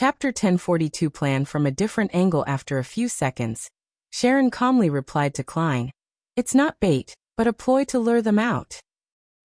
Chapter 1042 Plan from a different angle. After a few seconds, Sharon calmly replied to Klein. It's not bait, but a ploy to lure them out.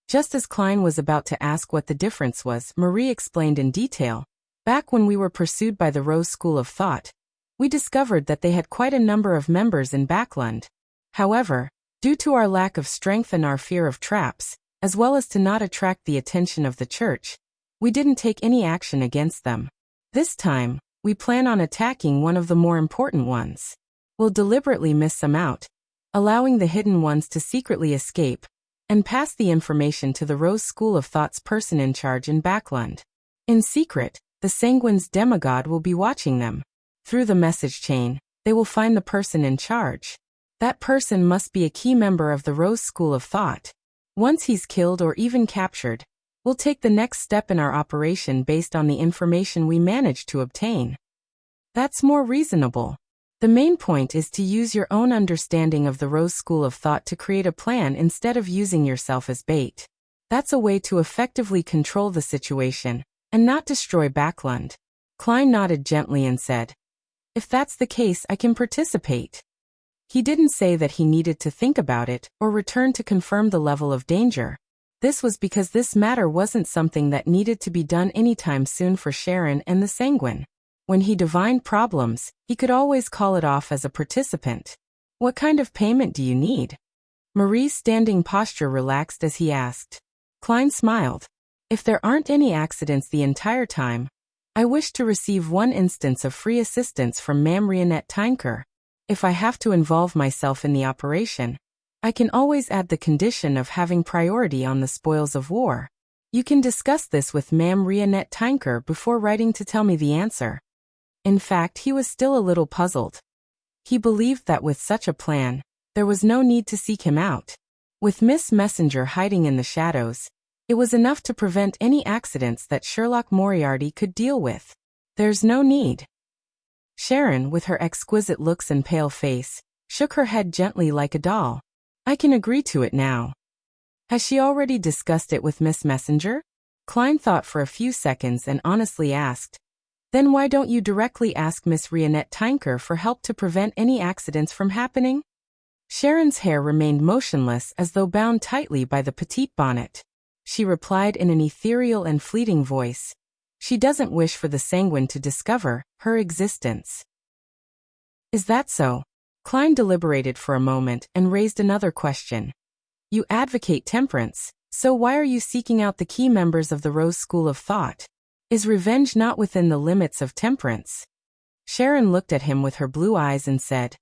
Just as Klein was about to ask what the difference was, Marie explained in detail. Back when we were pursued by the Rose School of Thought, we discovered that they had quite a number of members in Backland. However, due to our lack of strength and our fear of traps, as well as to not attract the attention of the church, we didn't take any action against them. This time, we plan on attacking one of the more important ones. We'll deliberately miss some out, allowing the hidden ones to secretly escape, and pass the information to the Rose School of Thought's person in charge in Backland. In secret, the Sanguine's demigod will be watching them. Through the message chain, they will find the person in charge. That person must be a key member of the Rose School of Thought. Once he's killed or even captured, we'll take the next step in our operation based on the information we manage to obtain. That's more reasonable. The main point is to use your own understanding of the Rose School of Thought to create a plan instead of using yourself as bait. That's a way to effectively control the situation and not destroy Backland. Klein nodded gently and said, If that's the case, I can participate. He didn't say that he needed to think about it or return to confirm the level of danger. This was because this matter wasn't something that needed to be done anytime soon for Sharon and the Sanguine. When he divined problems, he could always call it off as a participant. What kind of payment do you need? Marie's standing posture relaxed as he asked. Klein smiled. If there aren't any accidents the entire time, I wish to receive 1 instance of free assistance from Ma'am Rionette Tynker. If I have to involve myself in the operation, I can always add the condition of having priority on the spoils of war. You can discuss this with Ma'am Rionette Tynker before writing to tell me the answer. In fact, he was still a little puzzled. He believed that with such a plan, there was no need to seek him out. With Miss Messenger hiding in the shadows, it was enough to prevent any accidents that Sherlock Moriarty could deal with. There's no need. Sharon, with her exquisite looks and pale face, shook her head gently like a doll. I can agree to it now. Has she already discussed it with Miss Messenger? Klein thought for a few seconds and honestly asked, Then why don't you directly ask Miss Rionette Tynker for help to prevent any accidents from happening? Sharon's hair remained motionless as though bound tightly by the petite bonnet. She replied in an ethereal and fleeting voice. She doesn't wish for the Sanguine to discover her existence. Is that so? Klein deliberated for a moment and raised another question. You advocate temperance, so why are you seeking out the key members of the Rose School of Thought? Is revenge not within the limits of temperance? Sharon looked at him with her blue eyes and said,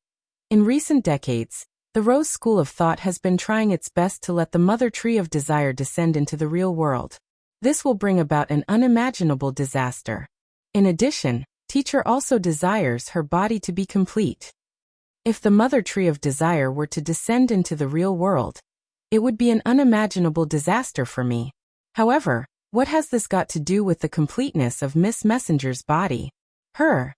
In recent decades, the Rose School of Thought has been trying its best to let the Mother Tree of Desire descend into the real world. This will bring about an unimaginable disaster. In addition, Teacher also desires her body to be complete. If the Mother Tree of Desire were to descend into the real world, it would be an unimaginable disaster for me. However, what has this got to do with the completeness of Miss Messenger's body? Her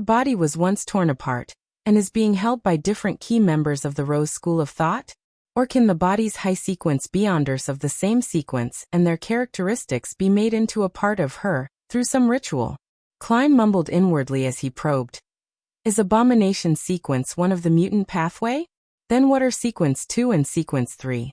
body was once torn apart, and is being held by different key members of the Rose School of Thought? Or can the body's high sequence beyonders of the same sequence and their characteristics be made into a part of her, through some ritual? Klein mumbled inwardly as he probed. Is Abomination Sequence one of the mutant pathway? Then what are Sequence 2 and Sequence 3?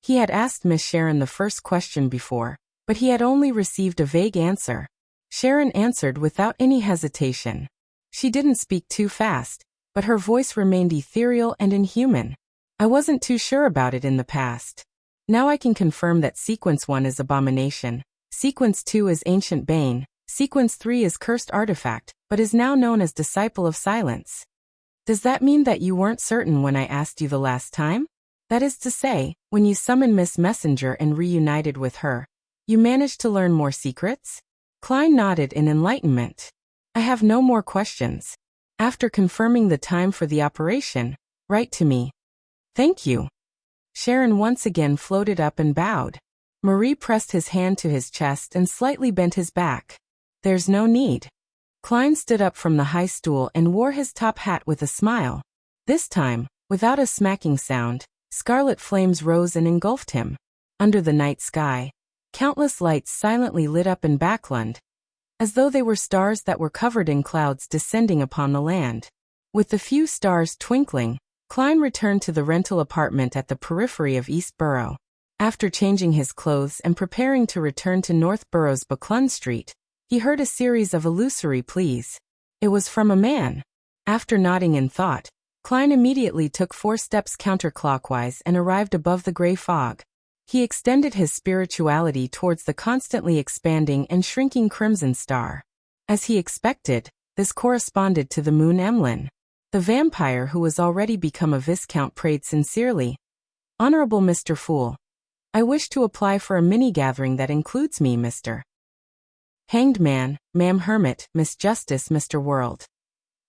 He had asked Miss Sharon the first question before, but he had only received a vague answer. Sharon answered without any hesitation. She didn't speak too fast, but her voice remained ethereal and inhuman. I wasn't too sure about it in the past. Now I can confirm that Sequence 1 is Abomination, Sequence 2 is Ancient Bane, Sequence 3 is Cursed Artifact, but is now known as Disciple of Silence. Does that mean that you weren't certain when I asked you the last time? That is to say, when you summoned Miss Messenger and reunited with her, you managed to learn more secrets? Klein nodded in enlightenment. I have no more questions. After confirming the time for the operation, write to me. Thank you. Sharon once again floated up and bowed. Marie pressed his hand to his chest and slightly bent his back. There's no need. Klein stood up from the high stool and wore his top hat with a smile. This time, without a smacking sound, scarlet flames rose and engulfed him. Under the night sky, countless lights silently lit up in Backland, as though they were stars that were covered in clouds descending upon the land. With the few stars twinkling, Klein returned to the rental apartment at the periphery of East Borough. After changing his clothes and preparing to return to North Borough's Buckland Street, he heard a series of illusory pleas. It was from a man. After nodding in thought, Klein immediately took 4 steps counterclockwise and arrived above the gray fog. He extended his spirituality towards the constantly expanding and shrinking crimson star. As he expected, this corresponded to the moon Emlyn. The vampire who was already become a viscount prayed sincerely. Honorable Mr. Fool, I wish to apply for a mini-gathering that includes me, Mr. Hanged Man, Ma'am Hermit, Miss Justice, Mr. World.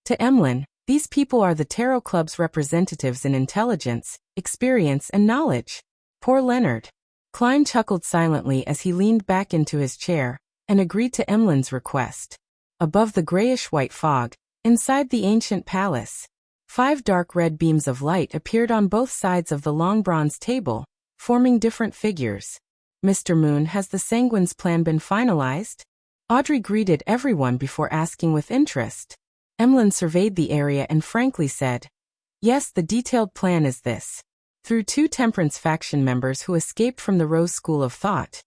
To Emlyn, these people are the Tarot Club's representatives in intelligence, experience and knowledge. Poor Leonard. Klein chuckled silently as he leaned back into his chair and agreed to Emlyn's request. Above the grayish-white fog, inside the ancient palace, 5 dark red beams of light appeared on both sides of the long bronze table, forming different figures. Mr. Moon, has the Sanguine's plan been finalized? Audrey greeted everyone before asking with interest. Emlyn surveyed the area and frankly said, yes, the detailed plan is this. Through 2 Temperance faction members who escaped from the Rose School of Thought.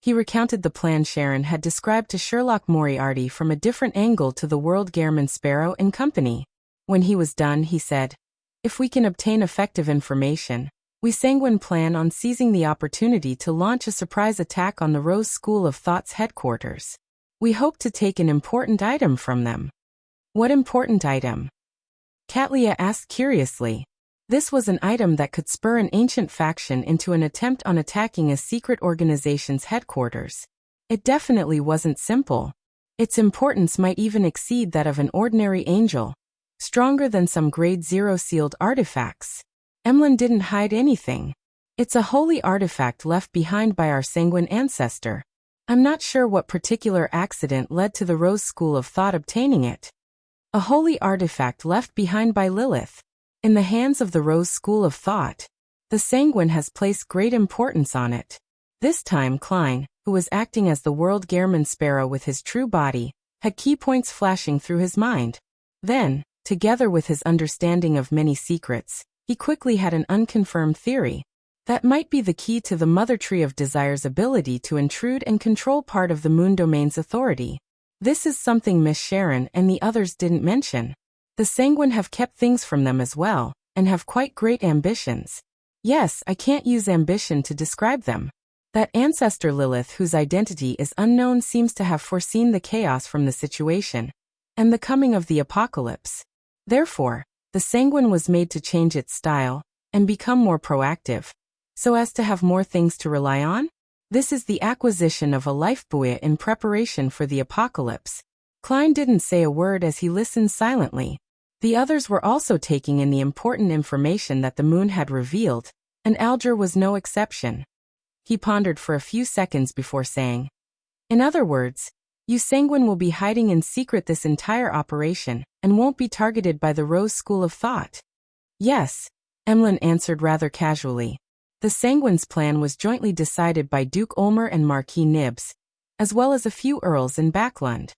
He recounted the plan Sharon had described to Sherlock Moriarty from a different angle to the world Gairman Sparrow and company. When he was done, he said, if we can obtain effective information, we Sanguine plan on seizing the opportunity to launch a surprise attack on the Rose School of Thought's headquarters. We hope to take an important item from them. What important item? Katlia asked curiously. This was an item that could spur an ancient faction into an attempt on attacking a secret organization's headquarters. It definitely wasn't simple. Its importance might even exceed that of an ordinary angel, stronger than some grade 0 sealed artifacts. Emlyn didn't hide anything. It's a holy artifact left behind by our Sanguine ancestor. I'm not sure what particular accident led to the Rose School of Thought obtaining it. A holy artifact left behind by Lilith. In the hands of the Rose School of Thought, the Sanguine has placed great importance on it. This time Klein, who was acting as the world Gairman Sparrow with his true body, had key points flashing through his mind. Then, together with his understanding of many secrets, he quickly had an unconfirmed theory. That might be the key to the Mother Tree of Desire's ability to intrude and control part of the Moon Domain's authority. This is something Miss Sharon and the others didn't mention. The Sanguine have kept things from them as well, and have quite great ambitions. Yes, I can't use ambition to describe them. That ancestor Lilith, whose identity is unknown, seems to have foreseen the chaos from the situation, and the coming of the apocalypse. Therefore, the Sanguine was made to change its style, and become more proactive, so as to have more things to rely on. This is the acquisition of a lifebuoy in preparation for the apocalypse. Klein didn't say a word as he listened silently. The others were also taking in the important information that the moon had revealed, and Alger was no exception. He pondered for a few seconds before saying, in other words, you Sanguine will be hiding in secret this entire operation, and won't be targeted by the Rose School of Thought. Yes, Emlyn answered rather casually. The Sanguine's plan was jointly decided by Duke Ulmer and Marquis Nibbs, as well as a few earls in Backland.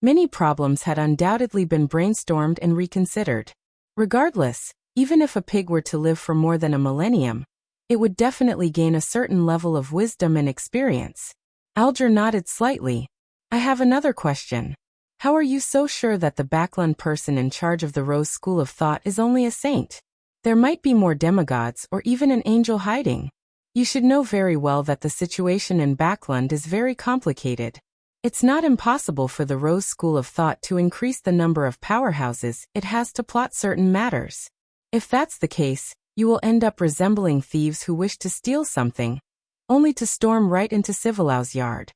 Many problems had undoubtedly been brainstormed and reconsidered. Regardless, even if a pig were to live for more than a millennium, it would definitely gain a certain level of wisdom and experience. Alger nodded slightly. I have another question. How are you so sure that the Backland person in charge of the Rose School of Thought is only a saint? There might be more demigods or even an angel hiding. You should know very well that the situation in Backland is very complicated. It's not impossible for the Rose School of Thought to increase the number of powerhouses it has to plot certain matters. If that's the case, you will end up resembling thieves who wish to steal something, only to storm right into Civilau's yard.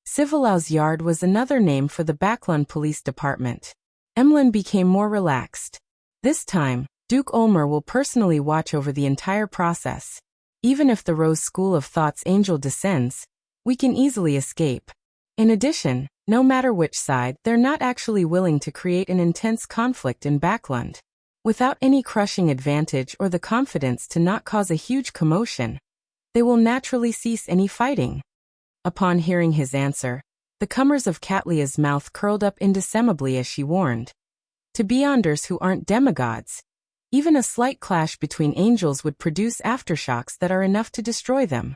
Civilau's yard was another name for the Backland Police Department. Emlyn became more relaxed. This time, Duke Ulmer will personally watch over the entire process. Even if the Rose School of Thought's angel descends, we can easily escape. In addition, no matter which side, they're not actually willing to create an intense conflict in Backland. Without any crushing advantage or the confidence to not cause a huge commotion, they will naturally cease any fighting. Upon hearing his answer, The comers of Catlia's mouth curled up indecemably as she warned. To beyonders who aren't demigods, even a slight clash between angels would produce aftershocks that are enough to destroy them.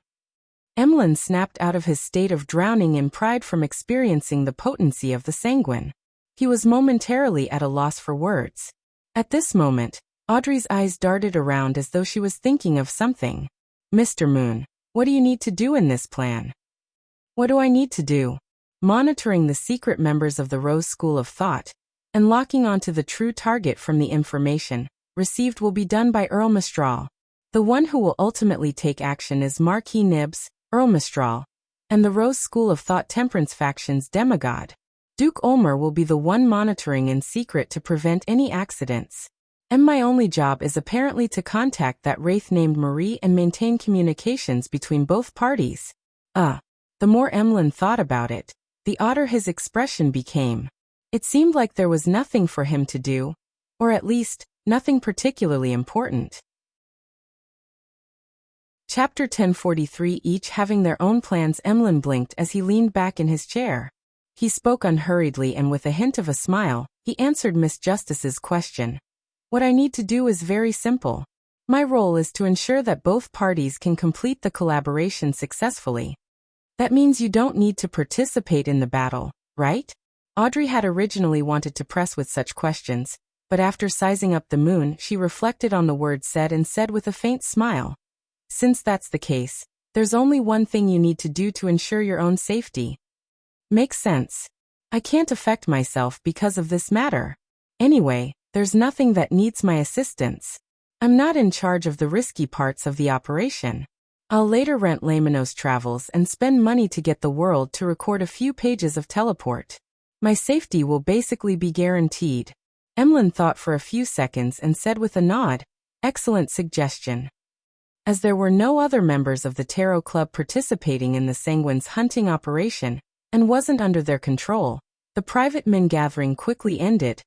Emlyn snapped out of his state of drowning in pride from experiencing the potency of the sanguine. He was momentarily at a loss for words. At this moment, Audrey's eyes darted around as though she was thinking of something. Mr. Moon, what do you need to do in this plan? What do I need to do? Monitoring the secret members of the Rose School of Thought, and locking onto the true target from the information received will be done by Earl Mistral. The one who will ultimately take action is Marquis Nibs, Earl Mistral, and the Rose School of Thought Temperance faction's demigod. Duke Ulmer will be the one monitoring in secret to prevent any accidents. And my only job is apparently to contact that wraith named Marie and maintain communications between both parties. The more Emlyn thought about it, the odder his expression became. It seemed like there was nothing for him to do, or at least, nothing particularly important. Chapter 1043. Each having their own plans. Emlyn blinked as he leaned back in his chair. He spoke unhurriedly and with a hint of a smile, he answered Miss Justice's question. What I need to do is very simple. My role is to ensure that both parties can complete the collaboration successfully. That means you don't need to participate in the battle, right? Audrey had originally wanted to press with such questions, but after sizing up the moon, she reflected on the words said and said with a faint smile. Since that's the case, there's only one thing you need to do to ensure your own safety. Makes sense. I can't affect myself because of this matter. Anyway, there's nothing that needs my assistance. I'm not in charge of the risky parts of the operation. I'll later rent Lamenos Travels and spend money to get the world to record a few pages of teleport. My safety will basically be guaranteed. Emlyn thought for a few seconds and said with a nod, excellent suggestion. As there were no other members of the Tarot Club participating in the Sanguine's hunting operation, and wasn't under their control, the private men gathering quickly ended,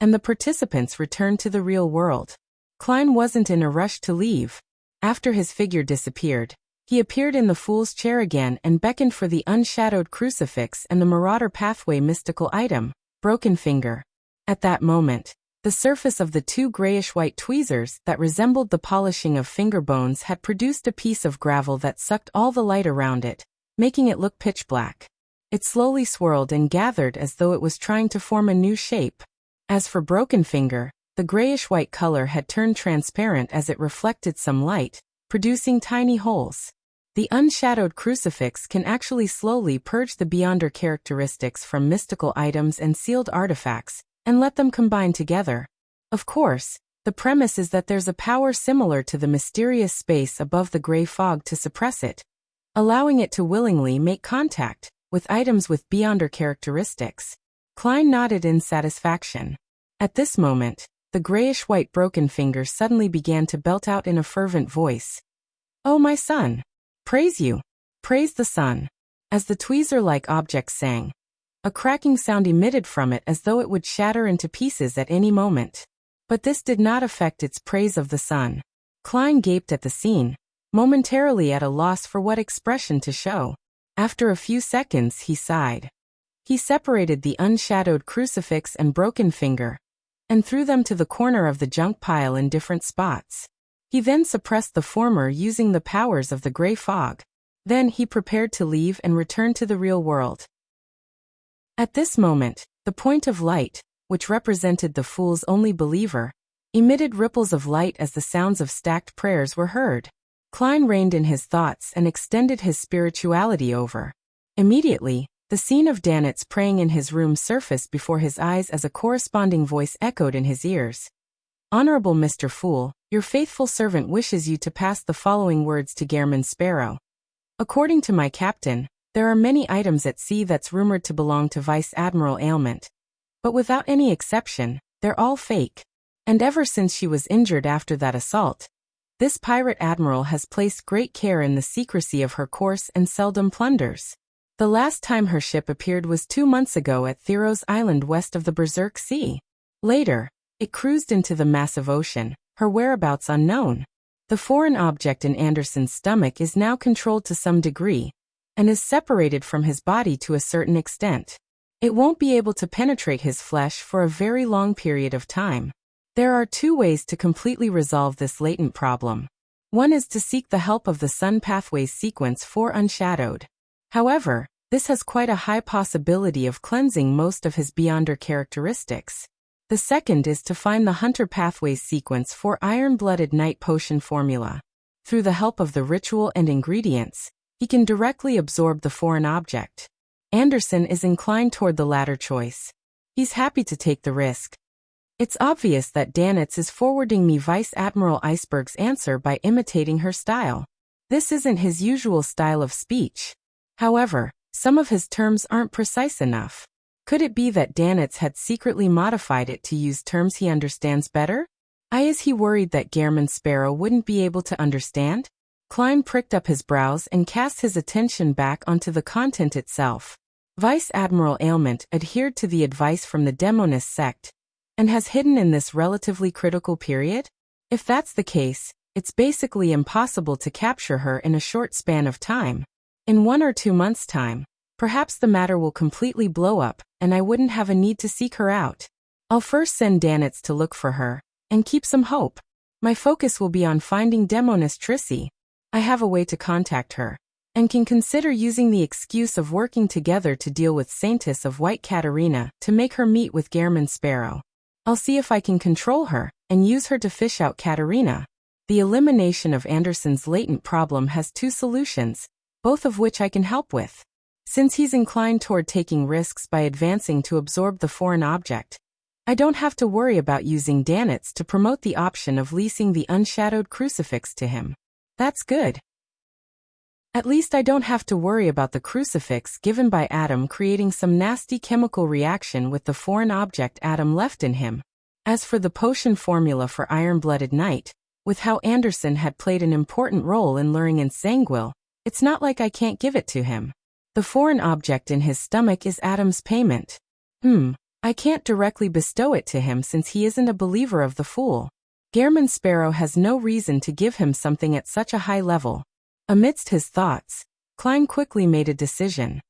and the participants returned to the real world. Klein wasn't in a rush to leave. After his figure disappeared, he appeared in the Fool's Chair again and beckoned for the unshadowed crucifix and the Marauder Pathway mystical item, Broken Finger. At that moment, the surface of the two grayish-white tweezers that resembled the polishing of finger bones had produced a piece of gravel that sucked all the light around it, making it look pitch black. It slowly swirled and gathered as though it was trying to form a new shape. As for Broken Finger, the grayish-white color had turned transparent as it reflected some light, producing tiny holes. The unshadowed crucifix can actually slowly purge the Beyonder characteristics from mystical items and sealed artifacts, and let them combine together. Of course, the premise is that there's a power similar to the mysterious space above the gray fog to suppress it, allowing it to willingly make contact with items with Beyonder characteristics. Klein nodded in satisfaction. At this moment, the grayish-white Broken Finger suddenly began to belt out in a fervent voice. Oh my son! Praise you! Praise the sun! As the tweezer-like object sang, a cracking sound emitted from it as though it would shatter into pieces at any moment. But this did not affect its praise of the sun. Klein gaped at the scene, momentarily at a loss for what expression to show. After a few seconds he sighed. He separated the unshadowed crucifix and Broken Finger, and threw them to the corner of the junk pile in different spots. He then suppressed the former using the powers of the gray fog. Then he prepared to leave and return to the real world. At this moment, the point of light, which represented the fool's only believer, emitted ripples of light as the sounds of stacked prayers were heard. Klein reined in his thoughts and extended his spirituality over. Immediately, the scene of Danitz praying in his room surfaced before his eyes as a corresponding voice echoed in his ears. Honorable Mr. Fool, your faithful servant wishes you to pass the following words to Gairman Sparrow. According to my captain, there are many items at sea that's rumored to belong to Vice Admiral Ailment. But without any exception, they're all fake. And ever since she was injured after that assault, this pirate admiral has placed great care in the secrecy of her course and seldom plunders. The last time her ship appeared was 2 months ago at Theros Island west of the Berserk Sea. Later, it cruised into the massive ocean, her whereabouts unknown. The foreign object in Anderson's stomach is now controlled to some degree, and is separated from his body to a certain extent. It won't be able to penetrate his flesh for a very long period of time. There are two ways to completely resolve this latent problem. One is to seek the help of the Sun Pathways sequence 4 Unshadowed. However, this has quite a high possibility of cleansing most of his Beyonder characteristics. The second is to find the Hunter Pathways sequence 4 Iron-Blooded Knight potion formula. Through the help of the ritual and ingredients, he can directly absorb the foreign object. Anderson is inclined toward the latter choice. He's happy to take the risk. It's obvious that Danitz is forwarding me Vice Admiral Iceberg's answer by imitating her style. This isn't his usual style of speech. However, some of his terms aren't precise enough. Could it be that Danitz had secretly modified it to use terms he understands better? Is he worried that Gehrman Sparrow wouldn't be able to understand? Klein pricked up his brows and cast his attention back onto the content itself. Vice Admiral Ailment adhered to the advice from the Demonist sect, and has hidden in this relatively critical period? If that's the case, it's basically impossible to capture her in a short span of time. In 1 or 2 months' time, perhaps the matter will completely blow up, and I wouldn't have a need to seek her out. I'll first send Danitz to look for her, and keep some hope. My focus will be on finding Demonist Trissy. I have a way to contact her, and can consider using the excuse of working together to deal with Saintess of White Katarina to make her meet with Gehrman Sparrow. I'll see if I can control her, and use her to fish out Katarina. The elimination of Anderson's latent problem has 2 solutions, both of which I can help with. Since he's inclined toward taking risks by advancing to absorb the foreign object, I don't have to worry about using Danitz to promote the option of leasing the unshadowed crucifix to him. That's good. At least I don't have to worry about the crucifix given by Adam creating some nasty chemical reaction with the foreign object Adam left in him. As for the potion formula for Iron-Blooded Knight, with how Anderson had played an important role in luring in Sanguil, it's not like I can't give it to him. The foreign object in his stomach is Adam's payment. I can't directly bestow it to him since he isn't a believer of the Fool. Gehrman Sparrow has no reason to give him something at such a high level. Amidst his thoughts, Klein quickly made a decision.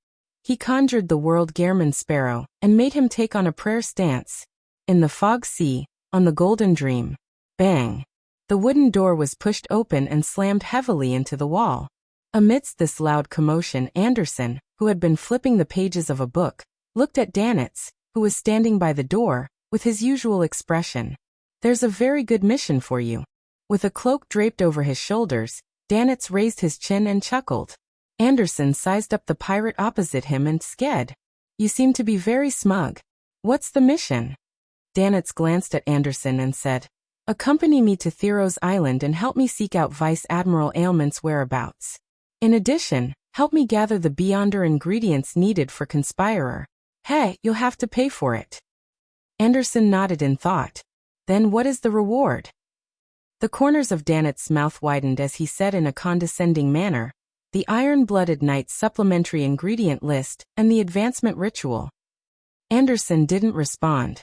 He conjured the world Gehrman Sparrow and made him take on a prayer stance. In the fog sea, on the Golden Dream. Bang! The wooden door was pushed open and slammed heavily into the wall. Amidst this loud commotion, Anderson, who had been flipping the pages of a book, looked at Danitz, who was standing by the door, with his usual expression. There's a very good mission for you. With a cloak draped over his shoulders, Danitz raised his chin and chuckled. Anderson sized up the pirate opposite him and sked. You seem to be very smug. What's the mission? Danitz glanced at Anderson and said, accompany me to Theros Island and help me seek out Vice Admiral Ailment's whereabouts. In addition, help me gather the Beyonder ingredients needed for Conspirer. Hey, you'll have to pay for it. Anderson nodded in thought. Then what is the reward? The corners of Danitz's mouth widened as he said in a condescending manner, the Iron-Blooded Knight's supplementary ingredient list and the advancement ritual. Anderson didn't respond.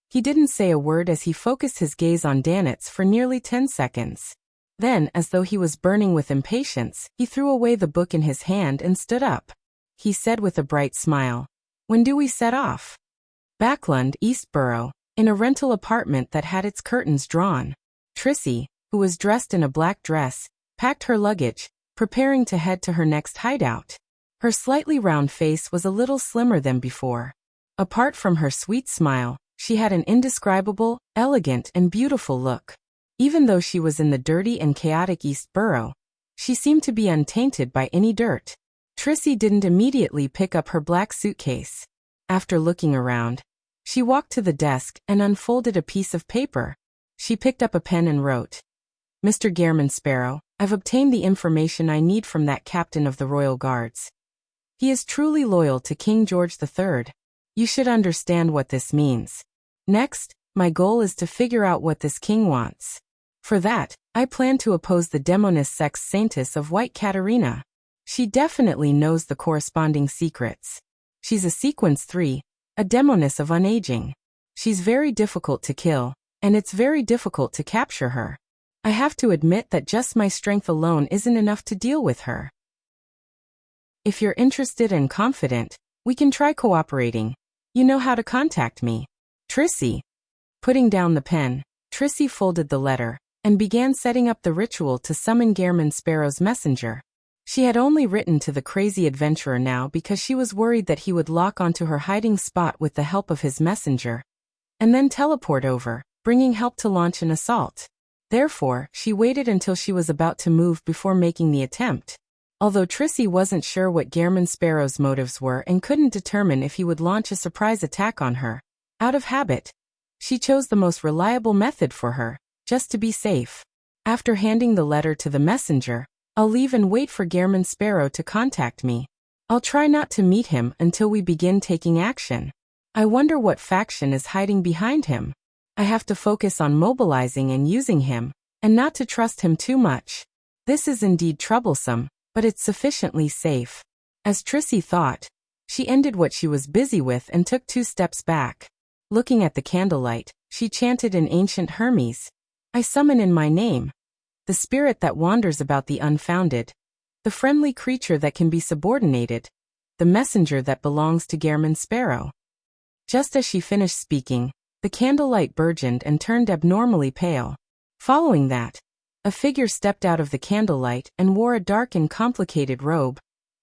He didn't say a word as he focused his gaze on Danitz for nearly 10 seconds. Then, as though he was burning with impatience, he threw away the book in his hand and stood up. He said with a bright smile, when do we set off? Backlund, Eastborough, in a rental apartment that had its curtains drawn. Trissy, who was dressed in a black dress, packed her luggage, preparing to head to her next hideout. Her slightly round face was a little slimmer than before. Apart from her sweet smile, she had an indescribable, elegant and beautiful look. Even though she was in the dirty and chaotic Eastborough, she seemed to be untainted by any dirt. Trissy didn't immediately pick up her black suitcase. After looking around, she walked to the desk and unfolded a piece of paper. She picked up a pen and wrote, Mr. Gehrman Sparrow, I've obtained the information I need from that captain of the Royal Guards. He is truly loyal to King George III. You should understand what this means. Next, my goal is to figure out what this king wants. For that, I plan to oppose the Demonist sex Saintess of White Katarina. She definitely knows the corresponding secrets. She's a Sequence 3, a Demoness of Unaging. She's very difficult to kill, and it's very difficult to capture her. I have to admit that just my strength alone isn't enough to deal with her. If you're interested and confident, we can try cooperating. You know how to contact me. Trissy. Putting down the pen, Trissy folded the letter and began setting up the ritual to summon Gehrman Sparrow's messenger. She had only written to the crazy adventurer now because she was worried that he would lock onto her hiding spot with the help of his messenger, and then teleport over, bringing help to launch an assault. Therefore, she waited until she was about to move before making the attempt. Although Trissy wasn't sure what Gehrman Sparrow's motives were and couldn't determine if he would launch a surprise attack on her, out of habit, she chose the most reliable method for her, just to be safe. After handing the letter to the messenger, I'll leave and wait for Gehrman Sparrow to contact me. I'll try not to meet him until we begin taking action. I wonder what faction is hiding behind him. I have to focus on mobilizing and using him, and not to trust him too much. This is indeed troublesome, but it's sufficiently safe. As Trissy thought, she ended what she was busy with and took 2 steps back. Looking at the candlelight, she chanted in ancient Hermes, I summon in my name, the spirit that wanders about the unfounded, the friendly creature that can be subordinated, the messenger that belongs to Gehrman Sparrow. Just as she finished speaking, the candlelight burgeoned and turned abnormally pale. Following that, a figure stepped out of the candlelight and wore a dark and complicated robe,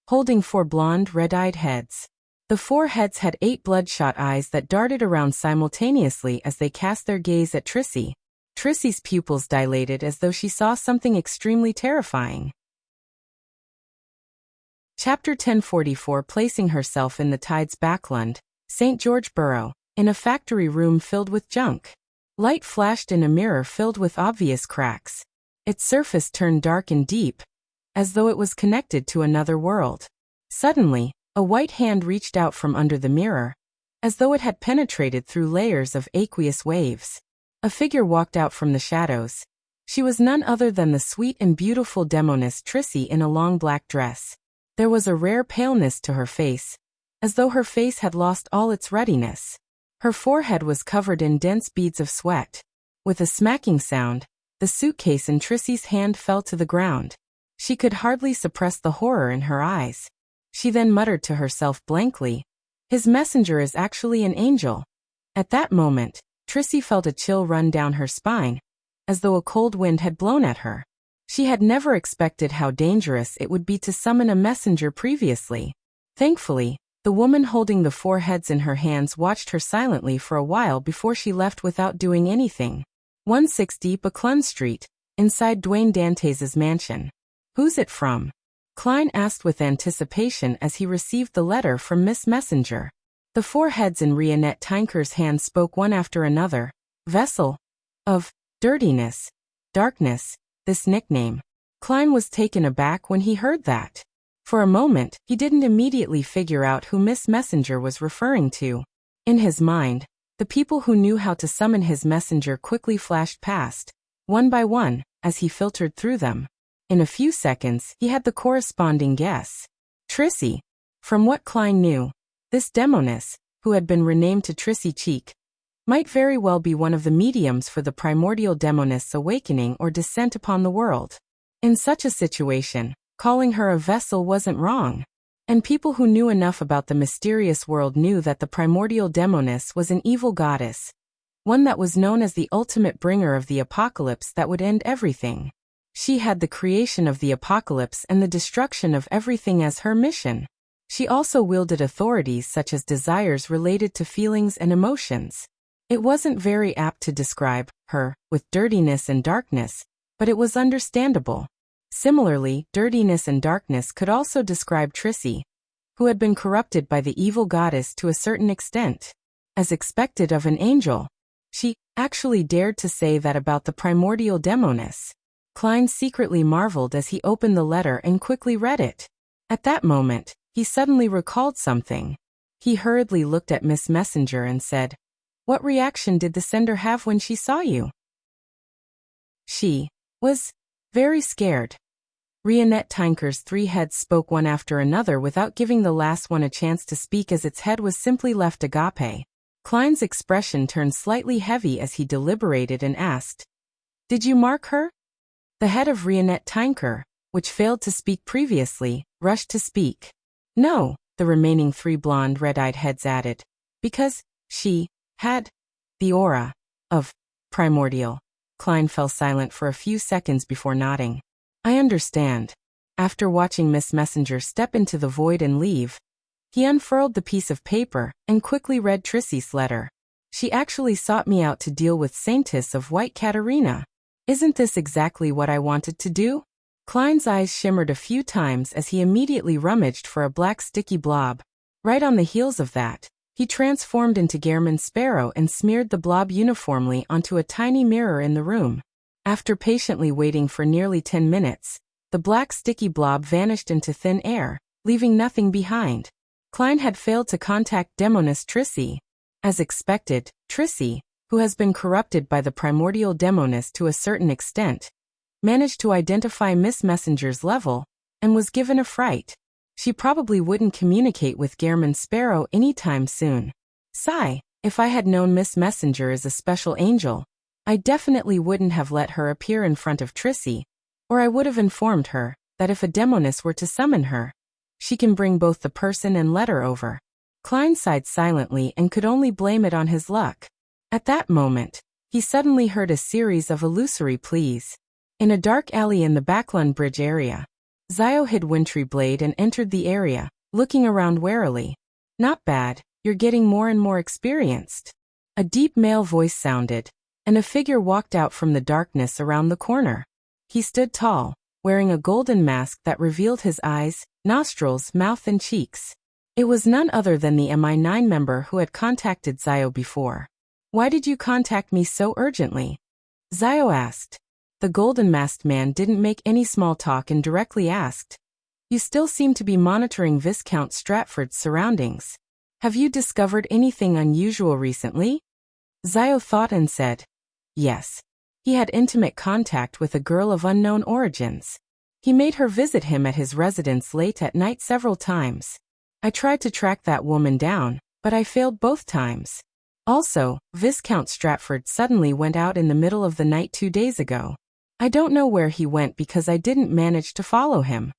holding 4 blonde, red-eyed heads. The 4 heads had 8 bloodshot eyes that darted around simultaneously as they cast their gaze at Trissy. Trissy's pupils dilated as though she saw something extremely terrifying. Chapter 1044. Placing herself in the tide's backland, St. George Borough, in a factory room filled with junk. Light flashed in a mirror filled with obvious cracks. Its surface turned dark and deep, as though it was connected to another world. Suddenly, a white hand reached out from under the mirror, as though it had penetrated through layers of aqueous waves. A figure walked out from the shadows. She was none other than the sweet and beautiful demoness Trissy in a long black dress. There was a rare paleness to her face, as though her face had lost all its ruddiness. Her forehead was covered in dense beads of sweat. With a smacking sound, the suitcase in Trissy's hand fell to the ground. She could hardly suppress the horror in her eyes. She then muttered to herself blankly, his messenger is actually an angel. At that moment, Trissy felt a chill run down her spine, as though a cold wind had blown at her. She had never expected how dangerous it would be to summon a messenger previously. Thankfully, the woman holding the 4 heads in her hands watched her silently for a while before she left without doing anything. 160 Buckland Street, inside Dwayne Dantes's mansion. Who's it from? Klein asked with anticipation as he received the letter from Miss Messenger. The 4 heads in Rionette Tinker's hands spoke one after another. Vessel of dirtiness, darkness, this nickname. Klein was taken aback when he heard that. For a moment, he didn't immediately figure out who Miss Messenger was referring to. In his mind, the people who knew how to summon his messenger quickly flashed past, one by one, as he filtered through them. In a few seconds, he had the corresponding guess. Trissy. From what Klein knew, this demoness, who had been renamed to Trissy Cheek, might very well be one of the mediums for the primordial demoness awakening or descent upon the world. In such a situation, calling her a vessel wasn't wrong. And people who knew enough about the mysterious world knew that the primordial demoness was an evil goddess, one that was known as the ultimate bringer of the apocalypse that would end everything. She had the creation of the apocalypse and the destruction of everything as her mission. She also wielded authorities such as desires related to feelings and emotions. It wasn't very apt to describe her with dirtiness and darkness, but it was understandable. Similarly, dirtiness and darkness could also describe Trissy, who had been corrupted by the evil goddess to a certain extent. As expected of an angel, she actually dared to say that about the primordial demoness. Klein secretly marveled as he opened the letter and quickly read it. At that moment, he suddenly recalled something. He hurriedly looked at Miss Messenger and said, "What reaction did the sender have when she saw you?" She was very scared. Rionette Tinker's 3 heads spoke one after another without giving the last one a chance to speak, as its head was simply left agape. Klein's expression turned slightly heavy as he deliberated and asked, "Did you mark her?" The head of Rionette Tinker, which failed to speak previously, rushed to speak. No, the remaining 3 blonde red-eyed heads added. Because she had the aura of primordial. Klein fell silent for a few seconds before nodding. I understand. After watching Miss Messenger step into the void and leave, he unfurled the piece of paper and quickly read Trissy's letter. She actually sought me out to deal with Saintess of White Katarina. Isn't this exactly what I wanted to do? Klein's eyes shimmered a few times as he immediately rummaged for a black sticky blob. Right on the heels of that, he transformed into Gehrman Sparrow and smeared the blob uniformly onto a tiny mirror in the room. After patiently waiting for nearly 10 minutes, the black sticky blob vanished into thin air, leaving nothing behind. Klein had failed to contact Demoness Trissy. As expected, Trissy, who has been corrupted by the primordial Demoness to a certain extent, managed to identify Miss Messenger's level, and was given a fright. She probably wouldn't communicate with Gehrman Sparrow anytime soon. Sigh, if I had known Miss Messenger is a special angel, I definitely wouldn't have let her appear in front of Trissy, or I would have informed her that if a Demoness were to summon her, she can bring both the person and letter over. Klein sighed silently and could only blame it on his luck. At that moment, he suddenly heard a series of illusory pleas. In a dark alley in the Backlund Bridge area, Zio hid Wintry Blade and entered the area, looking around warily. Not bad, you're getting more and more experienced. A deep male voice sounded, and a figure walked out from the darkness around the corner. He stood tall, wearing a golden mask that revealed his eyes, nostrils, mouth and cheeks. It was none other than the MI9 member who had contacted Zio before. Why did you contact me so urgently? Zio asked. The golden-masked man didn't make any small talk and directly asked. You still seem to be monitoring Viscount Stratford's surroundings. Have you discovered anything unusual recently? Zio thought and said, yes. He had intimate contact with a girl of unknown origins. He made her visit him at his residence late at night several times. I tried to track that woman down, but I failed both times. Also, Viscount Stratford suddenly went out in the middle of the night 2 days ago. I don't know where he went because I didn't manage to follow him.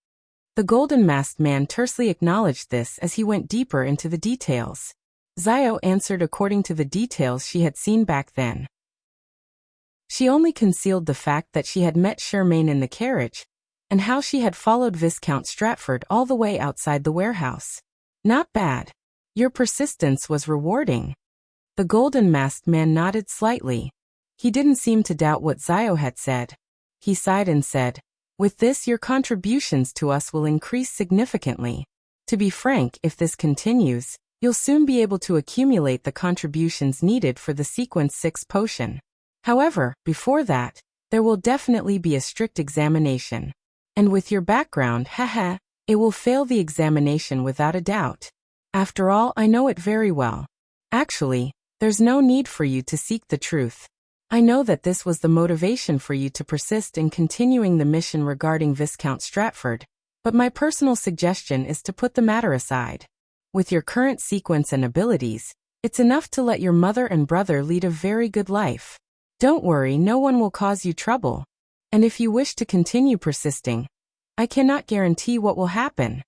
The golden-masked man tersely acknowledged this as he went deeper into the details. Zio answered according to the details she had seen back then. She only concealed the fact that she had met Charmaine in the carriage, and how she had followed Viscount Stratford all the way outside the warehouse. Not bad. Your persistence was rewarding. The golden-masked man nodded slightly. He didn't seem to doubt what Zio had said. He sighed and said, with this your contributions to us will increase significantly. To be frank, if this continues, you'll soon be able to accumulate the contributions needed for the Sequence 6 potion. However, before that, there will definitely be a strict examination. And with your background, it will fail the examination without a doubt. After all, I know it very well. Actually, there's no need for you to seek the truth. I know that this was the motivation for you to persist in continuing the mission regarding Viscount Stratford, but my personal suggestion is to put the matter aside. With your current sequence and abilities, it's enough to let your mother and brother lead a very good life. Don't worry, no one will cause you trouble. And if you wish to continue persisting, I cannot guarantee what will happen.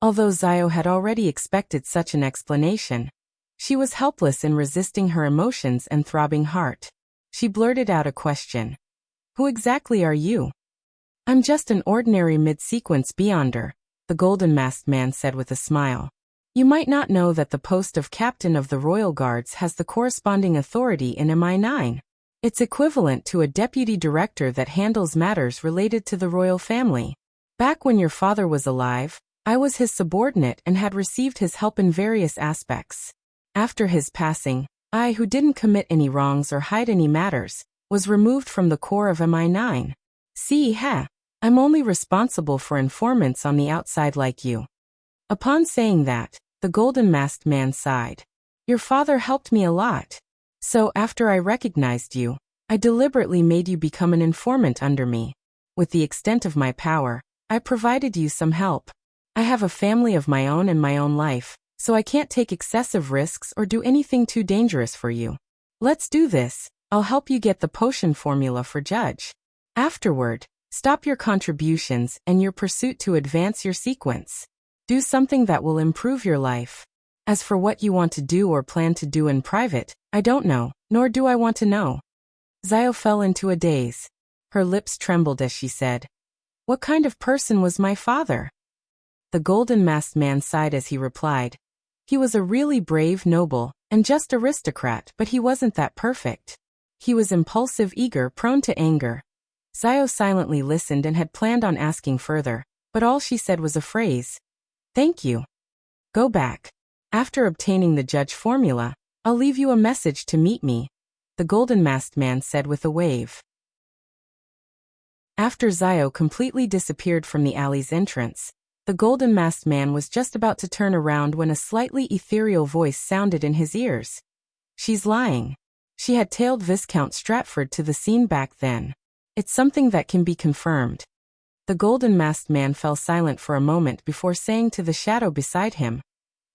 Although Zio had already expected such an explanation, she was helpless in resisting her emotions and throbbing heart. She blurted out a question. Who exactly are you? I'm just an ordinary mid-sequence beyonder, the golden-masked man said with a smile. You might not know that the post of captain of the Royal Guards has the corresponding authority in MI9. It's equivalent to a deputy director that handles matters related to the royal family. Back when your father was alive, I was his subordinate and had received his help in various aspects. After his passing, I, who didn't commit any wrongs or hide any matters, was removed from the core of MI9. I'm only responsible for informants on the outside like you. Upon saying that, the golden-masked man sighed. Your father helped me a lot. So after I recognized you, I deliberately made you become an informant under me. With the extent of my power, I provided you some help. I have a family of my own and my own life, so I can't take excessive risks or do anything too dangerous for you. Let's do this. I'll help you get the potion formula for Judge. Afterward, stop your contributions and your pursuit to advance your sequence. Do something that will improve your life. As for what you want to do or plan to do in private, I don't know, nor do I want to know. Xiao fell into a daze. Her lips trembled as she said, "What kind of person was my father?" The golden-masked man sighed as he replied, "He was a really brave noble, and just aristocrat, but he wasn't that perfect. He was impulsive, eager, prone to anger." Xiao silently listened and had planned on asking further, but all she said was a phrase. "Thank you. Go back. After obtaining the judge formula, I'll leave you a message to meet me," the golden-masked man said with a wave. After Xiao completely disappeared from the alley's entrance, the golden-masked man was just about to turn around when a slightly ethereal voice sounded in his ears. "She's lying. She had tailed Viscount Stratford to the scene back then. It's something that can be confirmed." The golden-masked man fell silent for a moment before saying to the shadow beside him,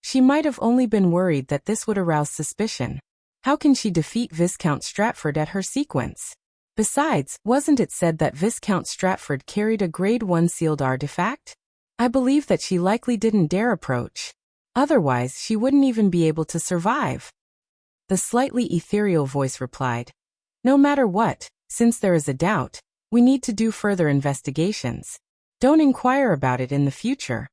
"She might have only been worried that this would arouse suspicion. How can she defeat Viscount Stratford at her sequence? Besides, wasn't it said that Viscount Stratford carried a Grade 1 sealed artifact? I believe that she likely didn't dare approach. Otherwise, she wouldn't even be able to survive." The slightly ethereal voice replied, "No matter what, since there is a doubt, we need to do further investigations. Don't inquire about it in the future."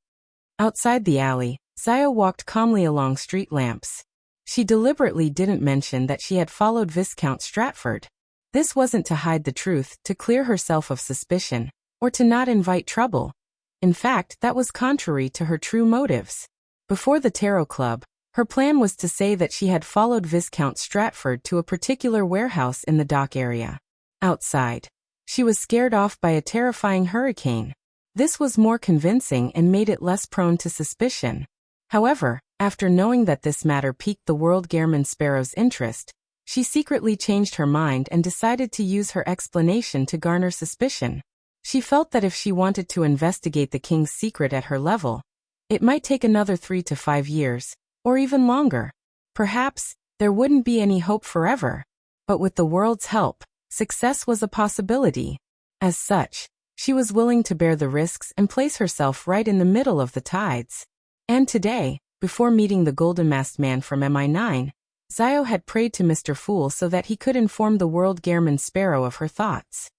Outside the alley, Xiao walked calmly along street lamps. She deliberately didn't mention that she had followed Viscount Stratford. This wasn't to hide the truth, to clear herself of suspicion, or to not invite trouble. In fact, that was contrary to her true motives. Before the Tarot Club, her plan was to say that she had followed Viscount Stratford to a particular warehouse in the dock area. Outside, she was scared off by a terrifying hurricane. This was more convincing and made it less prone to suspicion. However, after knowing that this matter piqued the World Gehrman Sparrow's interest, she secretly changed her mind and decided to use her explanation to garner suspicion. She felt that if she wanted to investigate the king's secret at her level, it might take another 3 to 5 years, or even longer. Perhaps, there wouldn't be any hope forever. But with the world's help, success was a possibility. As such, she was willing to bear the risks and place herself right in the middle of the tides. And today, before meeting the golden-masked man from MI9, Xiao had prayed to Mr. Fool so that he could inform the World Gehrman Sparrow of her thoughts.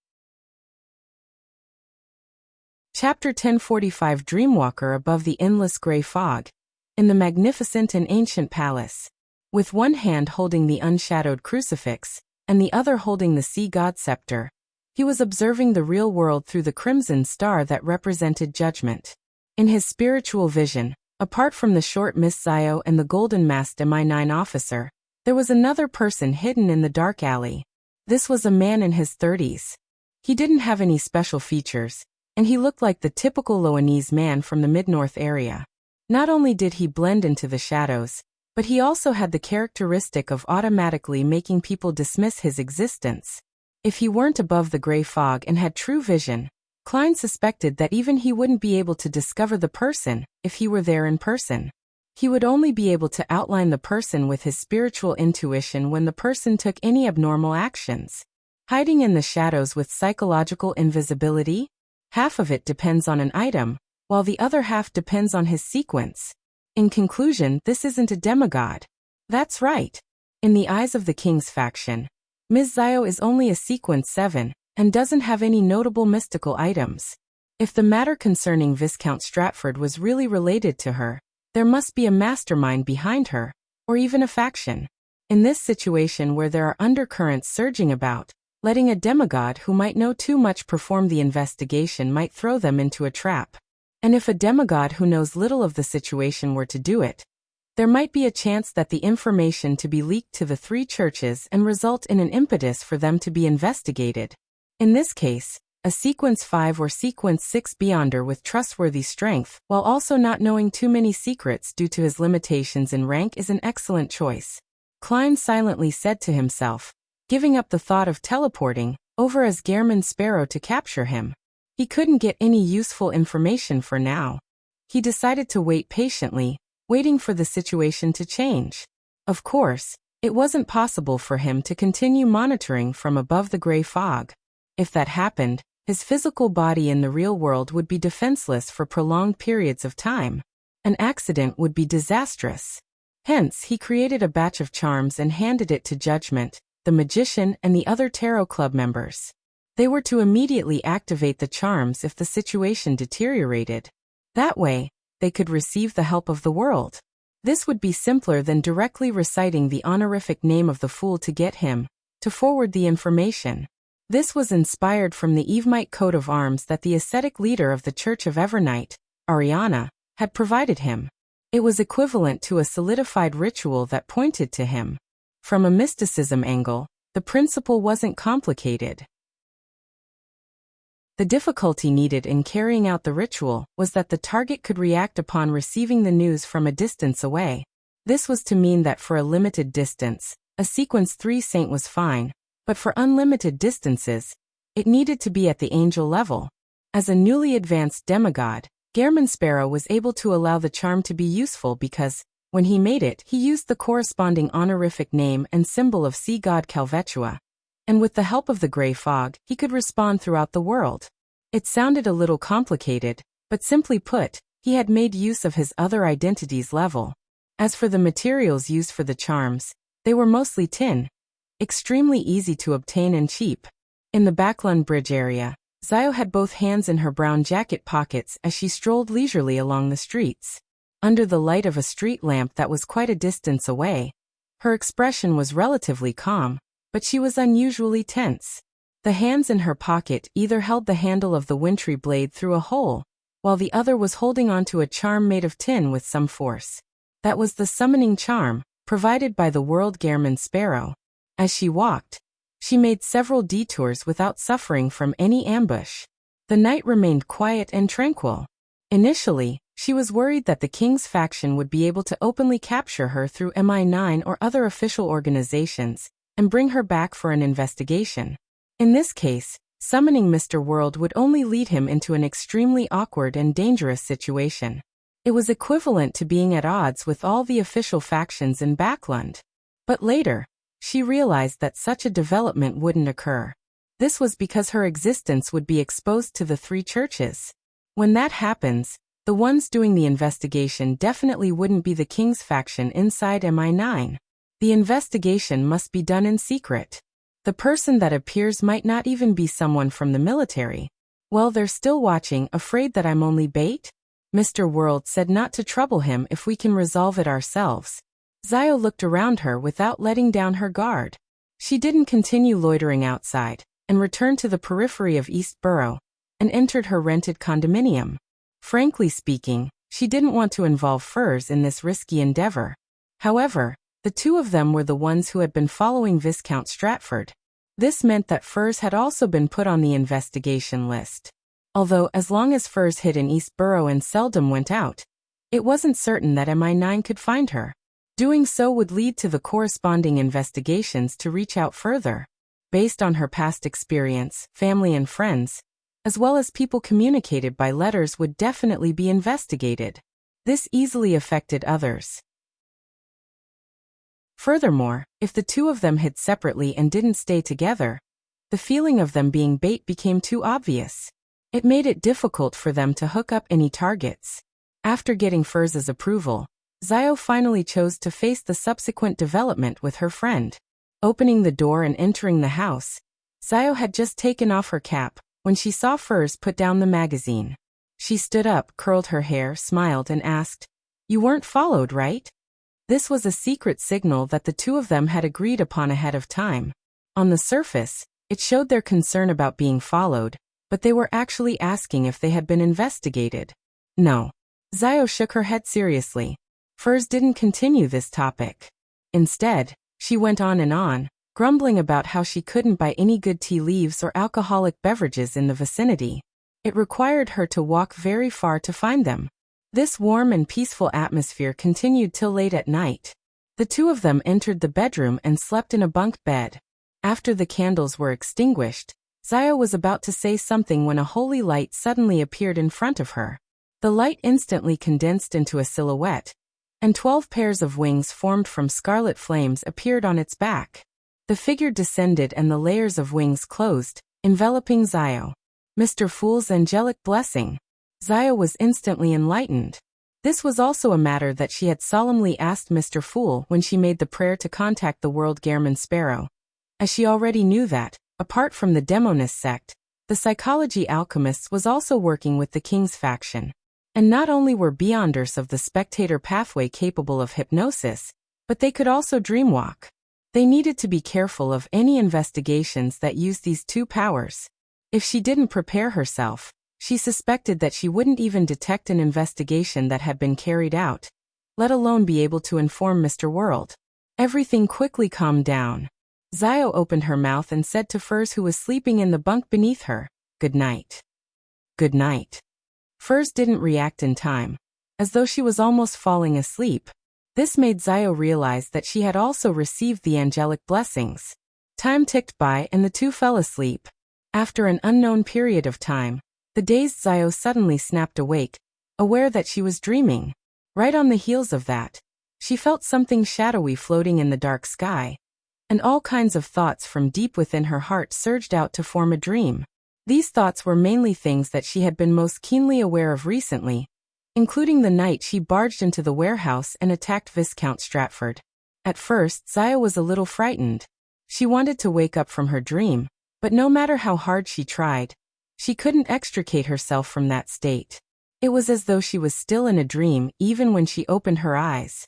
Chapter 1045 Dreamwalker above the endless gray fog. In the magnificent and ancient palace. With one hand holding the unshadowed crucifix, and the other holding the sea god scepter, he was observing the real world through the crimson star that represented judgment. In his spiritual vision, apart from the short Miss Xiao and the golden-masked MI9 officer, there was another person hidden in the dark alley. This was a man in his 30s. He didn't have any special features, and he looked like the typical Loanese man from the mid-north area. Not only did he blend into the shadows, but he also had the characteristic of automatically making people dismiss his existence. If he weren't above the gray fog and had true vision, Klein suspected that even he wouldn't be able to discover the person if he were there in person. He would only be able to outline the person with his spiritual intuition when the person took any abnormal actions. Hiding in the shadows with psychological invisibility? Half of it depends on an item, while the other half depends on his sequence. In conclusion, this isn't a demigod. That's right. In the eyes of the king's faction, Ms. Xiao is only a sequence 7, and doesn't have any notable mystical items. If the matter concerning Viscount Stratford was really related to her, there must be a mastermind behind her, or even a faction. In this situation where there are undercurrents surging about, letting a demigod who might know too much perform the investigation might throw them into a trap. And if a demigod who knows little of the situation were to do it, there might be a chance that the information to be leaked to the 3 churches and result in an impetus for them to be investigated. In this case, a sequence 5 or sequence 6 beyonder with trustworthy strength, while also not knowing too many secrets due to his limitations in rank, is an excellent choice. Klein silently said to himself, giving up the thought of teleporting over as Gehrman Sparrow to capture him. He couldn't get any useful information for now. He decided to wait patiently, waiting for the situation to change. Of course, it wasn't possible for him to continue monitoring from above the gray fog. If that happened, his physical body in the real world would be defenseless for prolonged periods of time. An accident would be disastrous. Hence, he created a batch of charms and handed it to Judgment, the magician, and the other tarot club members. They were to immediately activate the charms if the situation deteriorated. That way, they could receive the help of the world. This would be simpler than directly reciting the honorific name of the fool to get him to forward the information. This was inspired from the Evemite coat of arms that the ascetic leader of the Church of Evernight, Ariana, had provided him. It was equivalent to a solidified ritual that pointed to him. From a mysticism angle, the principle wasn't complicated. The difficulty needed in carrying out the ritual was that the target could react upon receiving the news from a distance away. This was to mean that for a limited distance, a sequence 3 saint was fine, but for unlimited distances, it needed to be at the angel level. As a newly advanced demigod, Sparrow was able to allow the charm to be useful because, when he made it, he used the corresponding honorific name and symbol of sea god Calvetua. And with the help of the gray fog, he could respond throughout the world. It sounded a little complicated, but simply put, he had made use of his other identity's level. As for the materials used for the charms, they were mostly tin, extremely easy to obtain and cheap. In the Backlund Bridge area, Zio had both hands in her brown jacket pockets as she strolled leisurely along the streets. Under the light of a street lamp that was quite a distance away, her expression was relatively calm, but she was unusually tense. The hands in her pocket either held the handle of the wintry blade through a hole, while the other was holding onto a charm made of tin with some force. That was the summoning charm, provided by the world Gehrman Sparrow. As she walked, she made several detours without suffering from any ambush. The night remained quiet and tranquil. Initially, she was worried that the king's faction would be able to openly capture her through MI9 or other official organizations, and bring her back for an investigation. In this case, summoning Mr. World would only lead him into an extremely awkward and dangerous situation. It was equivalent to being at odds with all the official factions in Backlund. But later, she realized that such a development wouldn't occur. This was because her existence would be exposed to the 3 churches. When that happens, the ones doing the investigation definitely wouldn't be the king's faction inside MI9. The investigation must be done in secret. The person that appears might not even be someone from the military. Well, they're still watching, afraid that I'm only bait? Mr. World said not to trouble him if we can resolve it ourselves. Zio looked around her without letting down her guard. She didn't continue loitering outside, and returned to the periphery of East Borough, and entered her rented condominium. Frankly speaking, she didn't want to involve Furs in this risky endeavor. However, the 2 of them were the ones who had been following Viscount Stratford. This meant that Furs had also been put on the investigation list. Although as long as Furs hid in East Borough and seldom went out, it wasn't certain that MI9 could find her. Doing so would lead to the corresponding investigations to reach out further. Based on her past experience, family and friends, as well as people communicated by letters would definitely be investigated. This easily affected others. Furthermore, if the 2 of them hid separately and didn't stay together, the feeling of them being bait became too obvious. It made it difficult for them to hook up any targets. After getting Furs's approval, Zio finally chose to face the subsequent development with her friend. Opening the door and entering the house, Zio had just taken off her cap when she saw Furs put down the magazine. She stood up, curled her hair, smiled, and asked, "You weren't followed, right?" This was a secret signal that the 2 of them had agreed upon ahead of time. On the surface, it showed their concern about being followed, but they were actually asking if they had been investigated. No. Zio shook her head seriously. Furs didn't continue this topic. Instead, she went on, grumbling about how she couldn't buy any good tea leaves or alcoholic beverages in the vicinity. It required her to walk very far to find them. This warm and peaceful atmosphere continued till late at night. The 2 of them entered the bedroom and slept in a bunk bed. After the candles were extinguished, Zio was about to say something when a holy light suddenly appeared in front of her. The light instantly condensed into a silhouette, and 12 pairs of wings formed from scarlet flames appeared on its back. The figure descended and the layers of wings closed, enveloping Zio. Mr. Fool's angelic blessing. Zio was instantly enlightened. This was also a matter that she had solemnly asked Mr. Fool when she made the prayer to contact the world Gehrman Sparrow, as she already knew that, apart from the Demonist sect, the psychology alchemists was also working with the King's faction. And not only were Beyonders of the Spectator pathway capable of hypnosis, but they could also dreamwalk. They needed to be careful of any investigations that used these two powers. If she didn't prepare herself, she suspected that she wouldn't even detect an investigation that had been carried out, let alone be able to inform Mr. World. Everything quickly calmed down. Zio opened her mouth and said to Furs, who was sleeping in the bunk beneath her, "Good night." "Good night." Furs didn't react in time, as though she was almost falling asleep. This made Zio realize that she had also received the angelic blessings. Time ticked by and the two fell asleep. After an unknown period of time, the dazed Zio suddenly snapped awake, aware that she was dreaming. Right on the heels of that, she felt something shadowy floating in the dark sky, and all kinds of thoughts from deep within her heart surged out to form a dream. These thoughts were mainly things that she had been most keenly aware of recently, including the night she barged into the warehouse and attacked Viscount Stratford. At first, Zio was a little frightened. She wanted to wake up from her dream, but no matter how hard she tried, she couldn't extricate herself from that state. It was as though she was still in a dream even when she opened her eyes.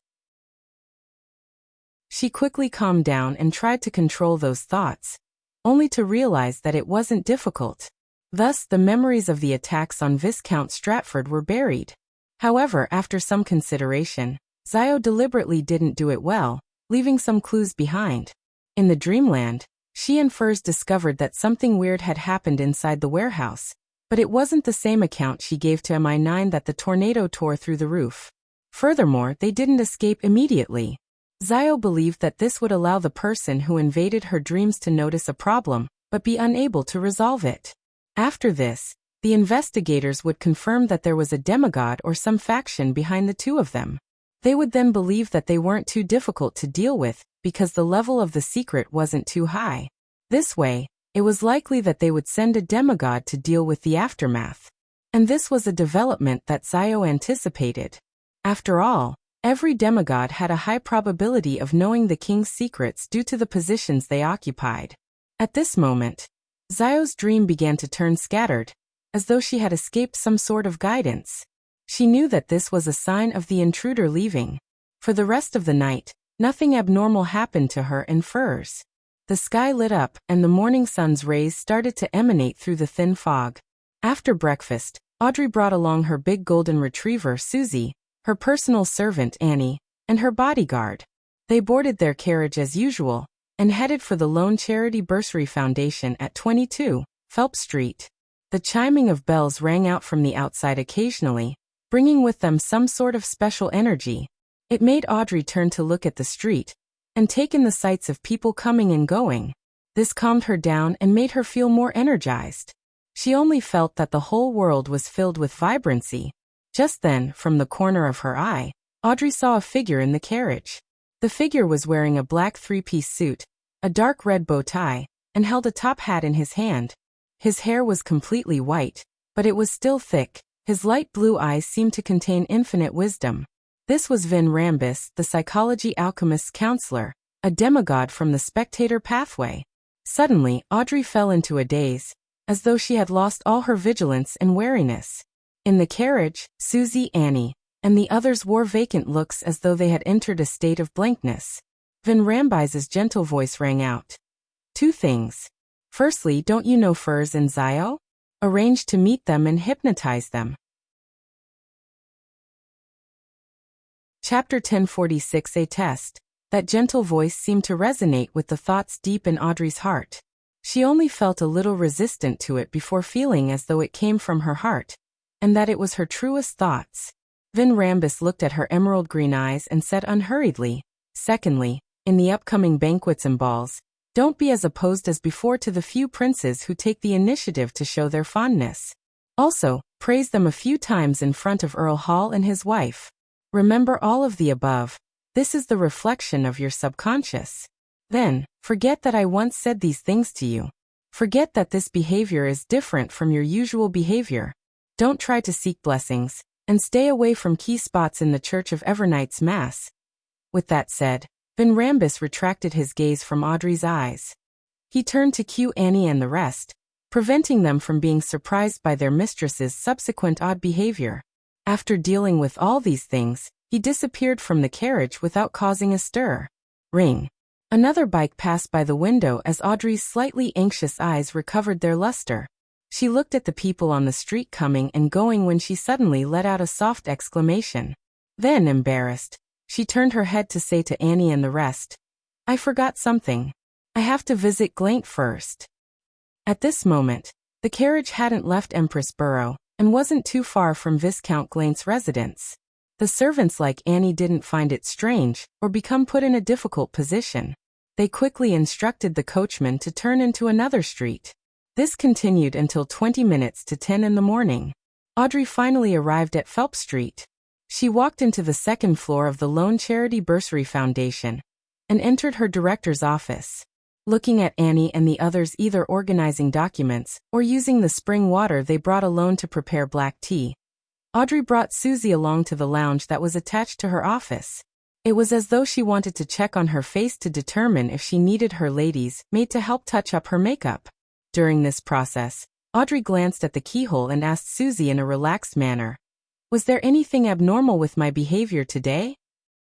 She quickly calmed down and tried to control those thoughts, only to realize that it wasn't difficult. Thus, the memories of the attacks on Viscount Stratford were buried. However, after some consideration, Zio deliberately didn't do it well, leaving some clues behind. In the dreamland, she and Furs discovered that something weird had happened inside the warehouse, but it wasn't the same account she gave to MI9 that the tornado tore through the roof. Furthermore, they didn't escape immediately. Zio believed that this would allow the person who invaded her dreams to notice a problem, but be unable to resolve it. After this, the investigators would confirm that there was a demigod or some faction behind the two of them. They would then believe that they weren't too difficult to deal with, because the level of the secret wasn't too high. This way, it was likely that they would send a demigod to deal with the aftermath. And this was a development that Zio anticipated. After all, every demigod had a high probability of knowing the king's secrets due to the positions they occupied. At this moment, Zio's dream began to turn scattered, as though she had escaped some sort of guidance. She knew that this was a sign of the intruder leaving. For the rest of the night, nothing abnormal happened to her and Furs. The sky lit up and the morning sun's rays started to emanate through the thin fog. After breakfast, Audrey brought along her big golden retriever Susie, her personal servant Annie, and her bodyguard. They boarded their carriage as usual, and headed for the Lone Charity Bursary Foundation at 22 Phelps Street. The chiming of bells rang out from the outside occasionally, bringing with them some sort of special energy. It made Audrey turn to look at the street, and take in the sights of people coming and going. This calmed her down and made her feel more energized. She only felt that the whole world was filled with vibrancy. Just then, from the corner of her eye, Audrey saw a figure in the carriage. The figure was wearing a black three-piece suit, a dark red bow tie, and held a top hat in his hand. His hair was completely white, but it was still thick. His light blue eyes seemed to contain infinite wisdom. This was Vin Rambus, the psychology alchemist's counselor, a demigod from the Spectator pathway. Suddenly, Audrey fell into a daze, as though she had lost all her vigilance and wariness. In the carriage, Susie, Annie, and the others wore vacant looks as though they had entered a state of blankness. Vin Rambis's gentle voice rang out. "Two things. Firstly, don't you know Furs and Zio? Arrange to meet them and hypnotize them." Chapter 1046 A Test. That gentle voice seemed to resonate with the thoughts deep in Audrey's heart. She only felt a little resistant to it before feeling as though it came from her heart, and that it was her truest thoughts. Vin Rambus looked at her emerald green eyes and said unhurriedly, "Secondly, in the upcoming banquets and balls, don't be as opposed as before to the few princes who take the initiative to show their fondness. Also, praise them a few times in front of Earl Hall and his wife. Remember all of the above. This is the reflection of your subconscious. Then, forget that I once said these things to you. Forget that this behavior is different from your usual behavior. Don't try to seek blessings. and stay away from key spots in the Church of Evernight's Mass. With that said, Van Rambus retracted his gaze from Audrey's eyes. He turned to cue Annie and the rest, preventing them from being surprised by their mistress's subsequent odd behavior. After dealing with all these things, he disappeared from the carriage without causing a stir. Ring. Another bike passed by the window as Audrey's slightly anxious eyes recovered their luster. She looked at the people on the street coming and going when she suddenly let out a soft exclamation. Then, embarrassed, she turned her head to say to Annie and the rest, "I forgot something. I have to visit Glaint first." At this moment, the carriage hadn't left Empress Borough and wasn't too far from Viscount Glaint's residence. The servants like Annie didn't find it strange or become put in a difficult position. They quickly instructed the coachman to turn into another street. This continued until 20 minutes to 10 in the morning. Audrey finally arrived at Phelps Street. She walked into the second floor of the Lone Charity Bursary Foundation and entered her director's office. Looking at Annie and the others either organizing documents or using the spring water they brought alone to prepare black tea, Audrey brought Susie along to the lounge that was attached to her office. It was as though she wanted to check on her face to determine if she needed her lady's maid to help touch up her makeup. During this process, Audrey glanced at the keyhole and asked Susie in a relaxed manner, "Was there anything abnormal with my behavior today?"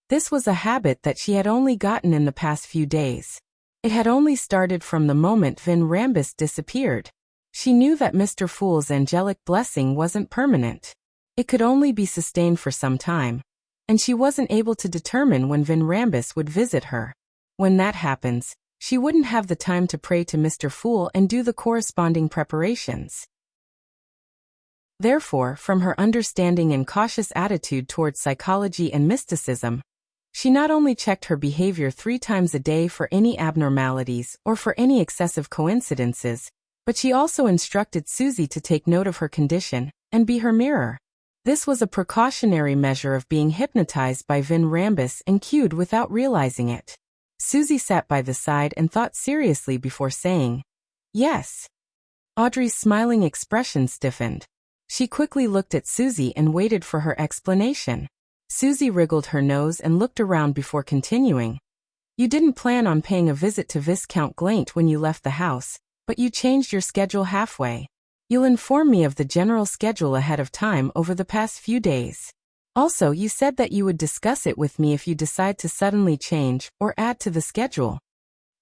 This was a habit that she had only gotten in the past few days. It had only started from the moment Van Rambus disappeared. She knew that Mr. Fool's angelic blessing wasn't permanent. It could only be sustained for some time, and she wasn't able to determine when Van Rambus would visit her. When that happens, she wouldn't have the time to pray to Mr. Fool and do the corresponding preparations. Therefore, from her understanding and cautious attitude towards psychology and mysticism, she not only checked her behavior 3 times a day for any abnormalities or for any excessive coincidences, but she also instructed Susie to take note of her condition and be her mirror. This was a precautionary measure of being hypnotized by Van Rambus and cued without realizing it. Susie sat by the side and thought seriously before saying, "Yes." Audrey's smiling expression stiffened. She quickly looked at Susie and waited for her explanation. Susie wriggled her nose and looked around before continuing. "You didn't plan on paying a visit to Viscount Glaint when you left the house, but you changed your schedule halfway. You'll inform me of the general schedule ahead of time over the past few days. Also, you said that you would discuss it with me if you decide to suddenly change or add to the schedule."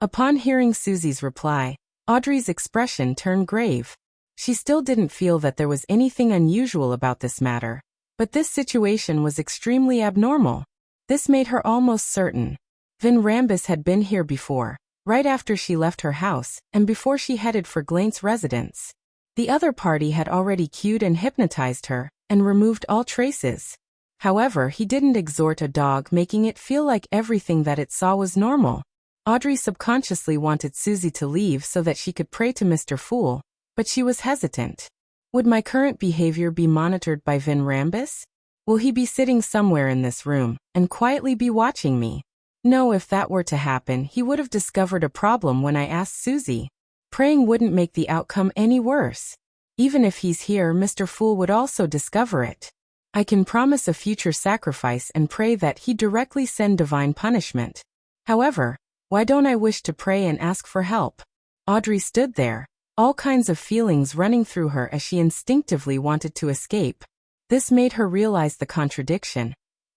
Upon hearing Susie's reply, Audrey's expression turned grave. She still didn't feel that there was anything unusual about this matter, but this situation was extremely abnormal. This made her almost certain Van Rambus had been here before, right after she left her house and before she headed for Glaint's residence. The other party had already cued and hypnotized her and removed all traces. However, he didn't exhort a dog, making it feel like everything that it saw was normal. Audrey subconsciously wanted Susie to leave so that she could pray to Mr. Fool, but she was hesitant. Would my current behavior be monitored by Van Rambus? Will he be sitting somewhere in this room and quietly be watching me? No, if that were to happen, he would have discovered a problem when I asked Susie. Praying wouldn't make the outcome any worse. Even if he's here, Mr. Fool would also discover it. I can promise a future sacrifice and pray that he directly send divine punishment. However, why don't I wish to pray and ask for help? Audrey stood there, all kinds of feelings running through her as she instinctively wanted to escape. This made her realize the contradiction,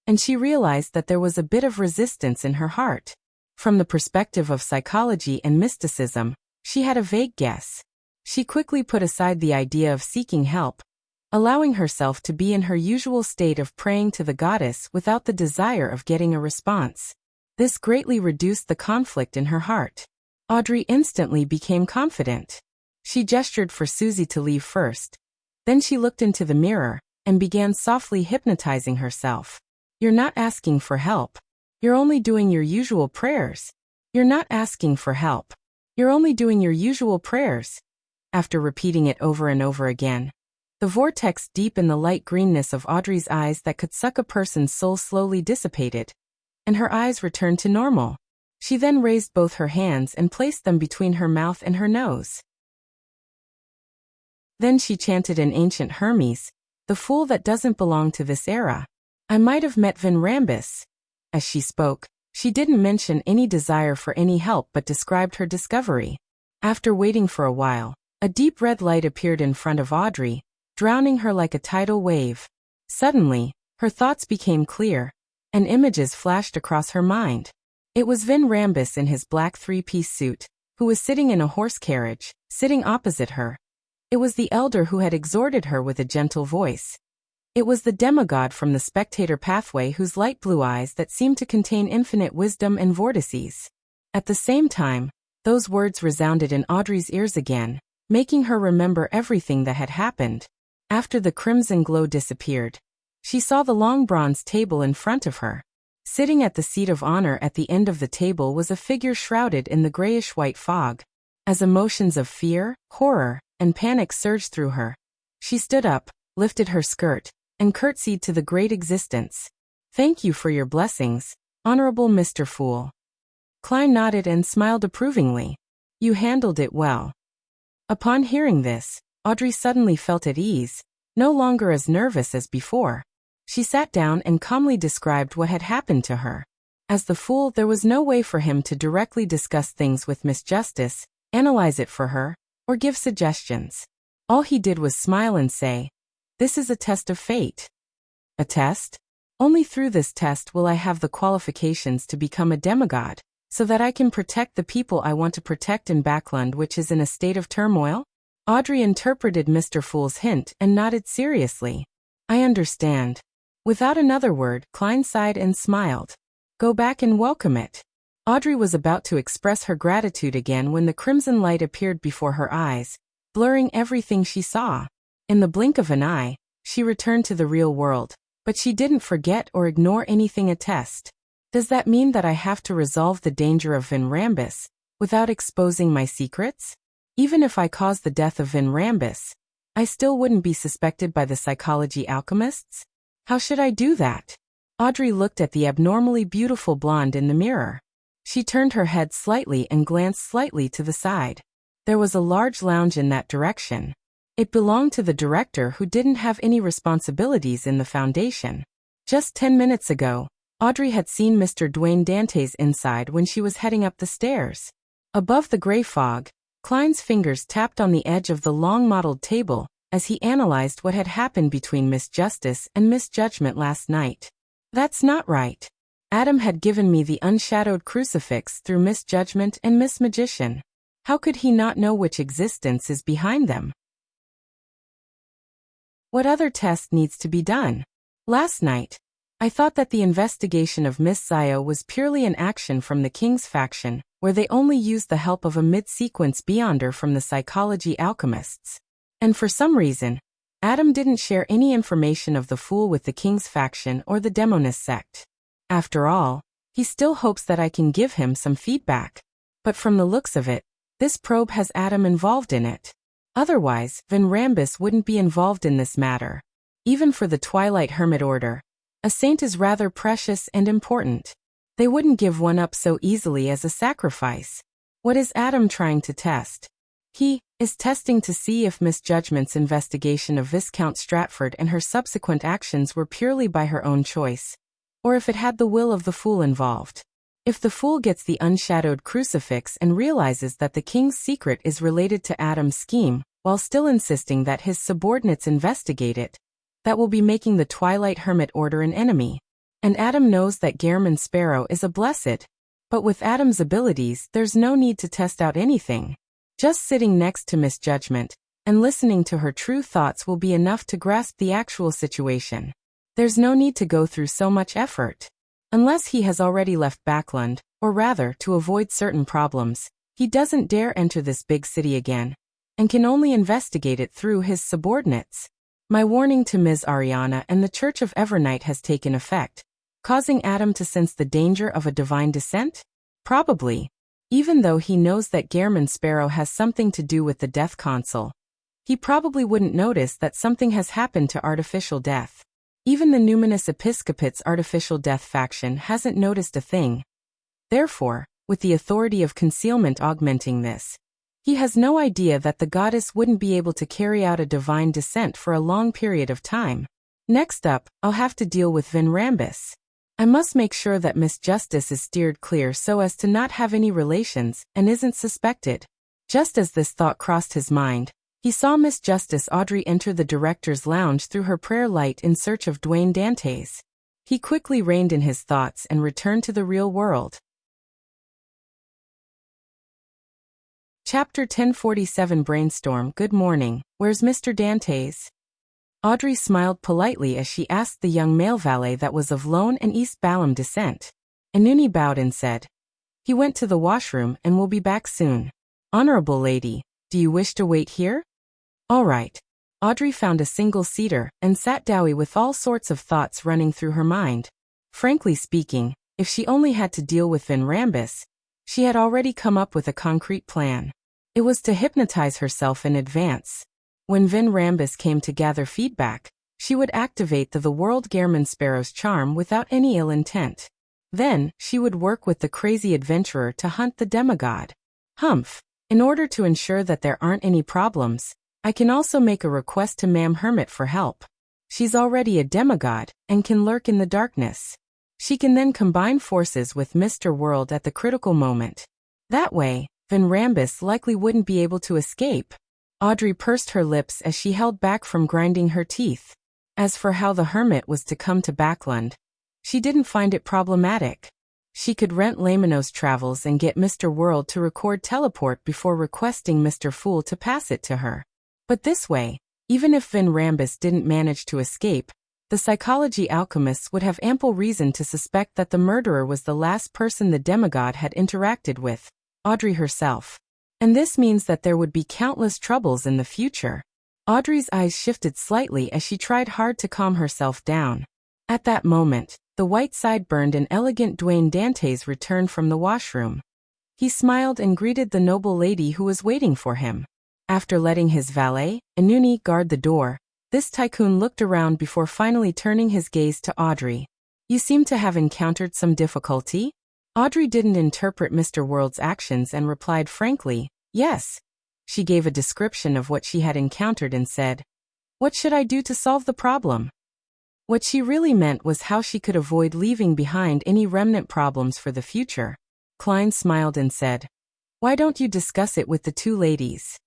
and she realized that there was a bit of resistance in her heart. From the perspective of psychology and mysticism, she had a vague guess. She quickly put aside the idea of seeking help, allowing herself to be in her usual state of praying to the goddess without the desire of getting a response. This greatly reduced the conflict in her heart. Audrey instantly became confident. She gestured for Susie to leave first. Then she looked into the mirror and began softly hypnotizing herself. "You're not asking for help. You're only doing your usual prayers. You're not asking for help. You're only doing your usual prayers." After repeating it over and over again, the vortex deep in the light greenness of Audrey's eyes that could suck a person's soul slowly dissipated, and her eyes returned to normal. She then raised both her hands and placed them between her mouth and her nose. Then she chanted an ancient Hermes, The fool that doesn't belong to this era. I might have met Van Rambus. As she spoke, she didn't mention any desire for any help but described her discovery. After waiting for a while, a deep red light appeared in front of Audrey, drowning her like a tidal wave. Suddenly, her thoughts became clear, and images flashed across her mind. It was Van Rambus in his black three-piece suit, who was sitting in a horse carriage, sitting opposite her. It was the elder who had exhorted her with a gentle voice. It was the demigod from the Spectator pathway whose light blue eyes that seemed to contain infinite wisdom and vortices. At the same time, those words resounded in Audrey's ears again, making her remember everything that had happened. After the crimson glow disappeared, she saw the long bronze table in front of her. Sitting at the seat of honor at the end of the table was a figure shrouded in the grayish-white fog. As emotions of fear, horror, and panic surged through her, she stood up, lifted her skirt, and curtsied to the great existence. "Thank you for your blessings, Honorable Mr. Fool." Klein nodded and smiled approvingly. "You handled it well." Upon hearing this, Audrey suddenly felt at ease, no longer as nervous as before. She sat down and calmly described what had happened to her. As the fool, there was no way for him to directly discuss things with Miss Justice, analyze it for her, or give suggestions. All he did was smile and say, "This is a test of fate." "A test? Only through this test will I have the qualifications to become a demigod, so that I can protect the people I want to protect in Backland, which is in a state of turmoil?" Audrey interpreted Mr. Fool's hint and nodded seriously. "I understand." Without another word, Klein sighed and smiled. "Go back and welcome it." Audrey was about to express her gratitude again when the crimson light appeared before her eyes, blurring everything she saw. In the blink of an eye, she returned to the real world, but she didn't forget or ignore anything. A test. Does that mean that I have to resolve the danger of Van Rambus, without exposing my secrets? Even if I caused the death of Van Rambus, I still wouldn't be suspected by the psychology alchemists? How should I do that? Audrey looked at the abnormally beautiful blonde in the mirror. She turned her head slightly and glanced slightly to the side. There was a large lounge in that direction. It belonged to the director, who didn't have any responsibilities in the foundation. Just 10 minutes ago, Audrey had seen Mr. Dwayne Dante's inside when she was heading up the stairs. Above the gray fog, Klein's fingers tapped on the edge of the long-modeled table as he analyzed what had happened between Miss Justice and Miss Judgment last night. "That's not right. Adam had given me the unshadowed crucifix through Miss Judgment and Miss Magician. How could he not know which existence is behind them? What other test needs to be done? Last night, I thought that the investigation of Miss Zio was purely an action from the King's faction, where they only used the help of a mid-sequence beyonder from the psychology alchemists. And for some reason, Adam didn't share any information of the fool with the King's faction or the Demonist sect. After all, he still hopes that I can give him some feedback. But from the looks of it, this probe has Adam involved in it. Otherwise, Van Rambus wouldn't be involved in this matter. Even for the Twilight Hermit Order, a saint is rather precious and important. They wouldn't give one up so easily as a sacrifice. What is Adam trying to test? He is testing to see if Miss Judgment's investigation of Viscount Stratford and her subsequent actions were purely by her own choice, or if it had the will of the fool involved. If the fool gets the unshadowed crucifix and realizes that the King's secret is related to Adam's scheme, while still insisting that his subordinates investigate it, that will be making the Twilight Hermit Order an enemy. And Adam knows that Gehrman Sparrow is a blessed, but with Adam's abilities there's no need to test out anything. Just sitting next to Miss Judgment and listening to her true thoughts will be enough to grasp the actual situation. There's no need to go through so much effort. Unless he has already left Backland, or rather, to avoid certain problems, he doesn't dare enter this big city again, and can only investigate it through his subordinates. My warning to Ms. Ariana and the Church of Evernight has taken effect, causing Adam to sense the danger of a divine descent? Probably. Even though he knows that Gehrman Sparrow has something to do with the death console, he probably wouldn't notice that something has happened to Artificial Death. Even the Numinous Episcopate's Artificial Death faction hasn't noticed a thing. Therefore, with the authority of concealment augmenting this, He has no idea that the goddess wouldn't be able to carry out a divine descent for a long period of time. Next up, I'll have to deal with Vin Rambus. I must make sure that Miss Justice is steered clear so as to not have any relations and isn't suspected. Just as this thought crossed his mind, he saw Miss Justice Audrey enter the director's lounge through her prayer light in search of Dwayne Dantes. He quickly reined in his thoughts and returned to the real world. Chapter 1047 Brainstorm. Good morning, where's Mr. Dantes? Audrey smiled politely as she asked the young male valet that was of Lone and East Balam descent. Anuni bowed and said, "He went to the washroom and will be back soon. Honorable lady, do you wish to wait here?" All right. Audrey found a single-seater and sat down with all sorts of thoughts running through her mind. Frankly speaking, if she only had to deal with Vin Rambus, she had already come up with a concrete plan. It was to hypnotize herself in advance. When Vin Rambus came to gather feedback, she would activate the World Gehrman Sparrow's charm without any ill intent. Then, she would work with the crazy adventurer to hunt the demigod. Humph. In order to ensure that there aren't any problems, I can also make a request to Ma'am Hermit for help. She's already a demigod and can lurk in the darkness. She can then combine forces with Mr. World at the critical moment. That way, Vin Rambus likely wouldn't be able to escape. Audrey pursed her lips as she held back from grinding her teeth. As for how the hermit was to come to Backland, she didn't find it problematic. She could rent Lamino's travels and get Mr. World to record teleport before requesting Mr. Fool to pass it to her. But this way, even if Vin Rambus didn't manage to escape, the psychology alchemists would have ample reason to suspect that the murderer was the last person the demigod had interacted with, Audrey herself. And this means that there would be countless troubles in the future. Audrey's eyes shifted slightly as she tried hard to calm herself down. At that moment, the white-side-burned and elegant Dwayne Dantes returned from the washroom. He smiled and greeted the noble lady who was waiting for him. After letting his valet, Anuni, guard the door, this tycoon looked around before finally turning his gaze to Audrey. "You seem to have encountered some difficulty?" Audrey didn't interpret Mr. World's actions and replied frankly, "Yes." She gave a description of what she had encountered and said, "What should I do to solve the problem?" What she really meant was how she could avoid leaving behind any remnant problems for the future. Klein smiled and said, "Why don't you discuss it with the two ladies?"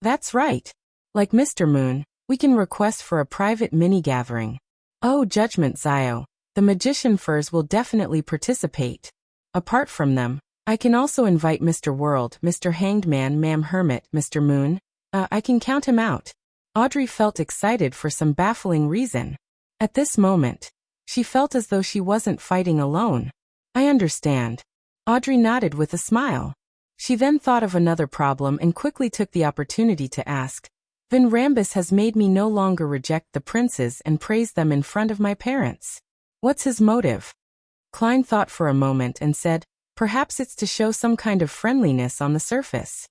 "That's right. Like Mr. Moon, we can request for a private mini-gathering. Oh, Judgment Zio, the magician furs will definitely participate. Apart from them, I can also invite Mr. World, Mr. Hanged Man, Ma'am Hermit, Mr. Moon. I can count him out." Audrey felt excited for some baffling reason. At this moment, she felt as though she wasn't fighting alone. "I understand." Audrey nodded with a smile. She then thought of another problem and quickly took the opportunity to ask, "Vin Rambus has made me no longer reject the princes and praise them in front of my parents. What's his motive?" Klein thought for a moment and said, "Perhaps it's to show some kind of friendliness on the surface.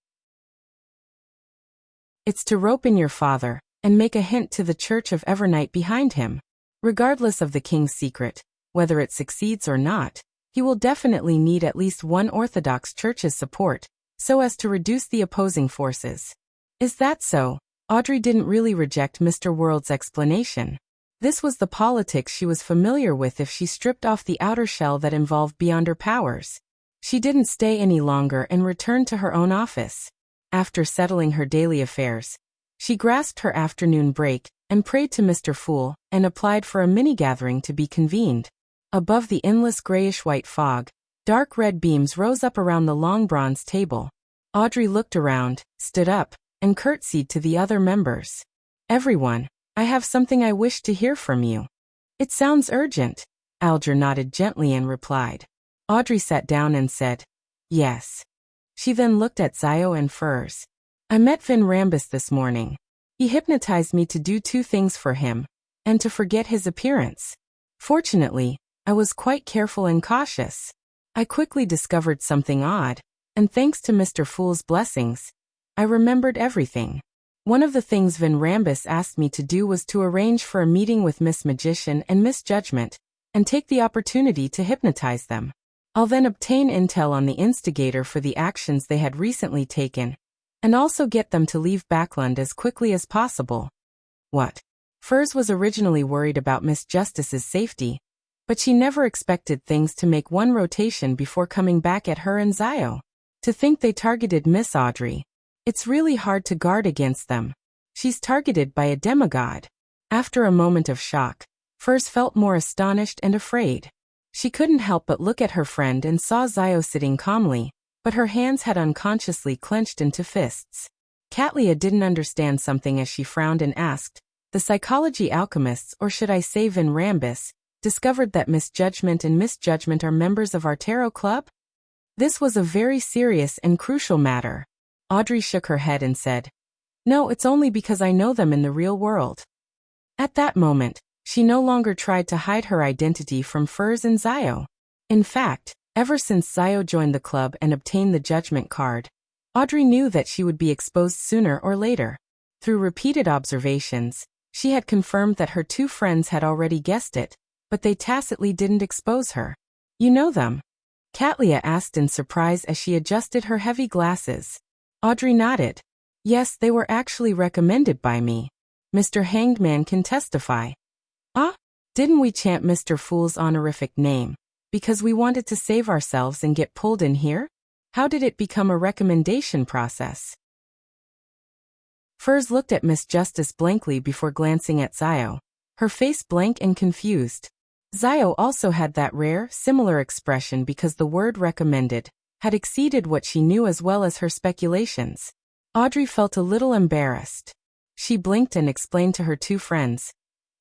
It's to rope in your father and make a hint to the Church of Evernight behind him. Regardless of the king's secret, whether it succeeds or not, he will definitely need at least one Orthodox church's support, so as to reduce the opposing forces." "Is that so?" Audrey didn't really reject Mr. World's explanation. This was the politics she was familiar with if she stripped off the outer shell that involved beyond her powers. She didn't stay any longer and returned to her own office. After settling her daily affairs, she grasped her afternoon break and prayed to Mr. Fool and applied for a mini-gathering to be convened. Above the endless grayish-white fog, dark red beams rose up around the long bronze table. Audrey looked around, stood up, and curtsied to the other members. "Everyone, I have something I wish to hear from you." "It sounds urgent." Alger nodded gently and replied. Audrey sat down and said, "Yes." She then looked at Zio and Furs. "I met Vin Rambus this morning. He hypnotized me to do two things for him, and to forget his appearance. Fortunately, I was quite careful and cautious. I quickly discovered something odd, and thanks to Mr. Fool's blessings, I remembered everything. One of the things Vin Rambus asked me to do was to arrange for a meeting with Miss Magician and Miss Judgment, and take the opportunity to hypnotize them. I'll then obtain intel on the instigator for the actions they had recently taken, And also get them to leave Backland as quickly as possible. What? Furs was originally worried about Miss Justice's safety, but she never expected things to make one rotation before coming back at her and Zio. To think they targeted Miss Audrey. It's really hard to guard against them. She's targeted by a demigod. After a moment of shock, Furs felt more astonished and afraid. She couldn't help but look at her friend and saw Zio sitting calmly, but her hands had unconsciously clenched into fists. Katlia didn't understand something as she frowned and asked, the psychology alchemists, or should I say Vin Rambus, discovered that misjudgment and misjudgment are members of our tarot club? This was a very serious and crucial matter. Audrey shook her head and said, no, it's only because I know them in the real world. At that moment, she no longer tried to hide her identity from Furs and Zio. In fact, ever since Zio joined the club and obtained the judgment card, Audrey knew that she would be exposed sooner or later. Through repeated observations, she had confirmed that her two friends had already guessed it, but they tacitly didn't expose her. You know them? Katlia asked in surprise as she adjusted her heavy glasses. Audrey nodded. Yes, they were actually recommended by me. Mr. Hanged Man can testify. Ah? Didn't we chant Mr. Fool's honorific name because we wanted to save ourselves and get pulled in here? How did it become a recommendation process? Furs looked at Miss Justice blankly before glancing at Zio, her face blank and confused. Zio also had that rare, similar expression because the word recommended had exceeded what she knew as well as her speculations. Audrey felt a little embarrassed. She blinked and explained to her two friends,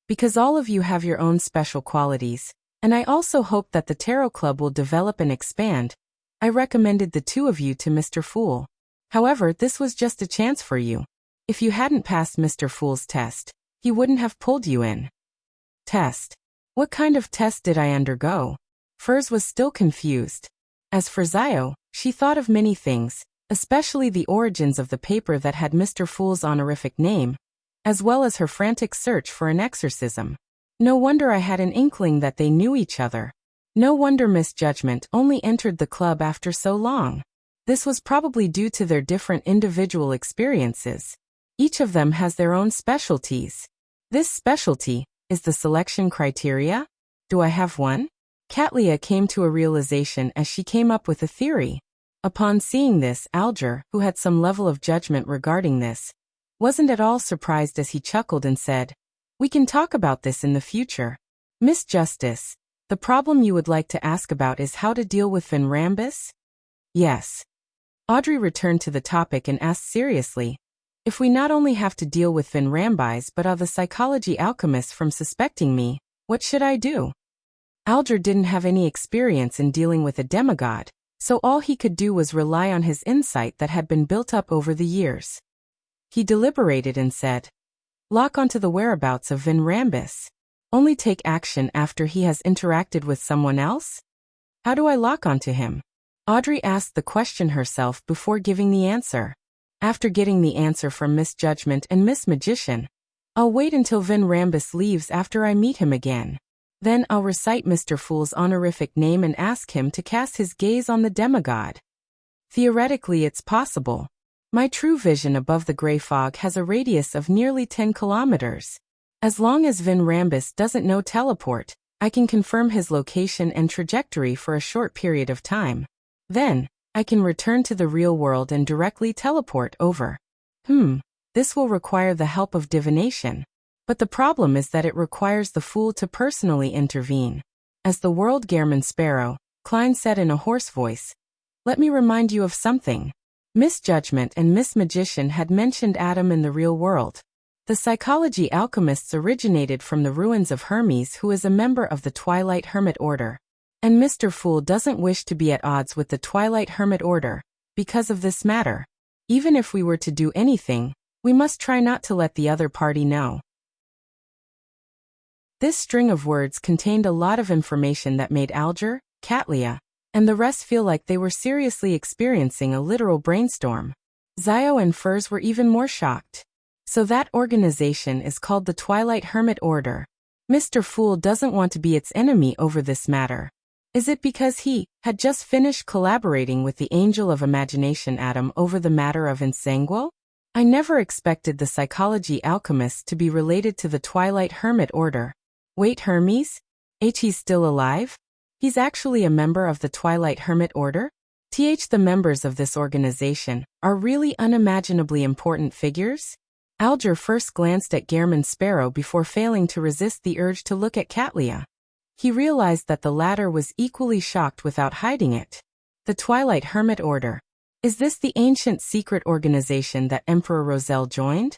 because all of you have your own special qualities, and I also hope that the Tarot Club will develop and expand, I recommended the two of you to Mr. Fool. However, this was just a chance for you. If you hadn't passed Mr. Fool's test, he wouldn't have pulled you in. Test? What kind of test did I undergo? Furs was still confused. As for Zio, she thought of many things, especially the origins of the paper that had Mr. Fool's honorific name, as well as her frantic search for an exorcism. No wonder I had an inkling that they knew each other. No wonder Misjudgment only entered the club after so long. This was probably due to their different individual experiences. Each of them has their own specialties. This specialty is the selection criteria? Do I have one? Katlia came to a realization as she came up with a theory. Upon seeing this, Alger, who had some level of judgment regarding this, wasn't at all surprised as he chuckled and said, "We can talk about this in the future. Miss Justice, the problem you would like to ask about is how to deal with Vin Rambus?" Yes. Audrey returned to the topic and asked seriously, "If we not only have to deal with Vin Rambis but are the psychology alchemists from suspecting me, what should I do?" Alger didn't have any experience in dealing with a demigod, so all he could do was rely on his insight that had been built up over the years. He deliberated and said, "Lock onto the whereabouts of Vin Rambus. Only take action after he has interacted with someone else? How do I lock onto him?" Audrey asked the question herself before giving the answer. After getting the answer from Miss Judgment and Miss Magician, "I'll wait until Vin Rambus leaves after I meet him again. Then I'll recite Mr. Fool's honorific name and ask him to cast his gaze on the demigod. Theoretically, it's possible. My true vision above the gray fog has a radius of nearly 10 kilometers. As long as Vin Rambus doesn't know teleport, I can confirm his location and trajectory for a short period of time. Then, I can return to the real world and directly teleport over. This will require the help of divination. But the problem is that it requires the Fool to personally intervene. As the world Gehrman Sparrow, Klein said in a hoarse voice, "Let me remind you of something. Miss Judgment and Miss Magician had mentioned Adam in the real world. The psychology alchemists originated from the ruins of Hermes, who is a member of the Twilight Hermit Order. And Mr. Fool doesn't wish to be at odds with the Twilight Hermit Order, because of this matter. Even if we were to do anything, we must try not to let the other party know." This string of words contained a lot of information that made Alger, Katlia, and the rest feel like they were seriously experiencing a literal brainstorm. Zio and Furs were even more shocked. So that organization is called the Twilight Hermit Order. Mr. Fool doesn't want to be its enemy over this matter. Is it because he had just finished collaborating with the Angel of Imagination Adam over the matter of Insanguo? I never expected the psychology alchemist to be related to the Twilight Hermit Order. Wait, Hermes? He's still alive? He's actually a member of the Twilight Hermit Order? The members of this organization are really unimaginably important figures? Alger first glanced at Gehrman Sparrow before failing to resist the urge to look at Catlia. He realized that the latter was equally shocked without hiding it. The Twilight Hermit Order. Is this the ancient secret organization that Emperor Roselle joined?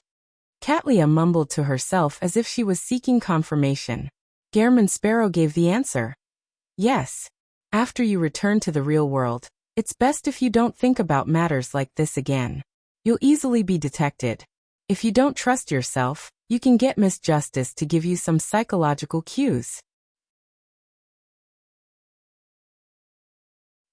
Catlia mumbled to herself as if she was seeking confirmation. Gehrman Sparrow gave the answer. Yes. After you return to the real world, it's best if you don't think about matters like this again. You'll easily be detected. If you don't trust yourself, you can get Miss Justice to give you some psychological cues.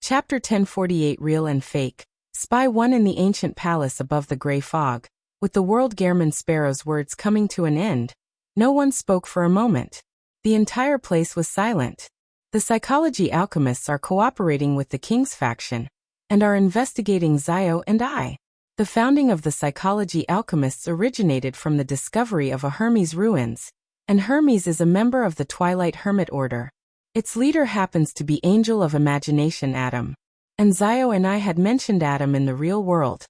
Chapter 1048 Real and Fake. Spy 1 in the ancient palace above the gray fog. With the world Gehrman Sparrow's words coming to an end, no one spoke for a moment. The entire place was silent. The psychology alchemists are cooperating with the King's faction and are investigating Zio and I. The founding of the psychology alchemists originated from the discovery of a Hermes ruins, and Hermes is a member of the Twilight Hermit Order. Its leader happens to be Angel of Imagination Adam. And Zio and I had mentioned Adam in the real world.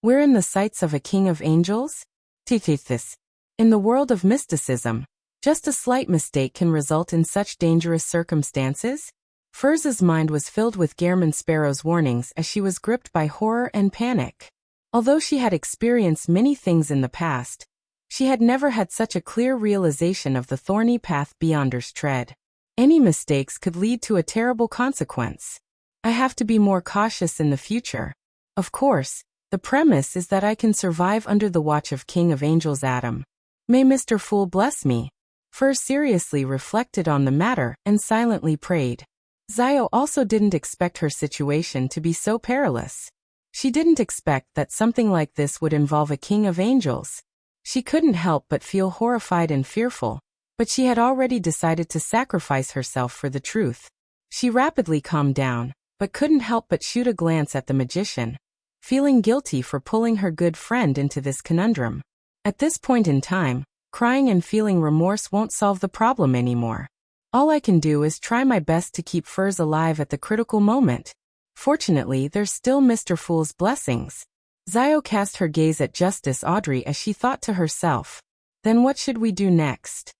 We're in the sights of a king of angels? This. In the world of mysticism, just a slight mistake can result in such dangerous circumstances? Furz's mind was filled with Gehrman Sparrow's warnings as she was gripped by horror and panic. Although she had experienced many things in the past, she had never had such a clear realization of the thorny path beyonders tread. Any mistakes could lead to a terrible consequence. I have to be more cautious in the future. Of course, the premise is that I can survive under the watch of King of Angels Adam. May Mr. Fool bless me. Furz seriously reflected on the matter and silently prayed. Zio also didn't expect her situation to be so perilous. She didn't expect that something like this would involve a king of angels. She couldn't help but feel horrified and fearful, but she had already decided to sacrifice herself for the truth. She rapidly calmed down, but couldn't help but shoot a glance at the magician, feeling guilty for pulling her good friend into this conundrum. At this point in time, crying and feeling remorse won't solve the problem anymore. All I can do is try my best to keep Furz alive at the critical moment. Fortunately, there's still Mr. Fool's blessings. Zio cast her gaze at Justice Audrey as she thought to herself, then what should we do next?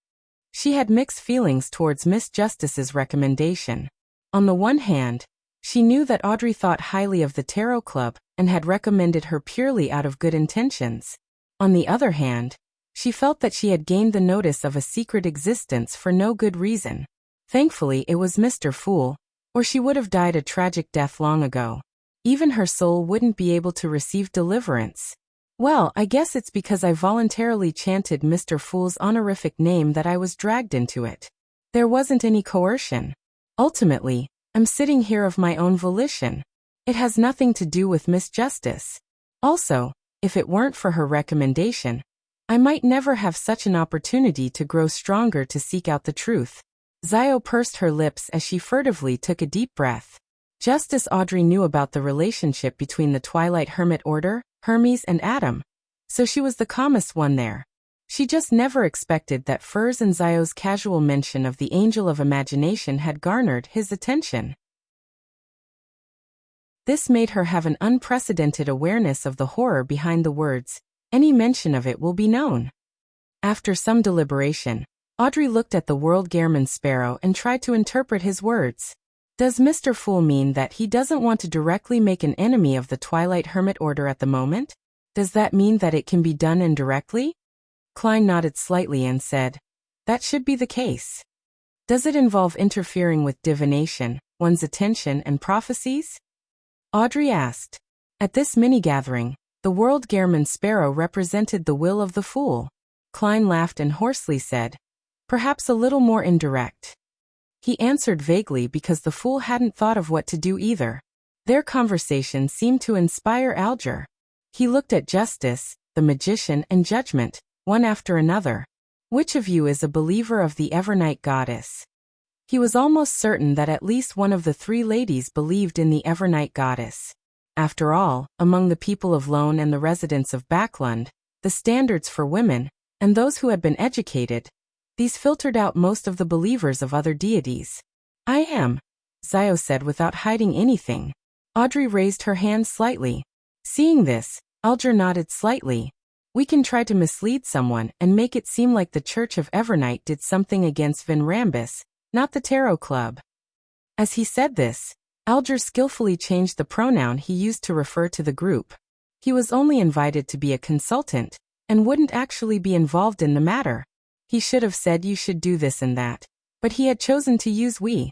She had mixed feelings towards Miss Justice's recommendation. On the one hand, she knew that Audrey thought highly of the Tarot Club and had recommended her purely out of good intentions. On the other hand, she felt that she had gained the notice of a secret existence for no good reason. Thankfully, it was Mr. Fool, or she would have died a tragic death long ago. Even her soul wouldn't be able to receive deliverance. Well, I guess it's because I voluntarily chanted Mr. Fool's honorific name that I was dragged into it. There wasn't any coercion. Ultimately, I'm sitting here of my own volition. It has nothing to do with Miss Justice. Also, if it weren't for her recommendation, I might never have such an opportunity to grow stronger to seek out the truth. Zio pursed her lips as she furtively took a deep breath. Justice Audrey knew about the relationship between the Twilight Hermit Order, Hermes and Adam, so she was the calmest one there. She just never expected that Furz and Zio's casual mention of the Angel of Imagination had garnered his attention. This made her have an unprecedented awareness of the horror behind the words, any mention of it will be known. After some deliberation, Audrey looked at the world Gehrman Sparrow and tried to interpret his words. Does Mr. Fool mean that he doesn't want to directly make an enemy of the Twilight Hermit Order at the moment? Does that mean that it can be done indirectly? Klein nodded slightly and said, that should be the case. Does it involve interfering with divination, one's attention and prophecies? Audrey asked. At this mini-gathering, the world Gehrman Sparrow represented the will of the Fool. Klein laughed and hoarsely said, perhaps a little more indirect. He answered vaguely because the Fool hadn't thought of what to do either. Their conversation seemed to inspire Alger. He looked at Justice, the Magician and Judgment, one after another. Which of you is a believer of the Evernight Goddess? He was almost certain that at least one of the three ladies believed in the Evernight goddess. After all, among the people of Lone and the residents of Backlund, the standards for women, and those who had been educated, these filtered out most of the believers of other deities. I am, Zio said without hiding anything. Audrey raised her hand slightly. Seeing this, Alger nodded slightly. We can try to mislead someone and make it seem like the Church of Evernight did something against Vin Rambus, not the Tarot Club. As he said this, Alger skillfully changed the pronoun he used to refer to the group. He was only invited to be a consultant, and wouldn't actually be involved in the matter. He should have said you should do this and that, but he had chosen to use we,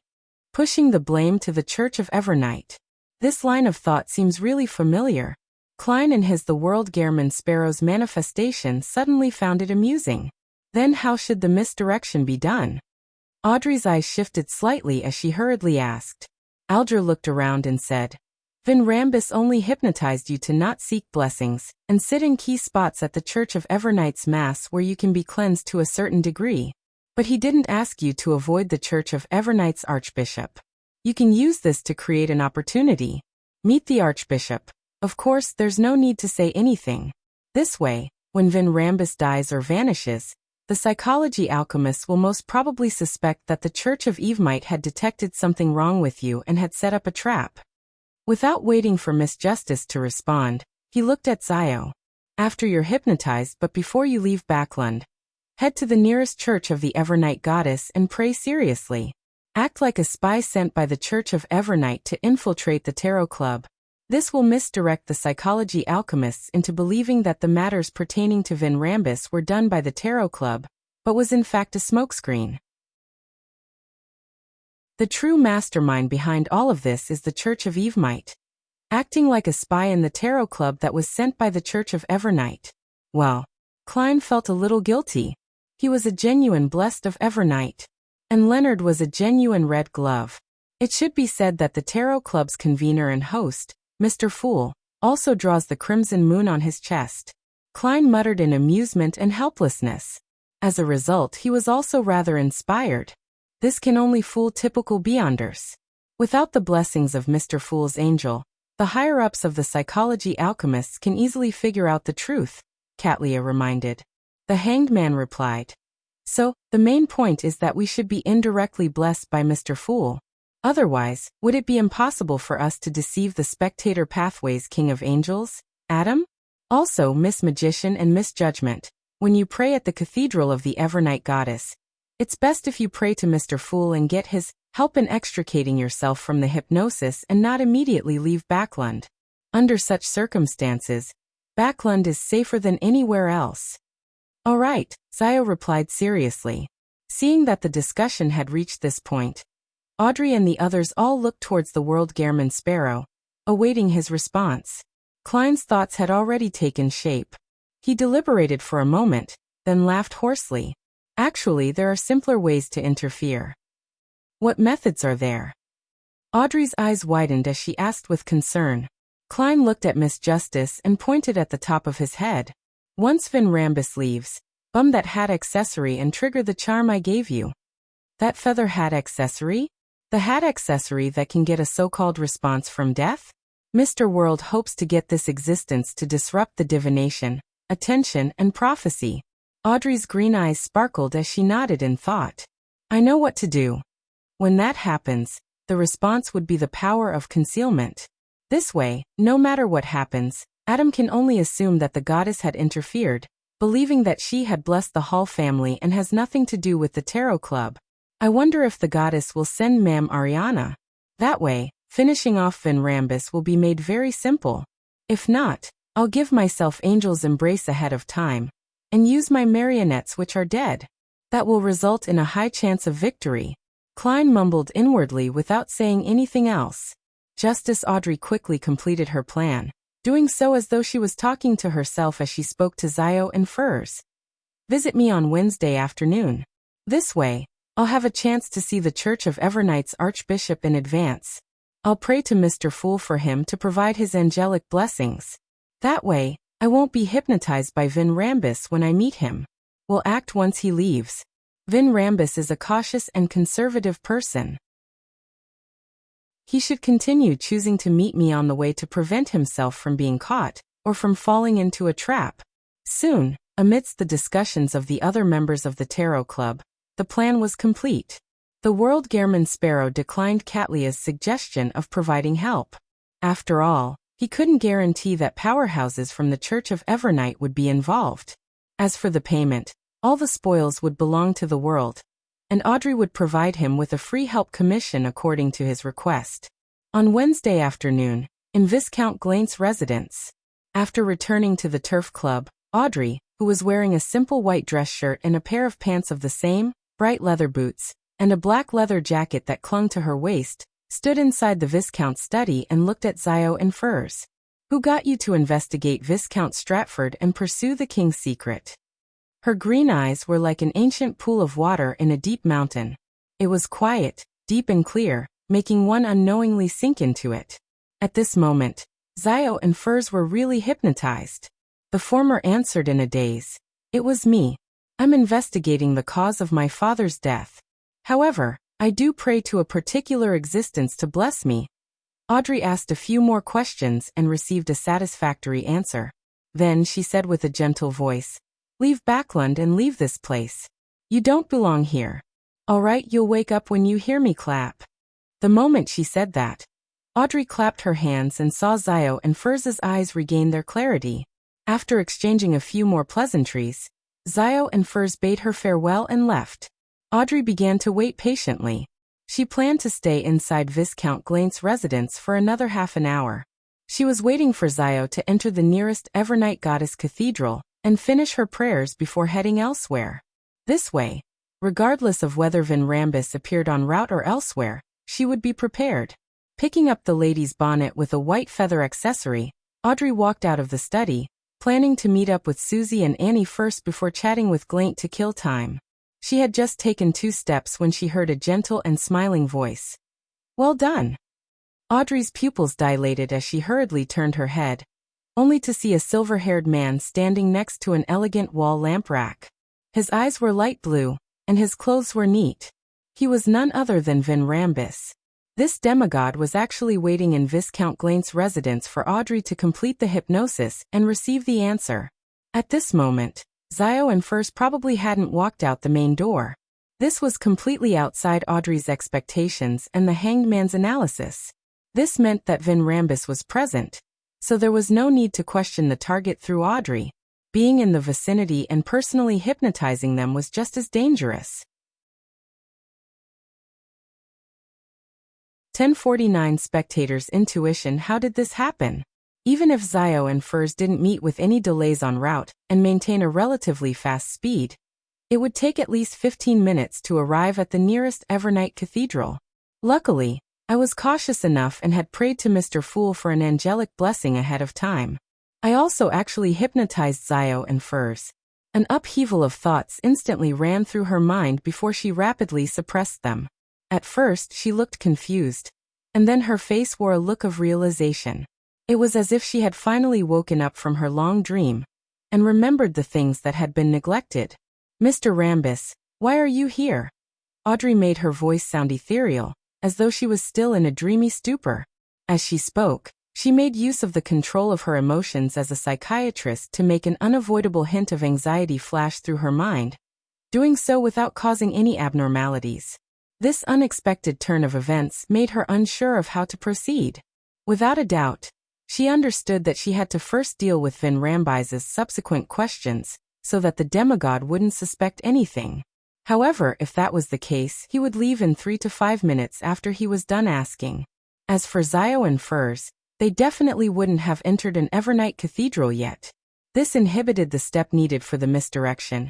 pushing the blame to the Church of Evernight. This line of thought seems really familiar. Klein and his The World Gehrman Sparrow's manifestation suddenly found it amusing. Then how should the misdirection be done? Audrey's eyes shifted slightly as she hurriedly asked. Alger looked around and said, Vin Rambus only hypnotized you to not seek blessings, and sit in key spots at the Church of Evernight's Mass where you can be cleansed to a certain degree. But he didn't ask you to avoid the Church of Evernight's Archbishop. You can use this to create an opportunity. Meet the Archbishop. Of course, there's no need to say anything. This way, when Vin Rambus dies or vanishes, the psychology alchemists will most probably suspect that the Church of Evemight had detected something wrong with you and had set up a trap. Without waiting for Miss Justice to respond, he looked at Zio. After you're hypnotized but before you leave Backlund, head to the nearest church of the Evernight goddess and pray seriously. Act like a spy sent by the Church of Evernight to infiltrate the Tarot Club. This will misdirect the psychology alchemists into believing that the matters pertaining to Vin Rambus were done by the Tarot Club, but was in fact a smokescreen. The true mastermind behind all of this is the Church of Evemight, acting like a spy in the Tarot Club that was sent by the Church of Evernight. Well, Klein felt a little guilty. He was a genuine blessed of Evernight, and Leonard was a genuine Red Glove. It should be said that the Tarot Club's convener and host, Mr. Fool, also draws the crimson moon on his chest. Klein muttered in amusement and helplessness. As a result, he was also rather inspired. This can only fool typical Beyonders. Without the blessings of Mr. Fool's angel, the higher-ups of the psychology alchemists can easily figure out the truth, Katlia reminded. The Hanged Man replied. So, the main point is that we should be indirectly blessed by Mr. Fool. Otherwise, would it be impossible for us to deceive the Spectator Pathways King of Angels, Adam? Also, Miss Magician and Miss Judgment, when you pray at the Cathedral of the Evernight Goddess, it's best if you pray to Mr. Fool and get his help in extricating yourself from the hypnosis and not immediately leave Backlund. Under such circumstances, Backlund is safer than anywhere else. All right, Zio replied seriously. Seeing that the discussion had reached this point, Audrey and the others all looked towards the World Gehrman Sparrow, awaiting his response. Klein's thoughts had already taken shape. He deliberated for a moment, then laughed hoarsely. Actually, there are simpler ways to interfere. What methods are there? Audrey's eyes widened as she asked with concern. Klein looked at Miss Justice and pointed at the top of his head. Once Vin Rambus leaves, bum that hat accessory and trigger the charm I gave you. That feather hat accessory? The hat accessory that can get a so-called response from death? Mr. World hopes to get this existence to disrupt the divination, attention, and prophecy. Audrey's green eyes sparkled as she nodded in thought. I know what to do. When that happens, the response would be the power of concealment. This way, no matter what happens, Adam can only assume that the goddess had interfered, believing that she had blessed the Hall family and has nothing to do with the Tarot Club. I wonder if the goddess will send Ma'am Ariana. That way, finishing off Vin Rambus will be made very simple. If not, I'll give myself Angel's Embrace ahead of time, and use my marionettes which are dead. That will result in a high chance of victory. Klein mumbled inwardly without saying anything else. Justice Audrey quickly completed her plan, doing so as though she was talking to herself as she spoke to Zio and Furs. Visit me on Wednesday afternoon. This way, I'll have a chance to see the Church of Evernight's Archbishop in advance. I'll pray to Mr. Fool for him to provide his angelic blessings. That way, I won't be hypnotized by Vin Rambus when I meet him. We'll act once he leaves. Rambis is a cautious and conservative person. He should continue choosing to meet me on the way to prevent himself from being caught, or from falling into a trap. Soon, amidst the discussions of the other members of the Tarot Club, the plan was complete. The World Gehrman Sparrow declined Catlia's suggestion of providing help. After all, he couldn't guarantee that powerhouses from the Church of Evernight would be involved. As for the payment, all the spoils would belong to the world, and Audrey would provide him with a free help commission according to his request. On Wednesday afternoon, in Viscount Glaint's residence, after returning to the Turf Club, Audrey, who was wearing a simple white dress shirt and a pair of pants of the same, bright leather boots, and a black leather jacket that clung to her waist, stood inside the Viscount's study and looked at Zio and Furs. "Who got you to investigate Viscount Stratford and pursue the king's secret?" Her green eyes were like an ancient pool of water in a deep mountain. It was quiet, deep and clear, making one unknowingly sink into it. At this moment, Zio and Furs were really hypnotized. The former answered in a daze. "It was me. I'm investigating the cause of my father's death. However, I do pray to a particular existence to bless me." Audrey asked a few more questions and received a satisfactory answer. Then she said with a gentle voice, "Leave Backlund and leave this place. You don't belong here. All right, you'll wake up when you hear me clap." The moment she said that, Audrey clapped her hands and saw Zio and Furz's eyes regain their clarity. After exchanging a few more pleasantries, Zio and Furs bade her farewell and left. Audrey began to wait patiently. She planned to stay inside Viscount Glaint's residence for another half an hour. She was waiting for Zio to enter the nearest Evernight Goddess Cathedral and finish her prayers before heading elsewhere. This way, regardless of whether Rambis appeared en route or elsewhere, she would be prepared. Picking up the lady's bonnet with a white feather accessory, Audrey walked out of the study, planning to meet up with Susie and Annie first before chatting with Glaint to kill time. She had just taken 2 steps when she heard a gentle and smiling voice. "Well done." Audrey's pupils dilated as she hurriedly turned her head, only to see a silver-haired man standing next to an elegant wall lamp rack. His eyes were light blue, and his clothes were neat. He was none other than Rambis. This demigod was actually waiting in Viscount Glaint's residence for Audrey to complete the hypnosis and receive the answer. At this moment, Zio and Furs probably hadn't walked out the main door. This was completely outside Audrey's expectations and the hanged man's analysis. This meant that Rambis was present, so there was no need to question the target through Audrey. Being in the vicinity and personally hypnotizing them was just as dangerous. 1049 Spectator's intuition. How did this happen? Even if Zio and Furs didn't meet with any delays en route and maintain a relatively fast speed, it would take at least 15 minutes to arrive at the nearest Evernight Cathedral. Luckily, I was cautious enough and had prayed to Mr. Fool for an angelic blessing ahead of time. I also actually hypnotized Zio and Furs. An upheaval of thoughts instantly ran through her mind before she rapidly suppressed them. At first, she looked confused, and then her face wore a look of realization. It was as if she had finally woken up from her long dream and remembered the things that had been neglected. "Mr. Rambis, why are you here?" Audrey made her voice sound ethereal, as though she was still in a dreamy stupor. As she spoke, she made use of the control of her emotions as a psychiatrist to make an unavoidable hint of anxiety flash through her mind, doing so without causing any abnormalities. This unexpected turn of events made her unsure of how to proceed. Without a doubt, she understood that she had to first deal with Rambis's subsequent questions, so that the demigod wouldn't suspect anything. However, if that was the case, he would leave in 3 to 5 minutes after he was done asking. As for Zio and Furs, they definitely wouldn't have entered an Evernight Cathedral yet. This inhibited the step needed for the misdirection.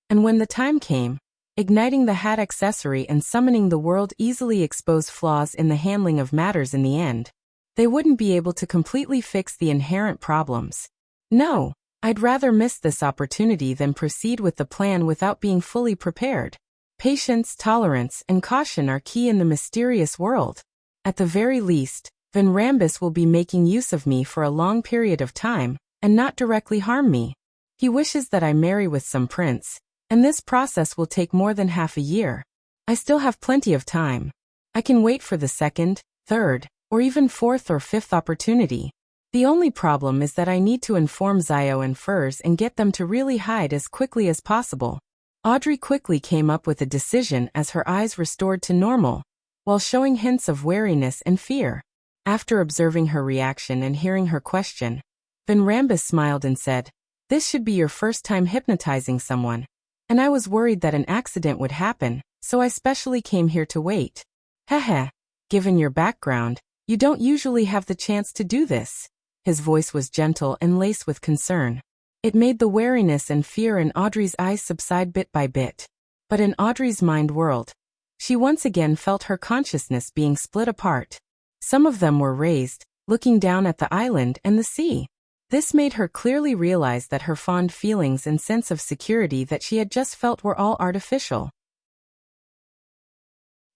And when the time came, igniting the hat accessory and summoning the world easily expose flaws in the handling of matters in the end. They wouldn't be able to completely fix the inherent problems. No, I'd rather miss this opportunity than proceed with the plan without being fully prepared. Patience, tolerance, and caution are key in the mysterious world. At the very least, Rambis will be making use of me for a long period of time, and not directly harm me. He wishes that I marry with some prince, And this process will take more than half a year. I still have plenty of time. I can wait for the second, third, or even fourth or fifth opportunity. The only problem is that I need to inform Xiao and Furs and get them to really hide as quickly as possible. Audrey quickly came up with a decision as her eyes restored to normal, while showing hints of wariness and fear. After observing her reaction and hearing her question, Van Rambus smiled and said, "This should be your first time hypnotizing someone. And I was worried that an accident would happen, so I specially came here to wait. Heh. Given your background, you don't usually have the chance to do this." His voice was gentle and laced with concern. It made the wariness and fear in Audrey's eyes subside bit by bit. But in Audrey's mind world, she once again felt her consciousness being split apart. Some of them were raised, looking down at the island and the sea. This made her clearly realize that her fond feelings and sense of security that she had just felt were all artificial.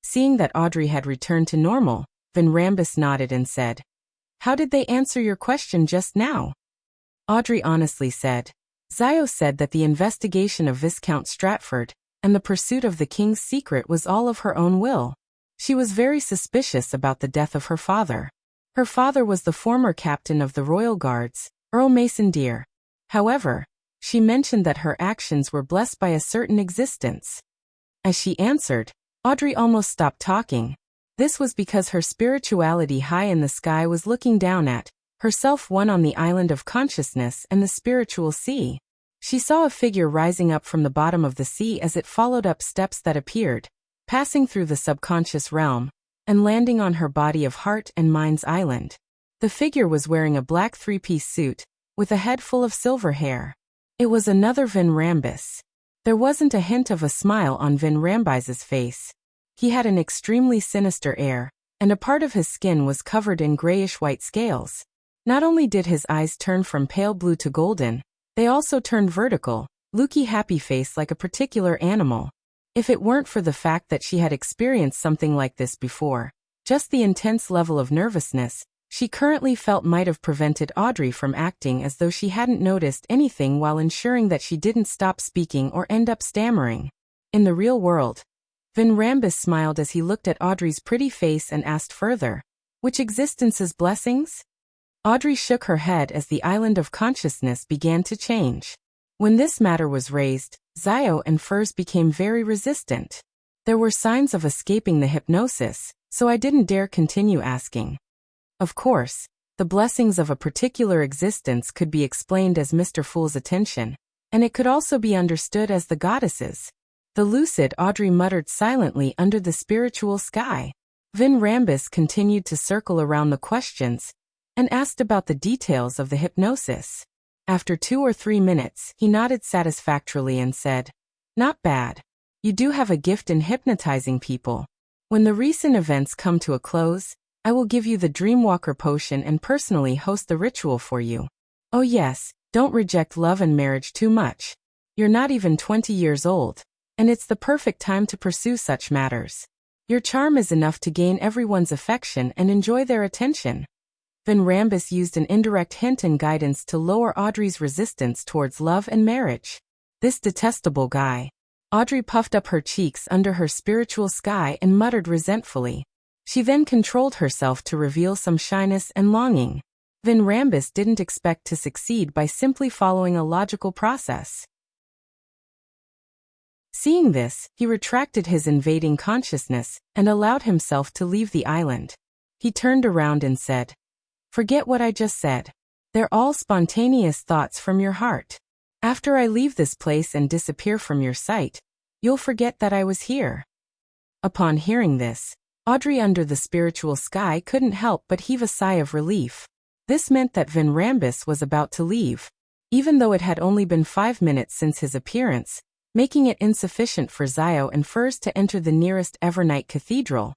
Seeing that Audrey had returned to normal, Van Rambus nodded and said, "How did they answer your question just now?" Audrey honestly said, "Xiao said that the investigation of Viscount Stratford and the pursuit of the king's secret was all of her own will. She was very suspicious about the death of her father. Her father was the former captain of the Royal Guards, Earl Mason Deer. However, she mentioned that her actions were blessed by a certain existence." As she answered, Audrey almost stopped talking. This was because her spirituality high in the sky was looking down at herself, one on the island of consciousness and the spiritual sea. She saw a figure rising up from the bottom of the sea as it followed up steps that appeared, passing through the subconscious realm, and landing on her body of heart and mind's island. The figure was wearing a black three-piece suit, with a head full of silver hair. It was another Van Rambus. There wasn't a hint of a smile on Van Rambus's face. He had an extremely sinister air, and a part of his skin was covered in grayish-white scales. Not only did his eyes turn from pale blue to golden, they also turned vertical, looky happy face like a particular animal. If it weren't for the fact that she had experienced something like this before, just the intense level of nervousness she currently felt might have prevented Audrey from acting as though she hadn't noticed anything while ensuring that she didn't stop speaking or end up stammering. In the real world, Van Rambus smiled as he looked at Audrey's pretty face and asked further, "Which existence's blessings?" Audrey shook her head as the island of consciousness began to change. When this matter was raised, Xiao and Furs became very resistant. There were signs of escaping the hypnosis, so I didn't dare continue asking. Of course, the blessings of a particular existence could be explained as Mr. Fool's attention, and it could also be understood as the goddesses. The lucid Audrey muttered silently under the spiritual sky. Van Rambus continued to circle around the questions and asked about the details of the hypnosis. After 2 or 3 minutes, he nodded satisfactorily and said, "Not bad. You do have a gift in hypnotizing people. When the recent events come to a close, I will give you the Dreamwalker potion and personally host the ritual for you. Oh yes, don't reject love and marriage too much. You're not even 20 years old, and it's the perfect time to pursue such matters. Your charm is enough to gain everyone's affection and enjoy their attention." Van Rambus used an indirect hint and guidance to lower Audrey's resistance towards love and marriage. This detestable guy. Audrey puffed up her cheeks under her spiritual sky and muttered resentfully. She then controlled herself to reveal some shyness and longing. Van Rambus didn't expect to succeed by simply following a logical process. Seeing this, he retracted his invading consciousness and allowed himself to leave the island. He turned around and said, "Forget what I just said. They're all spontaneous thoughts from your heart. After I leave this place and disappear from your sight, you'll forget that I was here." Upon hearing this, Audrey under the spiritual sky couldn't help but heave a sigh of relief. This meant that Van Rambus was about to leave. Even though it had only been 5 minutes since his appearance, making it insufficient for Xiao and Furs to enter the nearest Evernight Cathedral,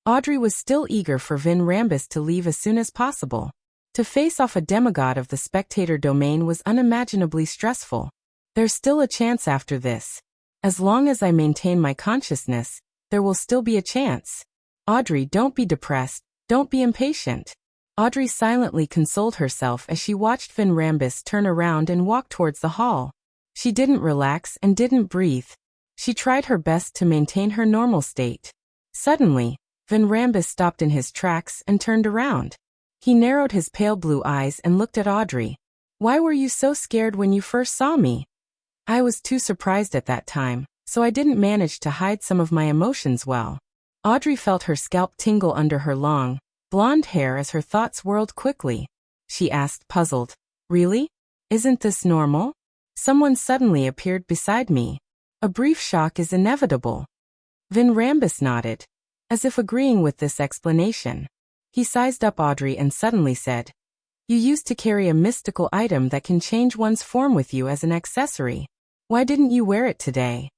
Audrey was still eager for Van Rambus to leave as soon as possible. To face off a demigod of the Spectator domain was unimaginably stressful. There's still a chance after this. As long as I maintain my consciousness, there will still be a chance. Audrey, don't be depressed, don't be impatient. Audrey silently consoled herself as she watched Van Rambus turn around and walk towards the hall. She didn't relax and didn't breathe. She tried her best to maintain her normal state. Suddenly, Van Rambus stopped in his tracks and turned around. He narrowed his pale blue eyes and looked at Audrey. "Why were you so scared when you first saw me?" "I was too surprised at that time, so I didn't manage to hide some of my emotions well." Audrey felt her scalp tingle under her long, blonde hair as her thoughts whirled quickly. She asked, puzzled, "Really? Isn't this normal?" Someone suddenly appeared beside me. "A brief shock is inevitable." Van Rambus nodded, as if agreeing with this explanation. He sized up Audrey and suddenly said, "You used to carry a mystical item that can change one's form with you as an accessory. Why didn't you wear it today?"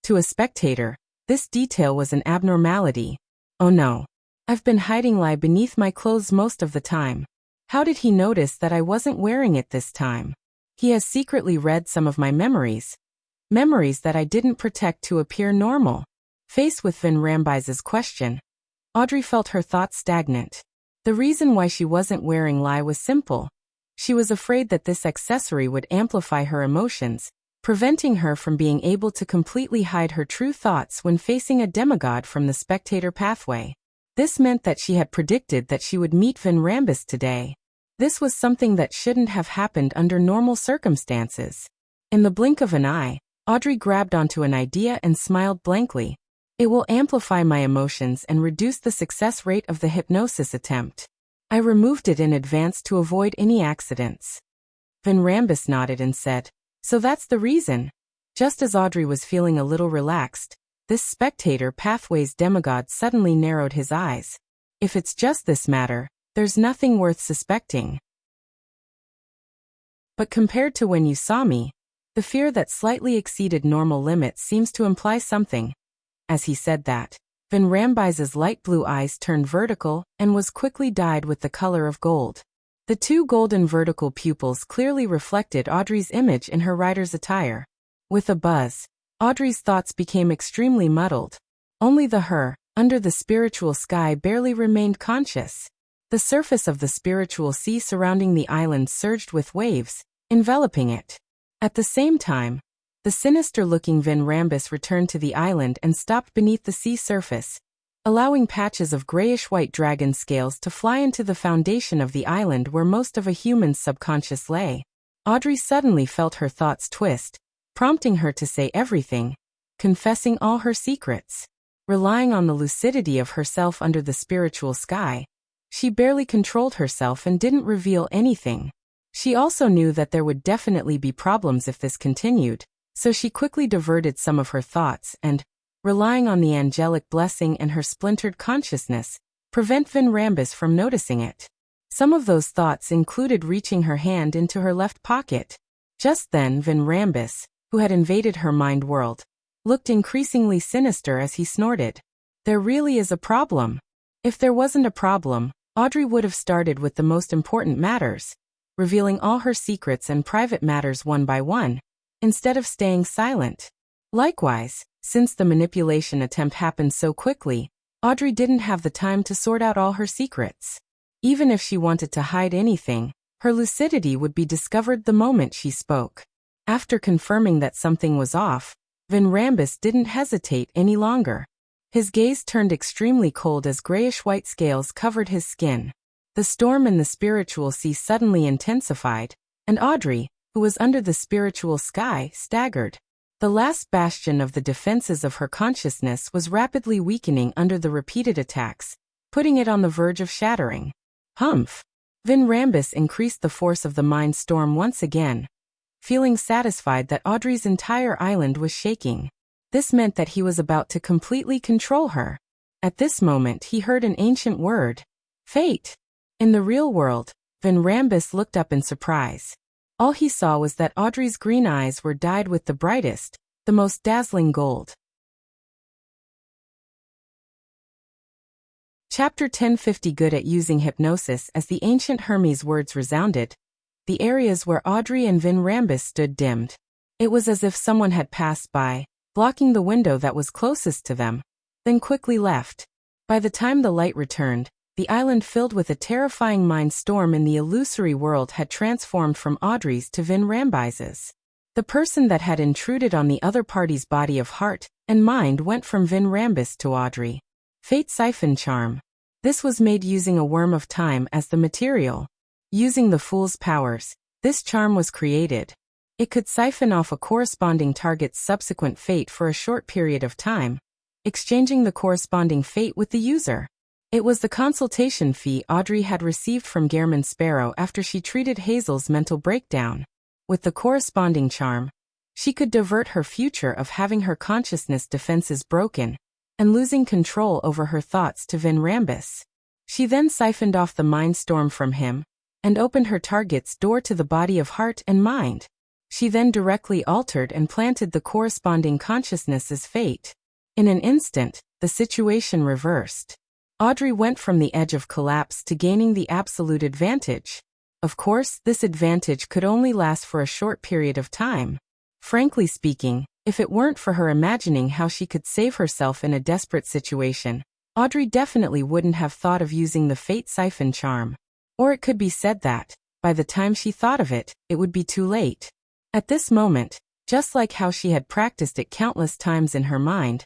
To a spectator, this detail was an abnormality. "Oh no. I've been hiding lie beneath my clothes most of the time. How did he notice that I wasn't wearing it this time? He has secretly read some of my memories. Memories that I didn't protect to appear normal." Faced with Van Rambus's question, Audrey felt her thoughts stagnant. The reason why she wasn't wearing lie was simple. She was afraid that this accessory would amplify her emotions, preventing her from being able to completely hide her true thoughts when facing a demigod from the spectator pathway. This meant that she had predicted that she would meet Van Rambus today. This was something that shouldn't have happened under normal circumstances. In the blink of an eye, Audrey grabbed onto an idea and smiled blankly. "It will amplify my emotions and reduce the success rate of the hypnosis attempt. I removed it in advance to avoid any accidents." Van Rambus nodded and said, "So that's the reason." Just as Audrey was feeling a little relaxed, this spectator pathway's demigod suddenly narrowed his eyes. "If it's just this matter, there's nothing worth suspecting. But compared to when you saw me, the fear that slightly exceeded normal limits seems to imply something." As he said that, Van Rambus's light blue eyes turned vertical and was quickly dyed with the color of gold. The two golden vertical pupils clearly reflected Audrey's image in her rider's attire. With a buzz, Audrey's thoughts became extremely muddled. Only the her, under the spiritual sky, barely remained conscious. The surface of the spiritual sea surrounding the island surged with waves, enveloping it. At the same time, the sinister-looking Van Rambus returned to the island and stopped beneath the sea surface, allowing patches of grayish-white dragon scales to fly into the foundation of the island where most of a human's subconscious lay. Audrey suddenly felt her thoughts twist, prompting her to say everything, confessing all her secrets. Relying on the lucidity of herself under the spiritual sky, she barely controlled herself and didn't reveal anything. She also knew that there would definitely be problems if this continued, so she quickly diverted some of her thoughts and, relying on the angelic blessing and her splintered consciousness, prevent Van Rambus from noticing it. Some of those thoughts included reaching her hand into her left pocket. Just then Van Rambus, who had invaded her mind world, looked increasingly sinister as he snorted. "There really is a problem." If there wasn't a problem, Audrey would have started with the most important matters, revealing all her secrets and private matters one by one, instead of staying silent. Likewise, since the manipulation attempt happened so quickly, Audrey didn't have the time to sort out all her secrets. Even if she wanted to hide anything, her lucidity would be discovered the moment she spoke. After confirming that something was off, Van Rambus didn't hesitate any longer. His gaze turned extremely cold as grayish-white scales covered his skin. The storm in the spiritual sea suddenly intensified, and Audrey, who was under the spiritual sky, staggered. The last bastion of the defenses of her consciousness was rapidly weakening under the repeated attacks, putting it on the verge of shattering. Humph! Van Rambus increased the force of the mind storm once again, feeling satisfied that Audrey's entire island was shaking. This meant that he was about to completely control her. At this moment he heard an ancient word. Fate! In the real world, Van Rambus looked up in surprise. All he saw was that Audrey's green eyes were dyed with the brightest, the most dazzling gold. Chapter 1050. Good at using hypnosis. As the ancient Hermes' words resounded, the areas where Audrey and Van Rambus stood dimmed. It was as if someone had passed by, blocking the window that was closest to them, then quickly left. By the time the light returned, the island filled with a terrifying mind storm in the illusory world had transformed from Audrey's to Van Rambus's. The person that had intruded on the other party's body of heart and mind went from Vin Rambus to Audrey. Fate Siphon Charm. This was made using a worm of time as the material. Using the Fool's powers, this charm was created. It could siphon off a corresponding target's subsequent fate for a short period of time, exchanging the corresponding fate with the user. It was the consultation fee Audrey had received from Gehrman Sparrow after she treated Hazel's mental breakdown. With the corresponding charm, she could divert her future of having her consciousness defenses broken and losing control over her thoughts to Vin Rambus. She then siphoned off the mind storm from him and opened her target's door to the body of heart and mind. She then directly altered and planted the corresponding consciousness's fate. In an instant, the situation reversed. Audrey went from the edge of collapse to gaining the absolute advantage. Of course, this advantage could only last for a short period of time. Frankly speaking, if it weren't for her imagining how she could save herself in a desperate situation, Audrey definitely wouldn't have thought of using the Fate Siphon charm. Or it could be said that, by the time she thought of it, it would be too late. At this moment, just like how she had practiced it countless times in her mind,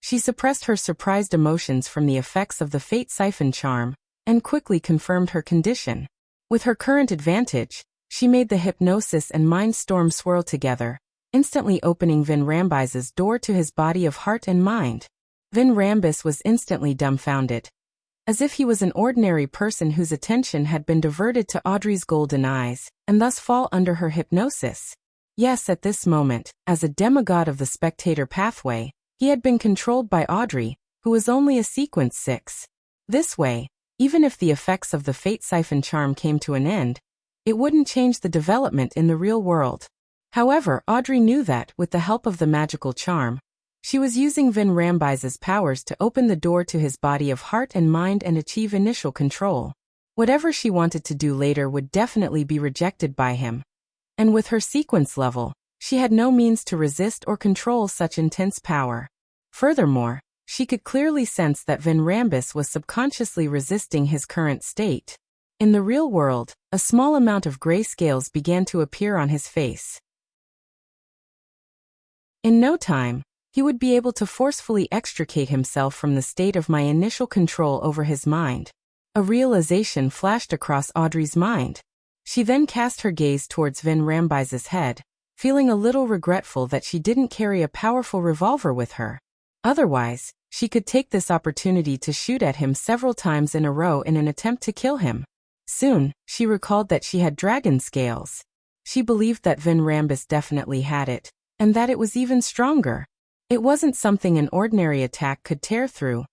she suppressed her surprised emotions from the effects of the Fate Siphon charm, and quickly confirmed her condition. With her current advantage, she made the hypnosis and mind storm swirl together, instantly opening Vin Rambus's door to his body of heart and mind. Vin Rambus was instantly dumbfounded, as if he was an ordinary person whose attention had been diverted to Audrey's golden eyes, and thus fall under her hypnosis. Yes, at this moment, as a demigod of the Spectator pathway, he had been controlled by Audrey, who was only a sequence 6. This way, even if the effects of the Fate Siphon charm came to an end, it wouldn't change the development in the real world. However, Audrey knew that, with the help of the magical charm, she was using Vin Rambus's powers to open the door to his body of heart and mind and achieve initial control. Whatever she wanted to do later would definitely be rejected by him. And with her sequence level, she had no means to resist or control such intense power. Furthermore, she could clearly sense that Vin Rambus was subconsciously resisting his current state. In the real world, a small amount of gray scales began to appear on his face. In no time, he would be able to forcefully extricate himself from the state of my initial control over his mind. A realization flashed across Audrey's mind. She then cast her gaze towards Vin Rambus's head, feeling a little regretful that she didn't carry a powerful revolver with her. Otherwise, she could take this opportunity to shoot at him several times in a row in an attempt to kill him. Soon, she recalled that she had dragon scales. She believed that Vin Rambus definitely had it, and that it was even stronger. It wasn't something an ordinary attack could tear through.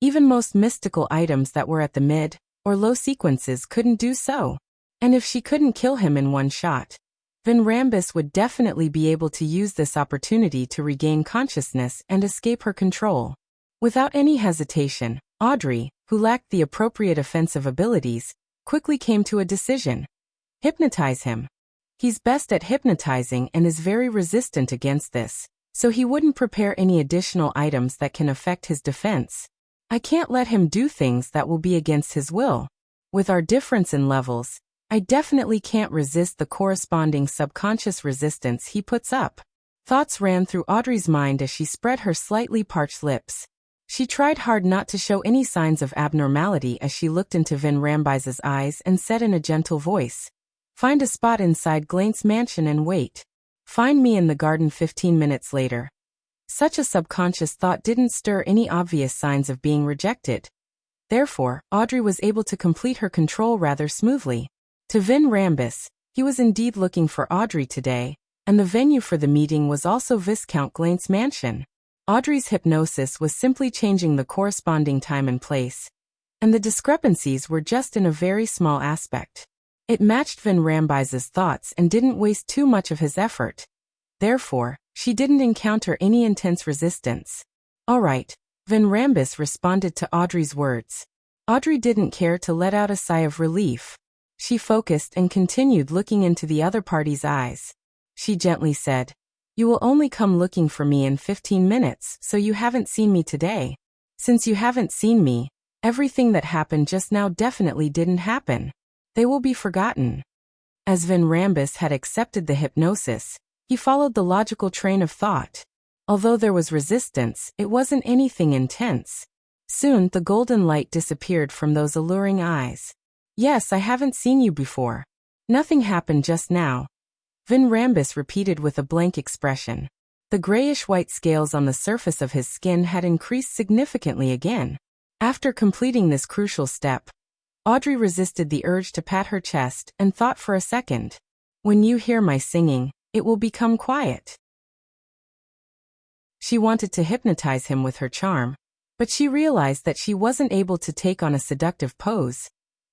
Even most mystical items that were at the mid or low sequences couldn't do so. And if she couldn't kill him in one shot, Vin Rambus would definitely be able to use this opportunity to regain consciousness and escape her control. Without any hesitation, Audrey, who lacked the appropriate offensive abilities, quickly came to a decision. Hypnotize him. He's best at hypnotizing and is very resistant against this, so he wouldn't prepare any additional items that can affect his defense. I can't let him do things that will be against his will. With our difference in levels, I definitely can't resist the corresponding subconscious resistance he puts up. Thoughts ran through Audrey's mind as she spread her slightly parched lips. She tried hard not to show any signs of abnormality as she looked into Vin Rambus's eyes and said in a gentle voice, "Find a spot inside Glaine's mansion and wait. Find me in the garden 15 minutes later." Such a subconscious thought didn't stir any obvious signs of being rejected. Therefore, Audrey was able to complete her control rather smoothly. To Vin Rambus, he was indeed looking for Audrey today, and the venue for the meeting was also Viscount Glaine's mansion. Audrey's hypnosis was simply changing the corresponding time and place, and the discrepancies were just in a very small aspect. It matched Vin Rambus's thoughts and didn't waste too much of his effort. Therefore, she didn't encounter any intense resistance. "All right," Vin Rambus responded to Audrey's words. Audrey didn't care to let out a sigh of relief. She focused and continued looking into the other party's eyes. She gently said, "You will only come looking for me in 15 minutes, so you haven't seen me today. Since you haven't seen me, everything that happened just now definitely didn't happen. They will be forgotten." As Vin Rambus had accepted the hypnosis, he He followed the logical train of thought. Although there was resistance, it wasn't anything intense. Soon, the golden light disappeared from those alluring eyes. Yes, I haven't seen you before. Nothing happened just now. Vin Rambus repeated with a blank expression. The grayish-white scales on the surface of his skin had increased significantly again. After completing this crucial step, Audrey resisted the urge to pat her chest and thought for a second. When you hear my singing, it will become quiet. She wanted to hypnotize him with her charm, but she realized that she wasn't able to take on a seductive pose,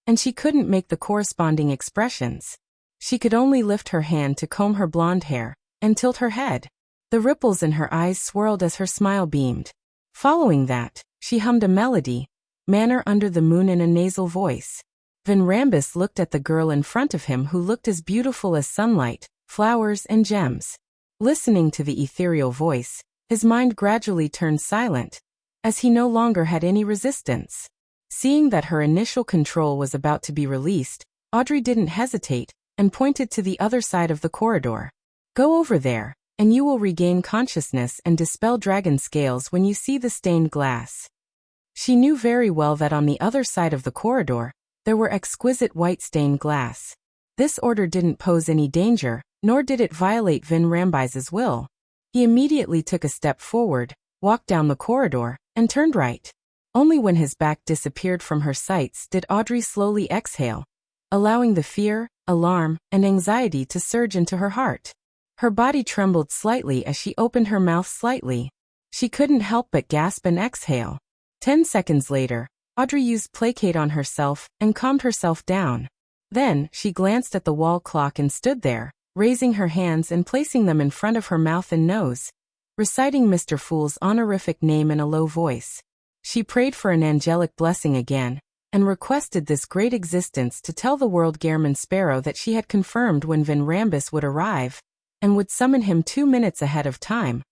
and she couldn't make the corresponding expressions. She could only lift her hand to comb her blonde hair and tilt her head. The ripples in her eyes swirled as her smile beamed. Following that, she hummed a melody, Manor Under the Moon, in a nasal voice. Vin Rambus looked at the girl in front of him, who looked as beautiful as sunlight, flowers, and gems. Listening to the ethereal voice, his mind gradually turned silent, as he no longer had any resistance. Seeing that her initial control was about to be released, Audrey didn't hesitate and pointed to the other side of the corridor. Go over there, and you will regain consciousness and dispel dragon scales when you see the stained glass. She knew very well that on the other side of the corridor, there were exquisite white stained glass. This order didn't pose any danger, nor did it violate Vin Rambus's will. He immediately took a step forward, walked down the corridor, and turned right. Only when his back disappeared from her sights did Audrey slowly exhale, allowing the fear, alarm, and anxiety to surge into her heart. Her body trembled slightly as she opened her mouth slightly. She couldn't help but gasp and exhale. 10 seconds later, Audrey used placate on herself and calmed herself down. Then, she glanced at the wall clock and stood there, raising her hands and placing them in front of her mouth and nose, reciting Mr. Fool's honorific name in a low voice. She prayed for an angelic blessing again, and requested this great existence to tell the world Gehrman Sparrow that she had confirmed when Vin Rambus would arrive, and would summon him 2 minutes ahead of time,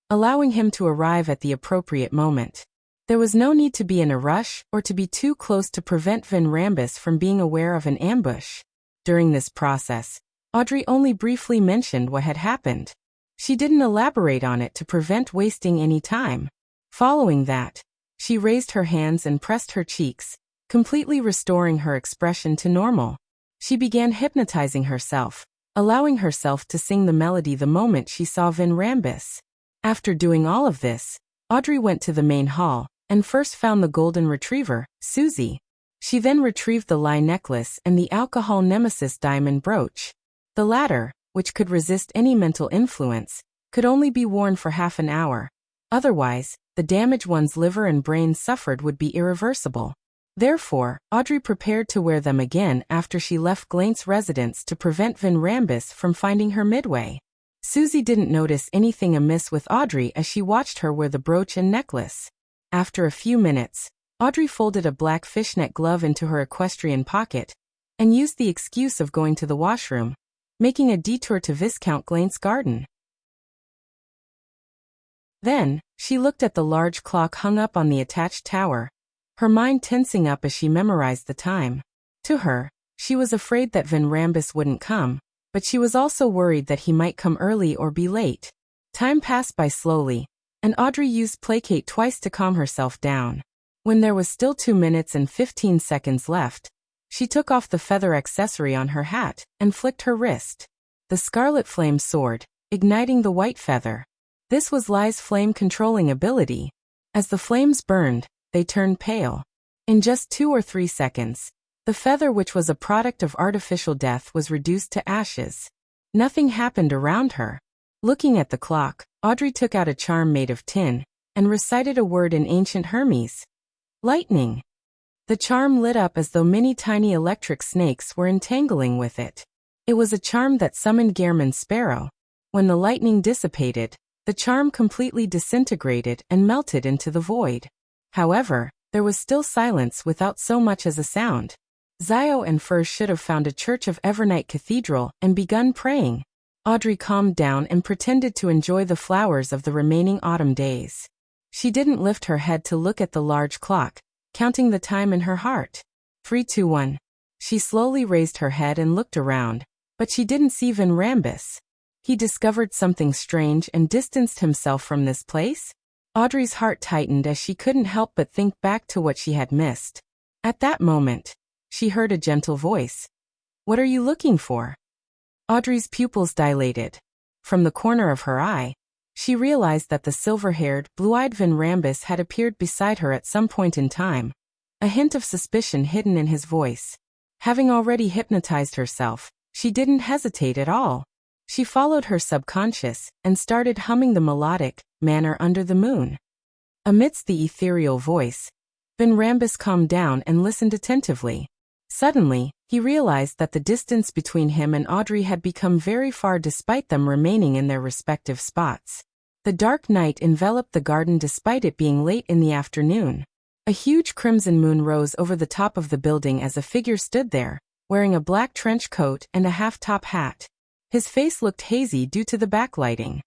allowing him to arrive at the appropriate moment. There was no need to be in a rush or to be too close to prevent Vin Rambus from being aware of an ambush. During this process, Audrey only briefly mentioned what had happened. She didn't elaborate on it to prevent wasting any time. Following that, she raised her hands and pressed her cheeks, completely restoring her expression to normal. She began hypnotizing herself, allowing herself to sing the melody the moment she saw Vin Rambus. After doing all of this, Audrey went to the main hall, and first found the golden retriever, Susie. She then retrieved the lie necklace and the alcohol nemesis diamond brooch. The latter, which could resist any mental influence, could only be worn for half an hour. Otherwise, the damage one's liver and brain suffered would be irreversible. Therefore, Audrey prepared to wear them again after she left Glaint's residence to prevent Vin Rambus from finding her midway. Susie didn't notice anything amiss with Audrey as she watched her wear the brooch and necklace. After a few minutes, Audrey folded a black fishnet glove into her equestrian pocket, and used the excuse of going to the washroom, making a detour to Viscount Glaint's garden. Then, she looked at the large clock hung up on the attached tower, her mind tensing up as she memorized the time. To her, she was afraid that Vin Rambus wouldn't come, but she was also worried that he might come early or be late. Time passed by slowly, and Audrey used placate twice to calm herself down. When there was still 2 minutes and 15 seconds left, she took off the feather accessory on her hat and flicked her wrist. The scarlet flame soared, igniting the white feather. This was Lie's flame-controlling ability. As the flames burned, they turned pale. In just 2 or 3 seconds, the feather, which was a product of artificial death, was reduced to ashes. Nothing happened around her. Looking at the clock, Audrey took out a charm made of tin, and recited a word in ancient Hermes. Lightning. The charm lit up as though many tiny electric snakes were entangling with it. It was a charm that summoned Gehrman Sparrow. When the lightning dissipated, the charm completely disintegrated and melted into the void. However, there was still silence without so much as a sound. Zio and Fur should have found a church of Evernight Cathedral and begun praying. Audrey calmed down and pretended to enjoy the flowers of the remaining autumn days. She didn't lift her head to look at the large clock, counting the time in her heart. 3, 2, 1. She slowly raised her head and looked around, but she didn't see Vin Rambus. He discovered something strange and distanced himself from this place? Audrey's heart tightened as she couldn't help but think back to what she had missed. At that moment, she heard a gentle voice. "What are you looking for?" Audrey's pupils dilated. From the corner of her eye, she realized that the silver-haired, blue-eyed Van Rambus had appeared beside her at some point in time, a hint of suspicion hidden in his voice. Having already hypnotized herself, she didn't hesitate at all. She followed her subconscious and started humming the melodic manner under the moon. Amidst the ethereal voice, Van Rambus calmed down and listened attentively. Suddenly, he realized that the distance between him and Audrey had become very far despite them remaining in their respective spots. The dark night enveloped the garden despite it being late in the afternoon. A huge crimson moon rose over the top of the building as a figure stood there, wearing a black trench coat and a half-top hat. His face looked hazy due to the backlighting.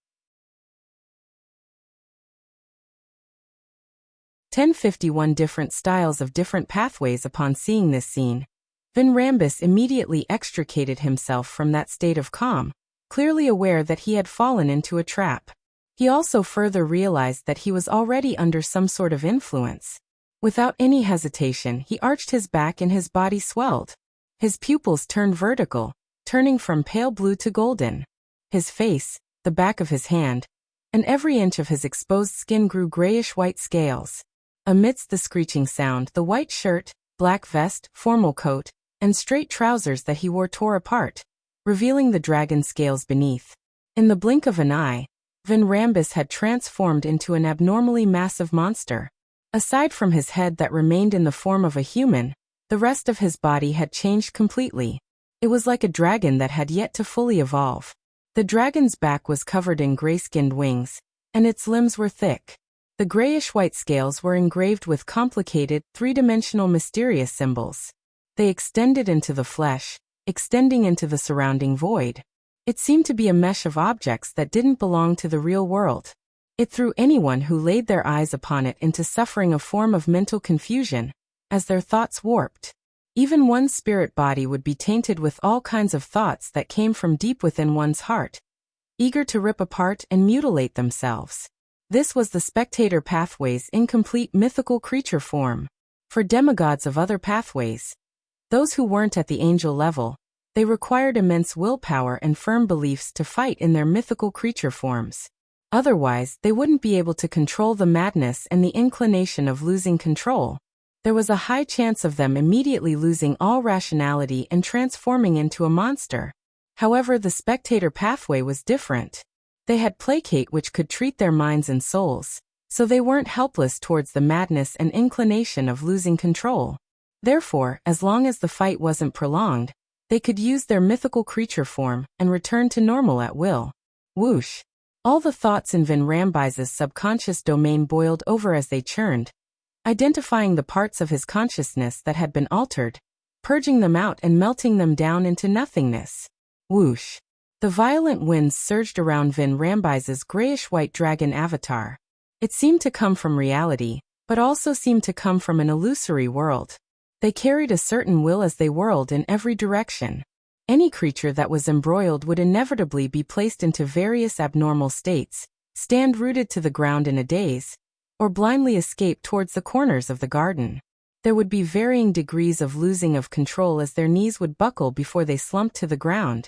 1051 different styles of different pathways. Upon seeing this scene, Van Rambus immediately extricated himself from that state of calm, clearly aware that he had fallen into a trap. He also further realized that he was already under some sort of influence. Without any hesitation, he arched his back and his body swelled. His pupils turned vertical, turning from pale blue to golden. His face, the back of his hand, and every inch of his exposed skin grew grayish-white scales. Amidst the screeching sound, the white shirt, black vest, formal coat, and straight trousers that he wore tore apart, revealing the dragon scales beneath. In the blink of an eye, Van Rambus had transformed into an abnormally massive monster. Aside from his head that remained in the form of a human, the rest of his body had changed completely. It was like a dragon that had yet to fully evolve. The dragon's back was covered in gray-skinned wings, and its limbs were thick. The grayish-white scales were engraved with complicated, three-dimensional mysterious symbols. They extended into the flesh, extending into the surrounding void. It seemed to be a mesh of objects that didn't belong to the real world. It threw anyone who laid their eyes upon it into suffering a form of mental confusion, as their thoughts warped. Even one's spirit body would be tainted with all kinds of thoughts that came from deep within one's heart, eager to rip apart and mutilate themselves. This was the Spectator pathway's incomplete mythical creature form. For demigods of other pathways, those who weren't at the angel level, they required immense willpower and firm beliefs to fight in their mythical creature forms. Otherwise, they wouldn't be able to control the madness and the inclination of losing control. There was a high chance of them immediately losing all rationality and transforming into a monster. However, the Spectator pathway was different. They had placate which could treat their minds and souls, so they weren't helpless towards the madness and inclination of losing control. Therefore, as long as the fight wasn't prolonged, they could use their mythical creature form and return to normal at will. Whoosh! All the thoughts in Van Rambus's subconscious domain boiled over as they churned, identifying the parts of his consciousness that had been altered, purging them out and melting them down into nothingness. Whoosh! The violent winds surged around Van Rambus's grayish-white dragon avatar. It seemed to come from reality, but also seemed to come from an illusory world. They carried a certain will as they whirled in every direction. Any creature that was embroiled would inevitably be placed into various abnormal states, stand rooted to the ground in a daze, or blindly escape towards the corners of the garden. There would be varying degrees of losing of control as their knees would buckle before they slumped to the ground.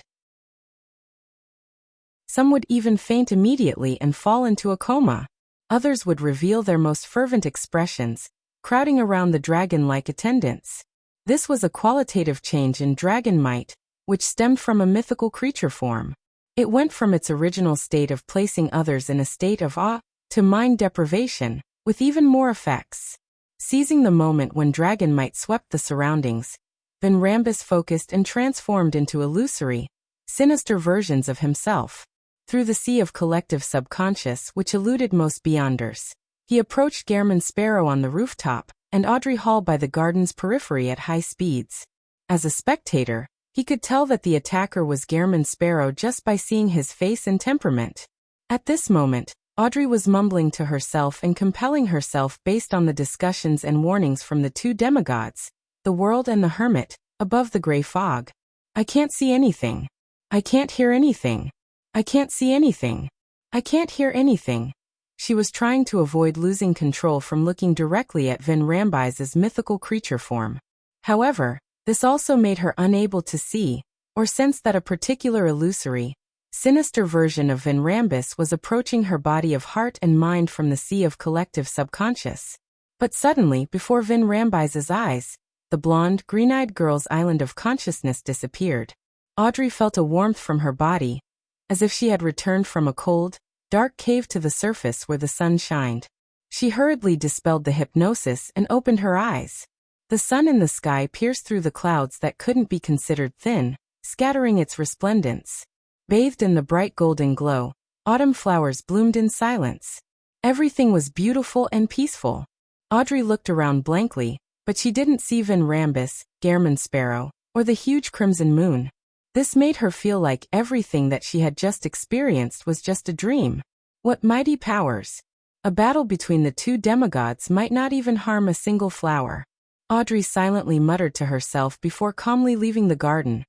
Some would even faint immediately and fall into a coma. Others would reveal their most fervent expressions, crowding around the dragon-like attendants. This was a qualitative change in dragon might, which stemmed from a mythical creature form. It went from its original state of placing others in a state of awe to mind deprivation, with even more effects. Seizing the moment when dragon might swept the surroundings, Van Rambus focused and transformed into illusory, sinister versions of himself. Through the sea of collective subconscious which eluded most beyonders, he approached Gehrman Sparrow on the rooftop and Audrey Hall by the garden's periphery at high speeds. As a spectator, he could tell that the attacker was Gehrman Sparrow just by seeing his face and temperament. At this moment, Audrey was mumbling to herself and compelling herself based on the discussions and warnings from the two demigods, the world and the hermit, above the gray fog. I can't see anything. I can't hear anything. I can't see anything. I can't hear anything. She was trying to avoid losing control from looking directly at Vin Rambis's mythical creature form. However, this also made her unable to see, or sense that a particular illusory, sinister version of Vin Rambis was approaching her body of heart and mind from the sea of collective subconscious. But suddenly, before Vin Rambis's eyes, the blonde, green-eyed girl's island of consciousness disappeared. Audrey felt a warmth from her body, as if she had returned from a cold, dark cave to the surface where the sun shined. She hurriedly dispelled the hypnosis and opened her eyes. The sun in the sky pierced through the clouds that couldn't be considered thin, scattering its resplendence. Bathed in the bright golden glow, autumn flowers bloomed in silence. Everything was beautiful and peaceful. Audrey looked around blankly, but she didn't see Vin Rambis, Gehrman Sparrow, or the huge crimson moon. This made her feel like everything that she had just experienced was just a dream. What mighty powers! A battle between the two demigods might not even harm a single flower. Audrey silently muttered to herself before calmly leaving the garden,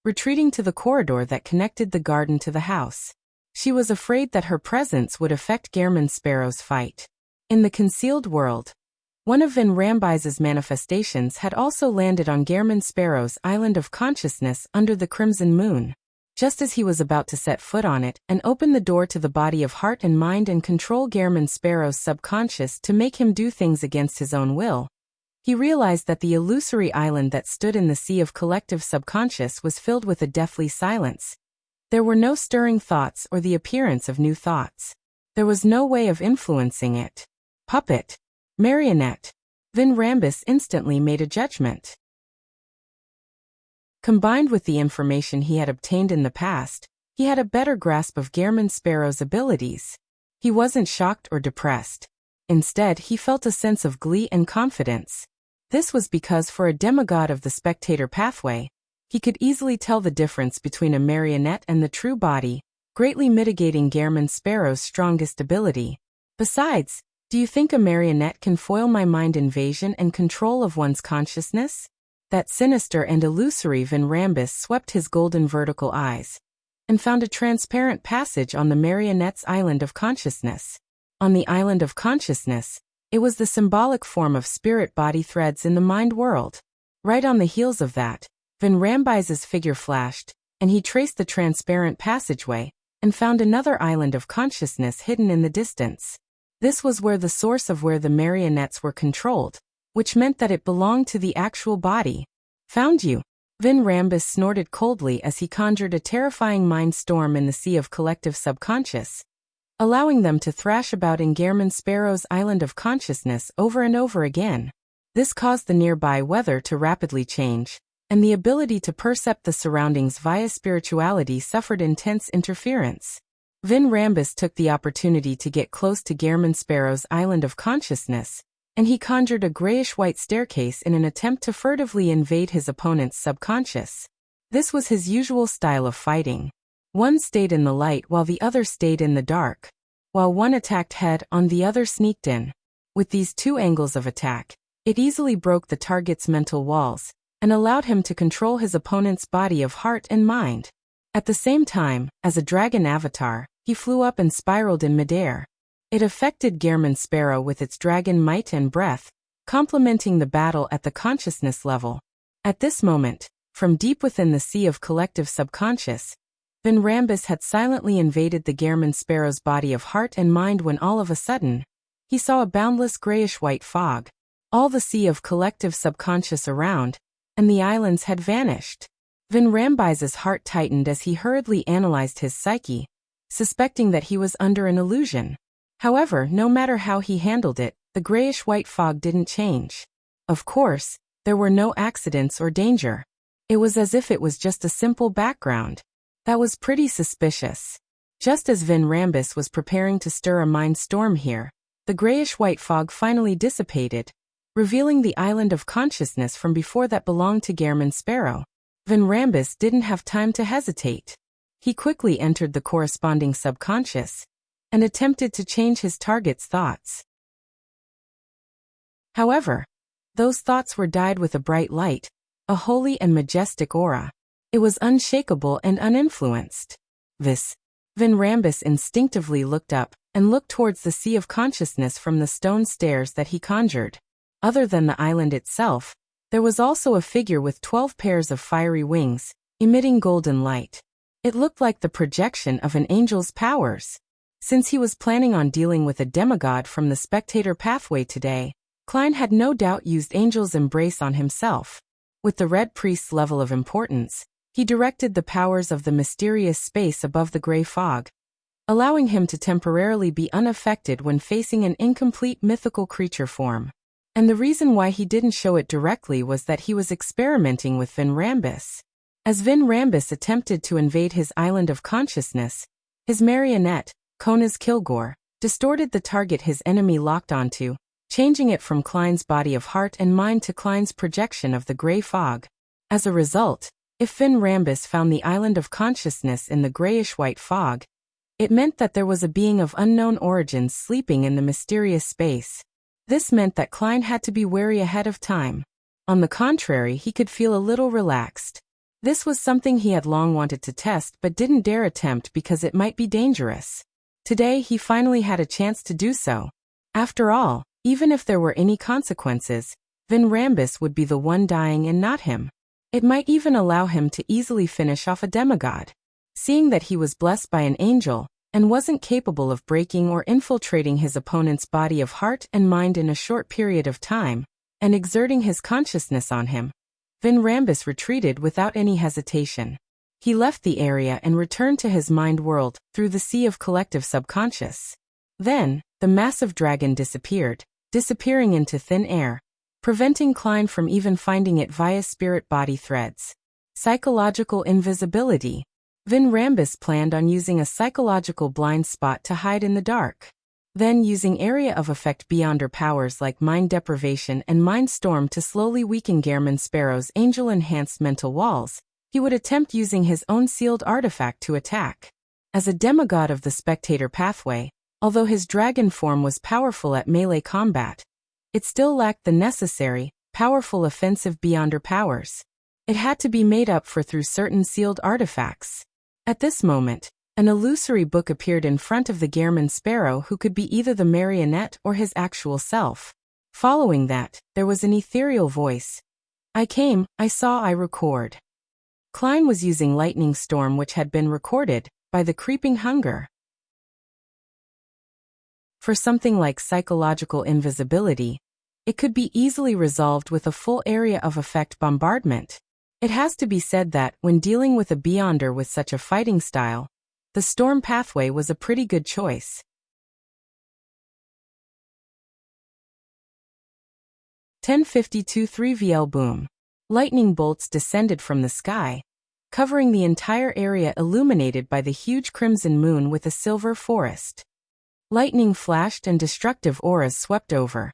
retreating to the corridor that connected the garden to the house. She was afraid that her presence would affect Gehrman Sparrow's fight. In the concealed world, one of Vin Rambis's manifestations had also landed on Gehrman Sparrow's island of consciousness under the crimson moon. Just as he was about to set foot on it and open the door to the body of heart and mind and control Gehrman Sparrow's subconscious to make him do things against his own will, he realized that the illusory island that stood in the sea of collective subconscious was filled with a deathly silence. There were no stirring thoughts or the appearance of new thoughts. There was no way of influencing it. Puppet. Marionette. Vin Rambis instantly made a judgment. Combined with the information he had obtained in the past, he had a better grasp of Gehrman Sparrow's abilities. He wasn't shocked or depressed. Instead, he felt a sense of glee and confidence. This was because for a demigod of the Spectator pathway, he could easily tell the difference between a marionette and the true body, greatly mitigating Gehrman Sparrow's strongest ability. Besides, do you think a marionette can foil my mind invasion and control of one's consciousness? That sinister and illusory Vin Rambis swept his golden vertical eyes and found a transparent passage on the marionette's island of consciousness. On the island of consciousness, it was the symbolic form of spirit body threads in the mind world. Right on the heels of that, Vin Rambis's figure flashed, and he traced the transparent passageway and found another island of consciousness hidden in the distance. This was where the source of where the marionettes were controlled, which meant that it belonged to the actual body. Found you. Vin Rambis snorted coldly as he conjured a terrifying mind storm in the sea of collective subconscious, allowing them to thrash about in Gehrman Sparrow's island of consciousness over and over again. This caused the nearby weather to rapidly change, and the ability to percept the surroundings via spirituality suffered intense interference. Vin Rambis took the opportunity to get close to Gehrman Sparrow's island of consciousness, and he conjured a grayish-white staircase in an attempt to furtively invade his opponent's subconscious. This was his usual style of fighting. One stayed in the light while the other stayed in the dark. While one attacked head-on, the other sneaked in. With these two angles of attack, it easily broke the target's mental walls and allowed him to control his opponent's body of heart and mind. At the same time, as a dragon avatar, he flew up and spiraled in midair. It affected Gehrman Sparrow with its dragon might and breath, complementing the battle at the consciousness level. At this moment, from deep within the sea of collective subconscious, Vin Rambis had silently invaded the Gehrman Sparrow's body of heart and mind when all of a sudden, he saw a boundless grayish-white fog, all the sea of collective subconscious around, and the islands had vanished. Vin Rambis's heart tightened as he hurriedly analyzed his psyche, suspecting that he was under an illusion. However, no matter how he handled it, the grayish-white fog didn't change. Of course, there were no accidents or danger. It was as if it was just a simple background. That was pretty suspicious. Just as Vin Rambis was preparing to stir a mind storm here, the grayish-white fog finally dissipated, revealing the island of consciousness from before that belonged to Gehrman Sparrow. Vin Rambis didn't have time to hesitate. He quickly entered the corresponding subconscious and attempted to change his target's thoughts. However, those thoughts were dyed with a bright light, a holy and majestic aura. It was unshakable and uninfluenced. This Vinrambus instinctively looked up and looked towards the sea of consciousness from the stone stairs that he conjured. Other than the island itself, there was also a figure with 12 pairs of fiery wings, emitting golden light. It looked like the projection of an angel's powers. Since he was planning on dealing with a demigod from the Spectator pathway today, Klein had no doubt used Angel's Embrace on himself. With the Red Priest's level of importance, he directed the powers of the mysterious space above the gray fog, allowing him to temporarily be unaffected when facing an incomplete mythical creature form. And the reason why he didn't show it directly was that he was experimenting with Vinrambus. As Vinrambus attempted to invade his island of consciousness, his marionette, Kona's Kilgore, distorted the target his enemy locked onto, changing it from Klein's body of heart and mind to Klein's projection of the gray fog. As a result, if Vinrambus found the island of consciousness in the grayish-white fog, it meant that there was a being of unknown origins sleeping in the mysterious space. This meant that Klein had to be wary ahead of time. On the contrary, he could feel a little relaxed. This was something he had long wanted to test but didn't dare attempt because it might be dangerous. Today he finally had a chance to do so. After all, even if there were any consequences, Vinrambus would be the one dying and not him. It might even allow him to easily finish off a demigod. Seeing that he was blessed by an angel, and wasn't capable of breaking or infiltrating his opponent's body of heart and mind in a short period of time, and exerting his consciousness on him, Vinrambus retreated without any hesitation. He left the area and returned to his mind world through the sea of collective subconscious. Then, the massive dragon disappeared, disappearing into thin air, preventing Klein from even finding it via spirit body threads. Psychological invisibility. Vinrambus planned on using a psychological blind spot to hide in the dark. Then using area of effect beyonder powers like mind deprivation and mind storm to slowly weaken Gehrman Sparrow's angel-enhanced mental walls, he would attempt using his own sealed artifact to attack. As a demigod of the Spectator pathway, although his dragon form was powerful at melee combat, it still lacked the necessary, powerful offensive beyonder powers. It had to be made up for through certain sealed artifacts. At this moment, an illusory book appeared in front of the Gehrman Sparrow who could be either the marionette or his actual self. Following that, there was an ethereal voice. I came, I saw, I record. Klein was using Lightning Storm which had been recorded by the Creeping Hunger. For something like psychological invisibility, it could be easily resolved with a full area of effect bombardment. It has to be said that, when dealing with a beyonder with such a fighting style, the Storm pathway was a pretty good choice. 1052 3VL Boom. Lightning bolts descended from the sky, covering the entire area illuminated by the huge crimson moon with a silver forest. Lightning flashed and destructive auras swept over,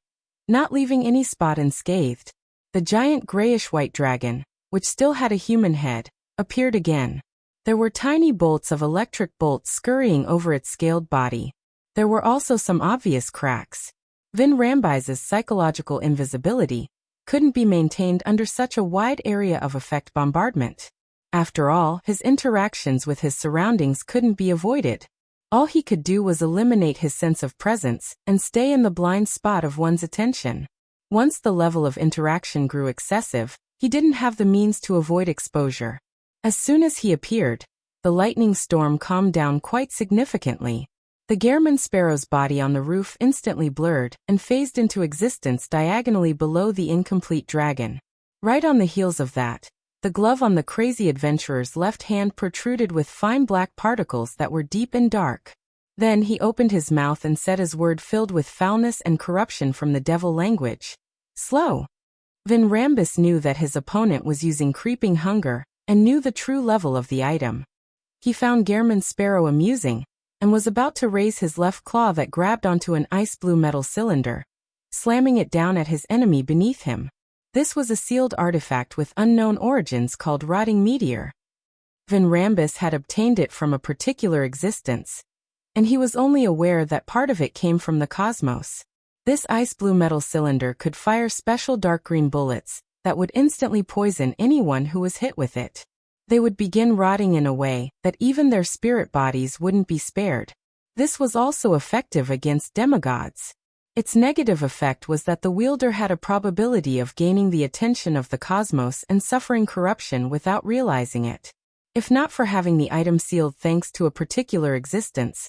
not leaving any spot unscathed. The giant grayish-white dragon, which still had a human head, appeared again. There were tiny bolts of electric bolts scurrying over its scaled body. There were also some obvious cracks. Vinrambus's psychological invisibility couldn't be maintained under such a wide area of effect bombardment. After all, his interactions with his surroundings couldn't be avoided. All he could do was eliminate his sense of presence and stay in the blind spot of one's attention. Once the level of interaction grew excessive, he didn't have the means to avoid exposure. As soon as he appeared, the lightning storm calmed down quite significantly. The Gehrman Sparrow's body on the roof instantly blurred and phased into existence diagonally below the incomplete dragon. Right on the heels of that, the glove on the crazy adventurer's left hand protruded with fine black particles that were deep and dark. Then he opened his mouth and said his word filled with foulness and corruption from the devil language. Slow. Vinrambus knew that his opponent was using Creeping Hunger and knew the true level of the item. He found Gehrman Sparrow amusing and was about to raise his left claw that grabbed onto an ice-blue metal cylinder, slamming it down at his enemy beneath him. This was a sealed artifact with unknown origins called Rotting Meteor. Vinrambus had obtained it from a particular existence, and he was only aware that part of it came from the cosmos. This ice-blue metal cylinder could fire special dark green bullets that would instantly poison anyone who was hit with it. They would begin rotting in a way that even their spirit bodies wouldn't be spared. This was also effective against demigods. Its negative effect was that the wielder had a probability of gaining the attention of the cosmos and suffering corruption without realizing it. If not for having the item sealed thanks to a particular existence,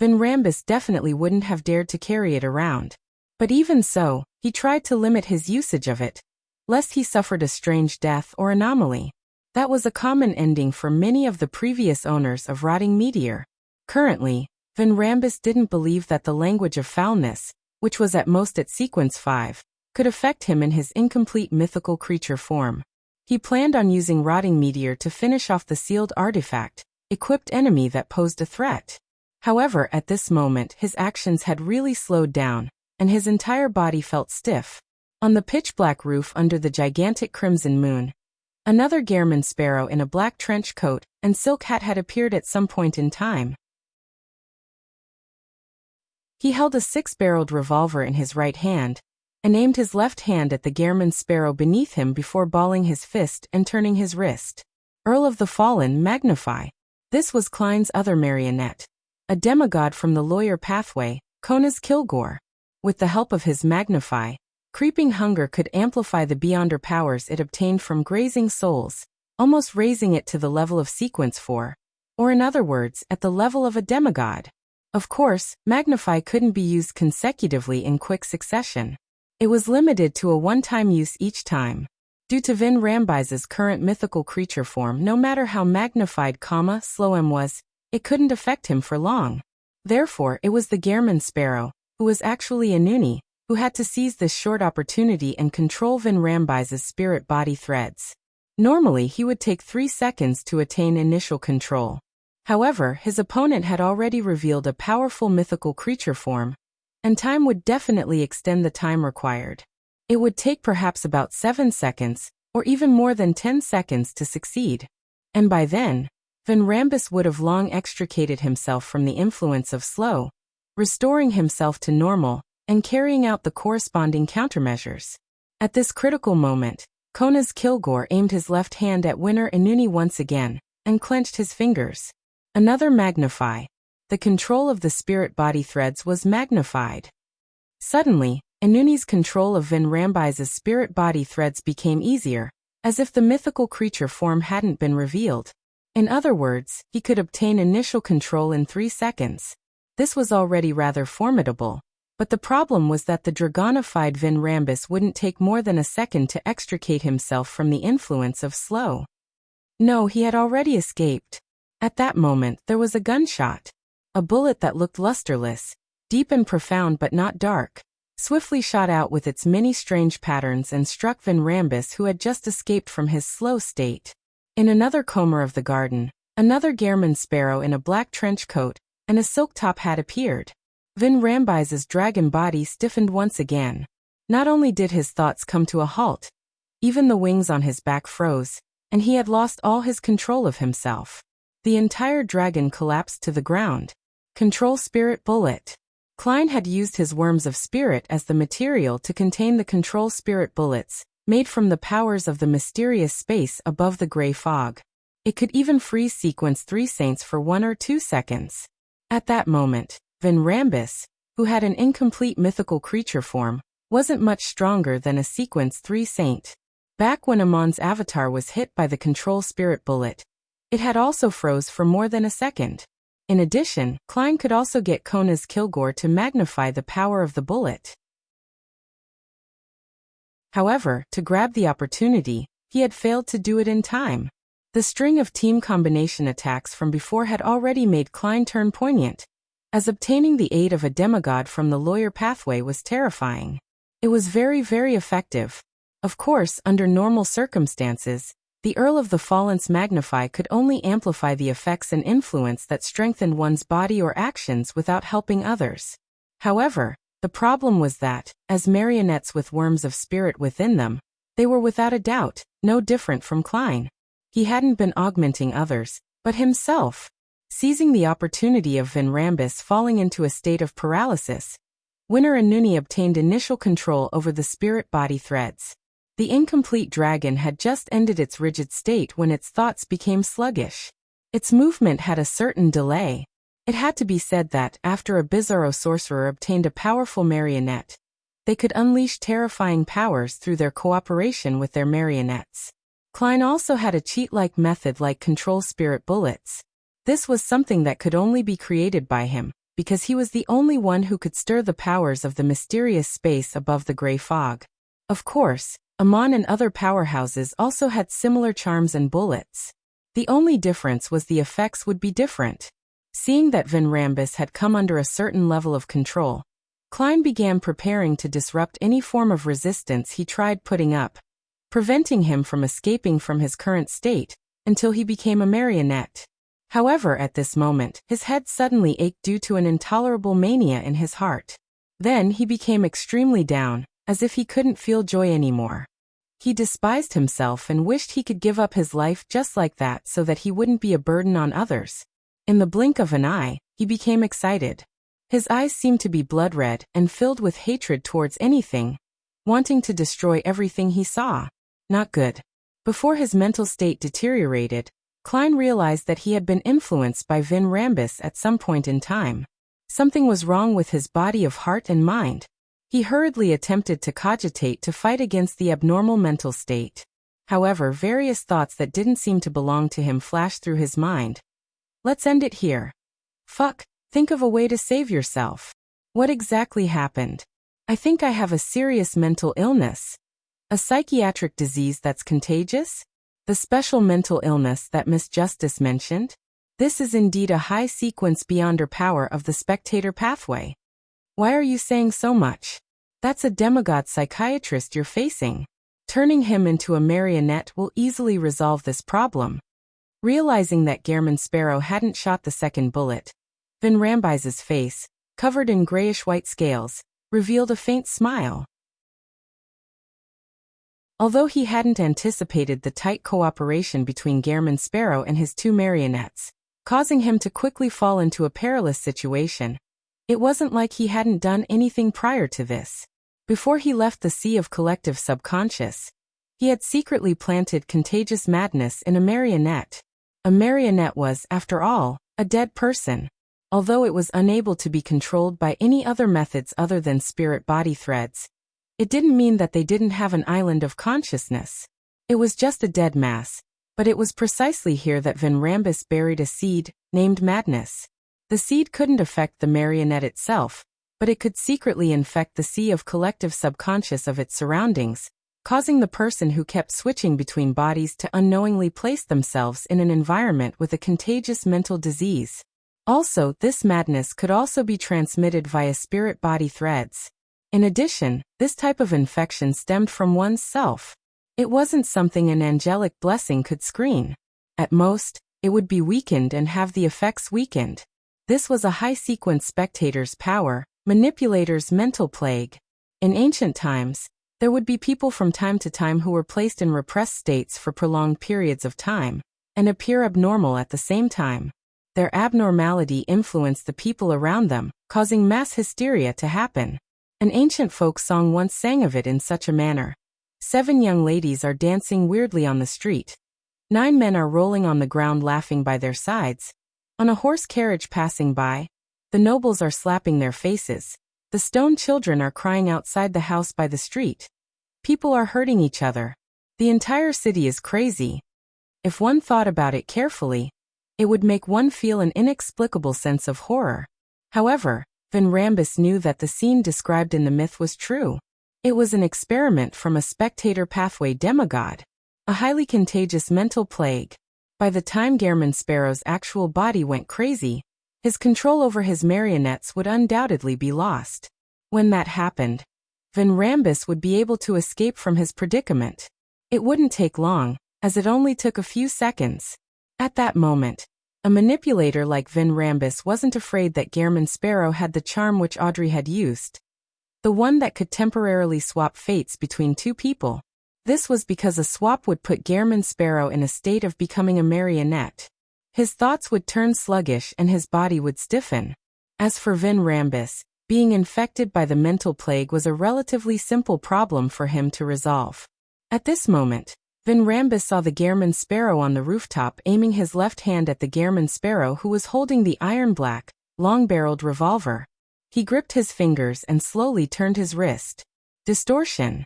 Vinrambus definitely wouldn't have dared to carry it around. But even so, he tried to limit his usage of it, lest he suffered a strange death or anomaly. That was a common ending for many of the previous owners of Rotting Meteor. Currently, Vinrambus didn't believe that the language of foulness, which was at most at sequence 5, could affect him in his incomplete mythical creature form. He planned on using Rotting Meteor to finish off the sealed artifact, equipped enemy that posed a threat. However, at this moment his actions had really slowed down, and his entire body felt stiff. On the pitch-black roof under the gigantic crimson moon, another Gehrman sparrow in a black trench coat and silk hat had appeared at some point in time. He held a 6-barreled revolver in his right hand, and aimed his left hand at the Gehrman sparrow beneath him before balling his fist and turning his wrist. Earl of the Fallen, Magnify. This was Klein's other marionette, a demigod from the lawyer pathway, Kona's Kilgore. With the help of his Magnify, Creeping Hunger could amplify the beyonder powers it obtained from grazing souls, almost raising it to the level of sequence 4, or in other words, at the level of a demigod. Of course, Magnify couldn't be used consecutively in quick succession. It was limited to a one-time use each time. Due to Vinrambus's current mythical creature form, no matter how magnified, slow M was, it couldn't affect him for long. Therefore, it was the Gehrman sparrow, who was actually a Noonie, who had to seize this short opportunity and control Vinrambus's spirit body threads. Normally, he would take 3 seconds to attain initial control. However, his opponent had already revealed a powerful mythical creature form, and time would definitely extend the time required. It would take perhaps about 7 seconds, or even more than 10 seconds to succeed. And by then, Vinrambus would have long extricated himself from the influence of slow, restoring himself to normal, and carrying out the corresponding countermeasures. At this critical moment, Kona's Kilgore aimed his left hand at Winner Inuni once again, and clenched his fingers. Another Magnify. The control of the spirit body threads was magnified. Suddenly, Inuni's control of Vinrambus's spirit body threads became easier, as if the mythical creature form hadn't been revealed. In other words, he could obtain initial control in 3 seconds. This was already rather formidable, but the problem was that the dragonified Vinrambus wouldn't take more than a second to extricate himself from the influence of slow. No, he had already escaped. At that moment, there was a gunshot. A bullet that looked lusterless, deep and profound but not dark, swiftly shot out with its many strange patterns and struck Vinrambus, who had just escaped from his slow state. In another corner of the garden, another Gehrman sparrow in a black trench coat and a silk top hat appeared. Vinrambus's dragon body stiffened once again. Not only did his thoughts come to a halt, even the wings on his back froze, and he had lost all his control of himself. The entire dragon collapsed to the ground. Control Spirit Bullet. Klein had used his Worms of Spirit as the material to contain the Control Spirit bullets, made from the powers of the mysterious space above the gray fog. It could even freeze sequence 3 saints for 1 or 2 seconds. At that moment, Vinrambus, who had an incomplete mythical creature form, wasn't much stronger than a sequence 3 saint. Back when Amon's avatar was hit by the Control Spirit bullet, it had also froze for more than a second. In addition, Klein could also get Kona's Kilgore to magnify the power of the bullet. However, to grab the opportunity, he had failed to do it in time. The string of team combination attacks from before had already made Klein turn poignant, as obtaining the aid of a demigod from the lawyer pathway was terrifying. It was very, very effective. Of course, under normal circumstances, the Earl of the Fallen's Magnify could only amplify the effects and influence that strengthened one's body or actions without helping others. However, the problem was that, as marionettes with worms of spirit within them, they were without a doubt no different from Klein. He hadn't been augmenting others, but himself. Seizing the opportunity of Vinrambus falling into a state of paralysis, Winner Inuni obtained initial control over the spirit body threads. The incomplete dragon had just ended its rigid state when its thoughts became sluggish. Its movement had a certain delay. It had to be said that, after a bizarro sorcerer obtained a powerful marionette, they could unleash terrifying powers through their cooperation with their marionettes. Klein also had a cheat-like method like control spirit bullets. This was something that could only be created by him, because he was the only one who could stir the powers of the mysterious space above the gray fog. Of course, Amon and other powerhouses also had similar charms and bullets. The only difference was the effects would be different. Seeing that Van Rambus had come under a certain level of control, Klein began preparing to disrupt any form of resistance he tried putting up, preventing him from escaping from his current state until he became a marionette. However, at this moment, his head suddenly ached due to an intolerable mania in his heart. Then he became extremely down, as if he couldn't feel joy anymore. He despised himself and wished he could give up his life just like that so that he wouldn't be a burden on others. In the blink of an eye, he became excited. His eyes seemed to be blood red and filled with hatred towards anything, wanting to destroy everything he saw. Not good. Before his mental state deteriorated, Klein realized that he had been influenced by Van Rambus at some point in time. Something was wrong with his body of heart and mind. He hurriedly attempted to cogitate to fight against the abnormal mental state. However, various thoughts that didn't seem to belong to him flashed through his mind. Let's end it here. Fuck, think of a way to save yourself. What exactly happened? I think I have a serious mental illness. A psychiatric disease that's contagious? The special mental illness that Miss Justice mentioned? This is indeed a high sequence beyond her power of the Spectator pathway. Why are you saying so much? That's a demigod psychiatrist you're facing. Turning him into a marionette will easily resolve this problem. Realizing that Gehrman Sparrow hadn't shot the second bullet, Van Rambus's face, covered in grayish-white scales, revealed a faint smile. Although he hadn't anticipated the tight cooperation between Gehrman Sparrow and his two marionettes, causing him to quickly fall into a perilous situation, it wasn't like he hadn't done anything prior to this. Before he left the sea of collective subconscious, he had secretly planted contagious madness in a marionette. A marionette was, after all, a dead person. Although it was unable to be controlled by any other methods other than spirit body threads, it didn't mean that they didn't have an island of consciousness. It was just a dead mass, but it was precisely here that Van Rambus buried a seed, named madness. The seed couldn't affect the marionette itself, but it could secretly infect the sea of collective subconscious of its surroundings, causing the person who kept switching between bodies to unknowingly place themselves in an environment with a contagious mental disease. Also, this madness could also be transmitted via spirit body threads. In addition, this type of infection stemmed from one's self. It wasn't something an angelic blessing could screen. At most, it would be weakened and have the effects weakened. This was a high-sequence spectator's power, manipulator's mental plague. In ancient times, there would be people from time to time who were placed in repressed states for prolonged periods of time, and appear abnormal at the same time. Their abnormality influenced the people around them, causing mass hysteria to happen. An ancient folk song once sang of it in such a manner. 7 young ladies are dancing weirdly on the street. 9 men are rolling on the ground laughing by their sides. On a horse carriage passing by, the nobles are slapping their faces. The stone children are crying outside the house by the street. People are hurting each other. The entire city is crazy. If one thought about it carefully, it would make one feel an inexplicable sense of horror. However, Van Rambus knew that the scene described in the myth was true. It was an experiment from a spectator pathway demigod, a highly contagious mental plague. By the time Gehrman Sparrow's actual body went crazy, his control over his marionettes would undoubtedly be lost. When that happened, Van Rambus would be able to escape from his predicament. It wouldn't take long, as it only took a few seconds. At that moment, a manipulator like Van Rambus wasn't afraid that Gehrman Sparrow had the charm which Audrey had used, the one that could temporarily swap fates between two people. This was because a swap would put Gehrman Sparrow in a state of becoming a marionette. His thoughts would turn sluggish and his body would stiffen. As for Van Rambus, being infected by the mental plague was a relatively simple problem for him to resolve. At this moment, Vin Rambus saw the Gehrman Sparrow on the rooftop aiming his left hand at the Gehrman Sparrow who was holding the iron-black, long-barreled revolver. He gripped his fingers and slowly turned his wrist. Distortion.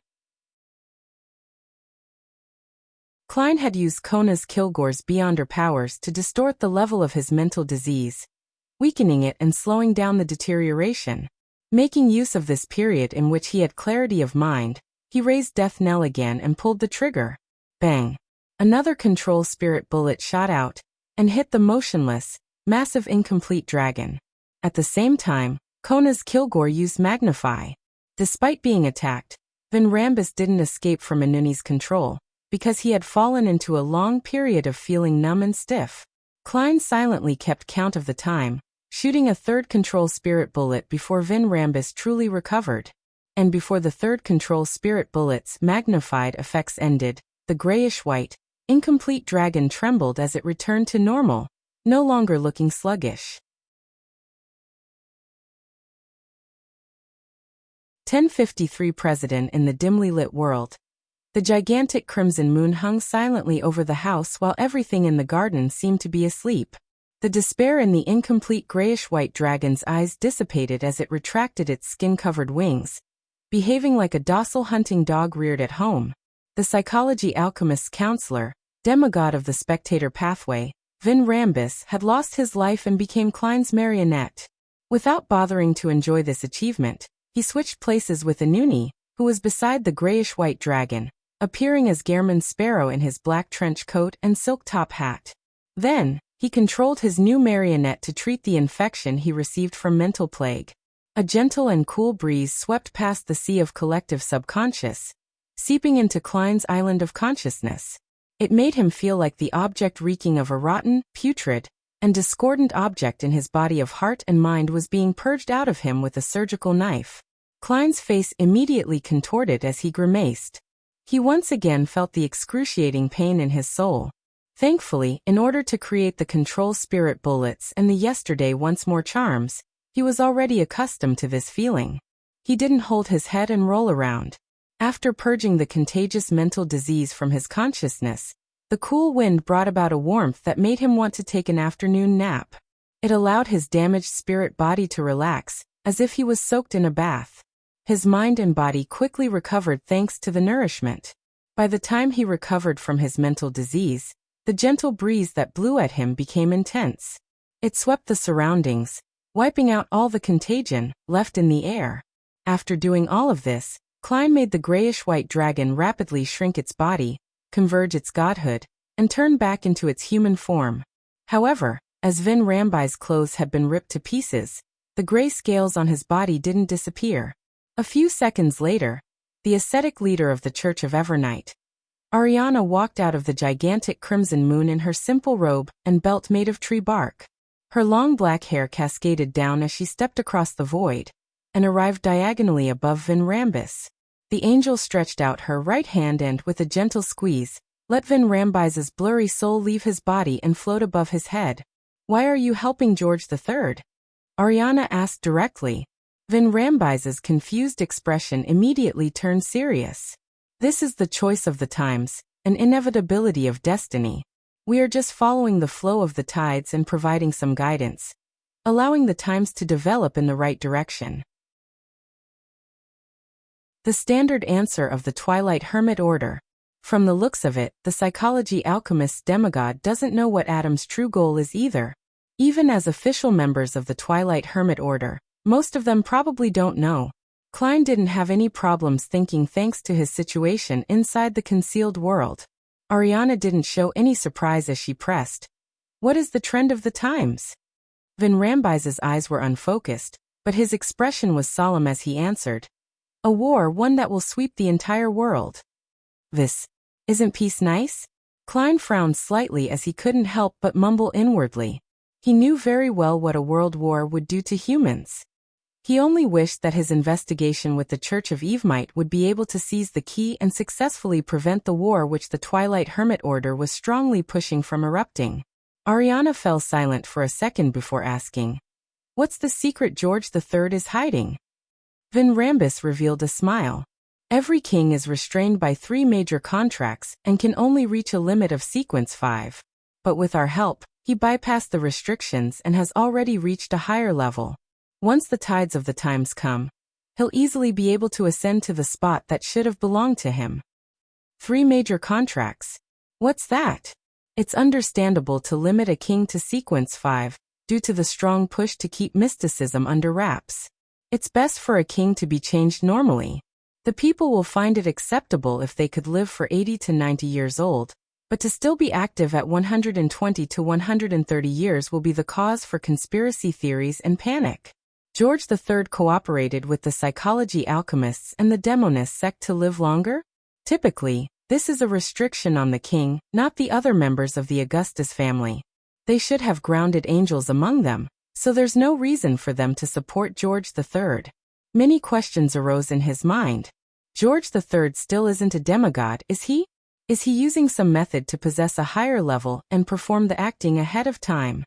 Klein had used Kona's Kilgore's Beyonder powers to distort the level of his mental disease, weakening it and slowing down the deterioration. Making use of this period in which he had clarity of mind, he raised Death Knell again and pulled the trigger. Bang! Another control spirit bullet shot out and hit the motionless, massive incomplete dragon. At the same time, Kona's Kilgore used Magnify. Despite being attacked, Vin Rambus didn't escape from Inuni's control, because he had fallen into a long period of feeling numb and stiff. Klein silently kept count of the time, shooting a third control spirit bullet before Vin Rambus truly recovered. And before the third control spirit bullet's magnified effects ended, the grayish-white, incomplete dragon trembled as it returned to normal, no longer looking sluggish. 1053 Presiden in the dimly lit world. The gigantic crimson moon hung silently over the house while everything in the garden seemed to be asleep. The despair in the incomplete grayish-white dragon's eyes dissipated as it retracted its skin-covered wings, behaving like a docile hunting dog reared at home. The psychology alchemist's counselor, demigod of the Spectator pathway, Vin Rambus had lost his life and became Klein's marionette. Without bothering to enjoy this achievement, he switched places with Inuni, who was beside the grayish-white dragon, appearing as Gehrman Sparrow in his black trench coat and silk top hat. Then, he controlled his new marionette to treat the infection he received from mental plague. A gentle and cool breeze swept past the sea of collective subconscious, seeping into Klein's island of consciousness. It made him feel like the object reeking of a rotten, putrid, and discordant object in his body of heart and mind was being purged out of him with a surgical knife. Klein's face immediately contorted as he grimaced. He once again felt the excruciating pain in his soul. Thankfully, in order to create the control spirit bullets and the yesterday once more charms, he was already accustomed to this feeling. He didn't hold his head and roll around. After purging the contagious mental disease from his consciousness, the cool wind brought about a warmth that made him want to take an afternoon nap. It allowed his damaged spirit body to relax, as if he was soaked in a bath. His mind and body quickly recovered thanks to the nourishment. By the time he recovered from his mental disease, the gentle breeze that blew at him became intense. It swept the surroundings, wiping out all the contagion left in the air. After doing all of this, Klein made the grayish-white dragon rapidly shrink its body, converge its godhood, and turn back into its human form. However, as Vin Rambai's clothes had been ripped to pieces, the gray scales on his body didn't disappear. A few seconds later, the ascetic leader of the Church of Evernight, Ariana, walked out of the gigantic crimson moon in her simple robe and belt made of tree bark. Her long black hair cascaded down as she stepped across the void and arrived diagonally above Vin Rambus. The angel stretched out her right hand and, with a gentle squeeze, let Vin Rambis's blurry soul leave his body and float above his head. "Why are you helping George III?" Ariana asked directly. Vin Rambis's confused expression immediately turned serious. "This is the choice of the times, an inevitability of destiny. We are just following the flow of the tides and providing some guidance, allowing the times to develop in the right direction." The standard answer of the Twilight Hermit Order. From the looks of it, the psychology alchemist's demigod doesn't know what Adam's true goal is either. Even as official members of the Twilight Hermit Order, most of them probably don't know. Klein didn't have any problems thinking thanks to his situation inside the concealed world. Ariana didn't show any surprise as she pressed, "What is the trend of the times?" Vin Rambis's eyes were unfocused, but his expression was solemn as he answered, "A war, one that will sweep the entire world." "This, isn't peace nice?" Klein frowned slightly as he couldn't help but mumble inwardly. He knew very well what a world war would do to humans. He only wished that his investigation with the Church of Evemite would be able to seize the key and successfully prevent the war which the Twilight Hermit Order was strongly pushing from erupting. Ariana fell silent for a second before asking, "What's the secret George III is hiding?" Vin Rambus revealed a smile. Every king is restrained by 3 major contracts and can only reach a limit of sequence 5. But with our help, he bypassed the restrictions and has already reached a higher level. Once the tides of the times come, he'll easily be able to ascend to the spot that should have belonged to him. 3 major contracts. What's that? It's understandable to limit a king to sequence 5, due to the strong push to keep mysticism under wraps. It's best for a king to be changed normally. The people will find it acceptable if they could live for 80 to 90 years old, but to still be active at 120 to 130 years will be the cause for conspiracy theories and panic. George III cooperated with the psychology alchemists and the demonist sect to live longer? Typically, this is a restriction on the king, not the other members of the Augustus family. They should have grounded angels among them, so there's no reason for them to support George III. Many questions arose in his mind. George III still isn't a demigod, is he? Is he using some method to possess a higher level and perform the acting ahead of time?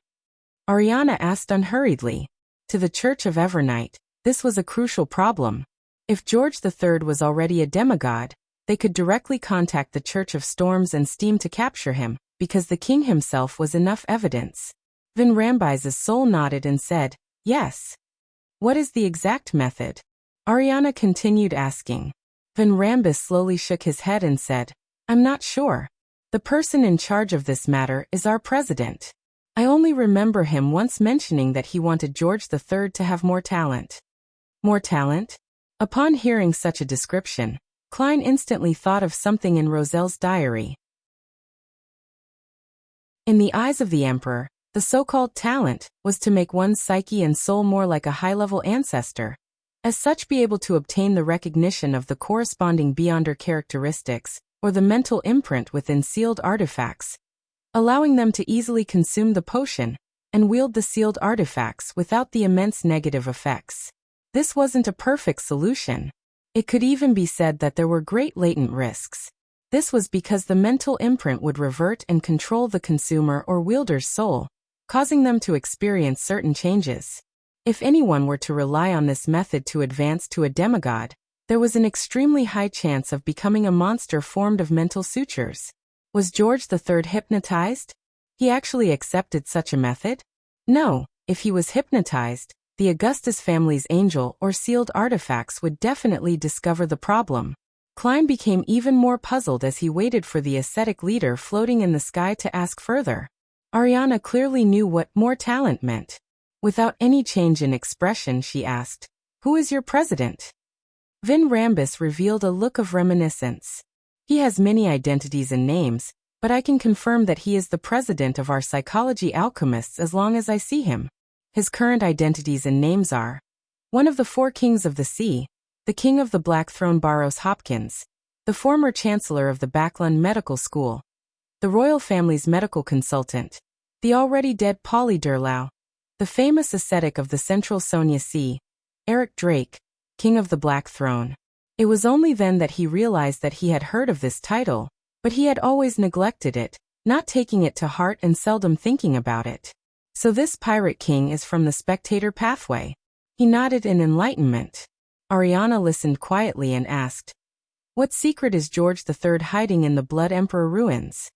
Ariana asked unhurriedly. To the Church of Evernight, this was a crucial problem. If George III was already a demigod, they could directly contact the Church of Storms and Steam to capture him, because the king himself was enough evidence. Vin Rambise's soul nodded and said, yes. What is the exact method? Ariana continued asking. Vin Rambis slowly shook his head and said, I'm not sure. The person in charge of this matter is our president. I only remember him once mentioning that he wanted George III to have more talent. More talent? Upon hearing such a description, Klein instantly thought of something in Roselle's diary. In the eyes of the emperor, the so-called talent was to make one's psyche and soul more like a high-level ancestor, as such be able to obtain the recognition of the corresponding beyonder characteristics, or the mental imprint within sealed artifacts, allowing them to easily consume the potion and wield the sealed artifacts without the immense negative effects. This wasn't a perfect solution. It could even be said that there were great latent risks. This was because the mental imprint would revert and control the consumer or wielder's soul, causing them to experience certain changes. If anyone were to rely on this method to advance to a demigod, there was an extremely high chance of becoming a monster formed of mental sutures. Was George III hypnotized? He actually accepted such a method? No, if he was hypnotized, the Augustus family's angel or sealed artifacts would definitely discover the problem. Klein became even more puzzled as he waited for the ascetic leader floating in the sky to ask further. Ariana clearly knew what more talent meant. Without any change in expression, she asked, "Who is your president?" Vin Rambis revealed a look of reminiscence. He has many identities and names, but I can confirm that he is the president of our psychology alchemists as long as I see him. His current identities and names are: one of the 4 kings of the sea, the king of the Black Throne Barros Hopkins, the former chancellor of the Backlund Medical School, the royal family's medical consultant, the already dead Polly Durlau, the famous ascetic of the Central Sonia Sea, Eric Drake, king of the Black Throne. It was only then that he realized that he had heard of this title, but he had always neglected it, not taking it to heart and seldom thinking about it. So this pirate king is from the Spectator pathway. He nodded in enlightenment. Ariana listened quietly and asked, "What secret is George III hiding in the Blood Emperor ruins?"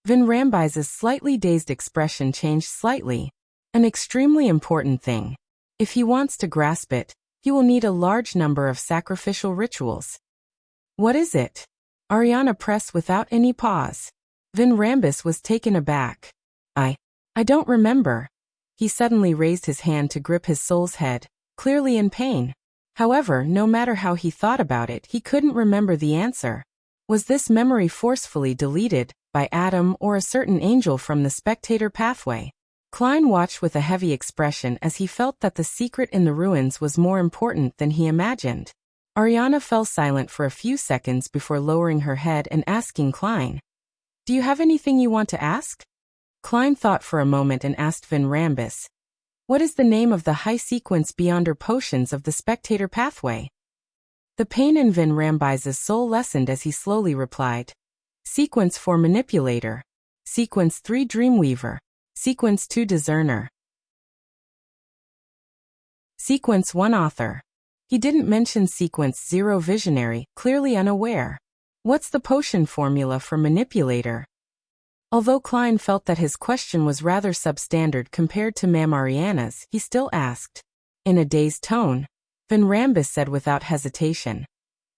Vin Rambise's slightly dazed expression changed slightly. An extremely important thing. If he wants to grasp it, he will need a large number of sacrificial rituals. What is it? Ariana pressed without any pause. Vin Rambis was taken aback. I don't remember. He suddenly raised his hand to grip his soul's head, clearly in pain. However, no matter how he thought about it, he couldn't remember the answer. Was this memory forcefully deleted by Adam or a certain angel from the Spectator pathway? Klein watched with a heavy expression as he felt that the secret in the ruins was more important than he imagined. Ariana fell silent for a few seconds before lowering her head and asking Klein, "Do you have anything you want to ask?" Klein thought for a moment and asked Vin Rambis, "What is the name of the high-sequence beyonder potions of the Spectator pathway?" The pain in Vin Rambise's soul lessened as he slowly replied, "Sequence 4 Manipulator, Sequence 3 Dreamweaver, Sequence 2 Discerner, Sequence 1 Author, He didn't mention Sequence 0 Visionary, clearly unaware. What's the potion formula for Manipulator? Although Klein felt that his question was rather substandard compared to Mam Ariana's, he still asked. In a dazed tone, Van Rambis said without hesitation.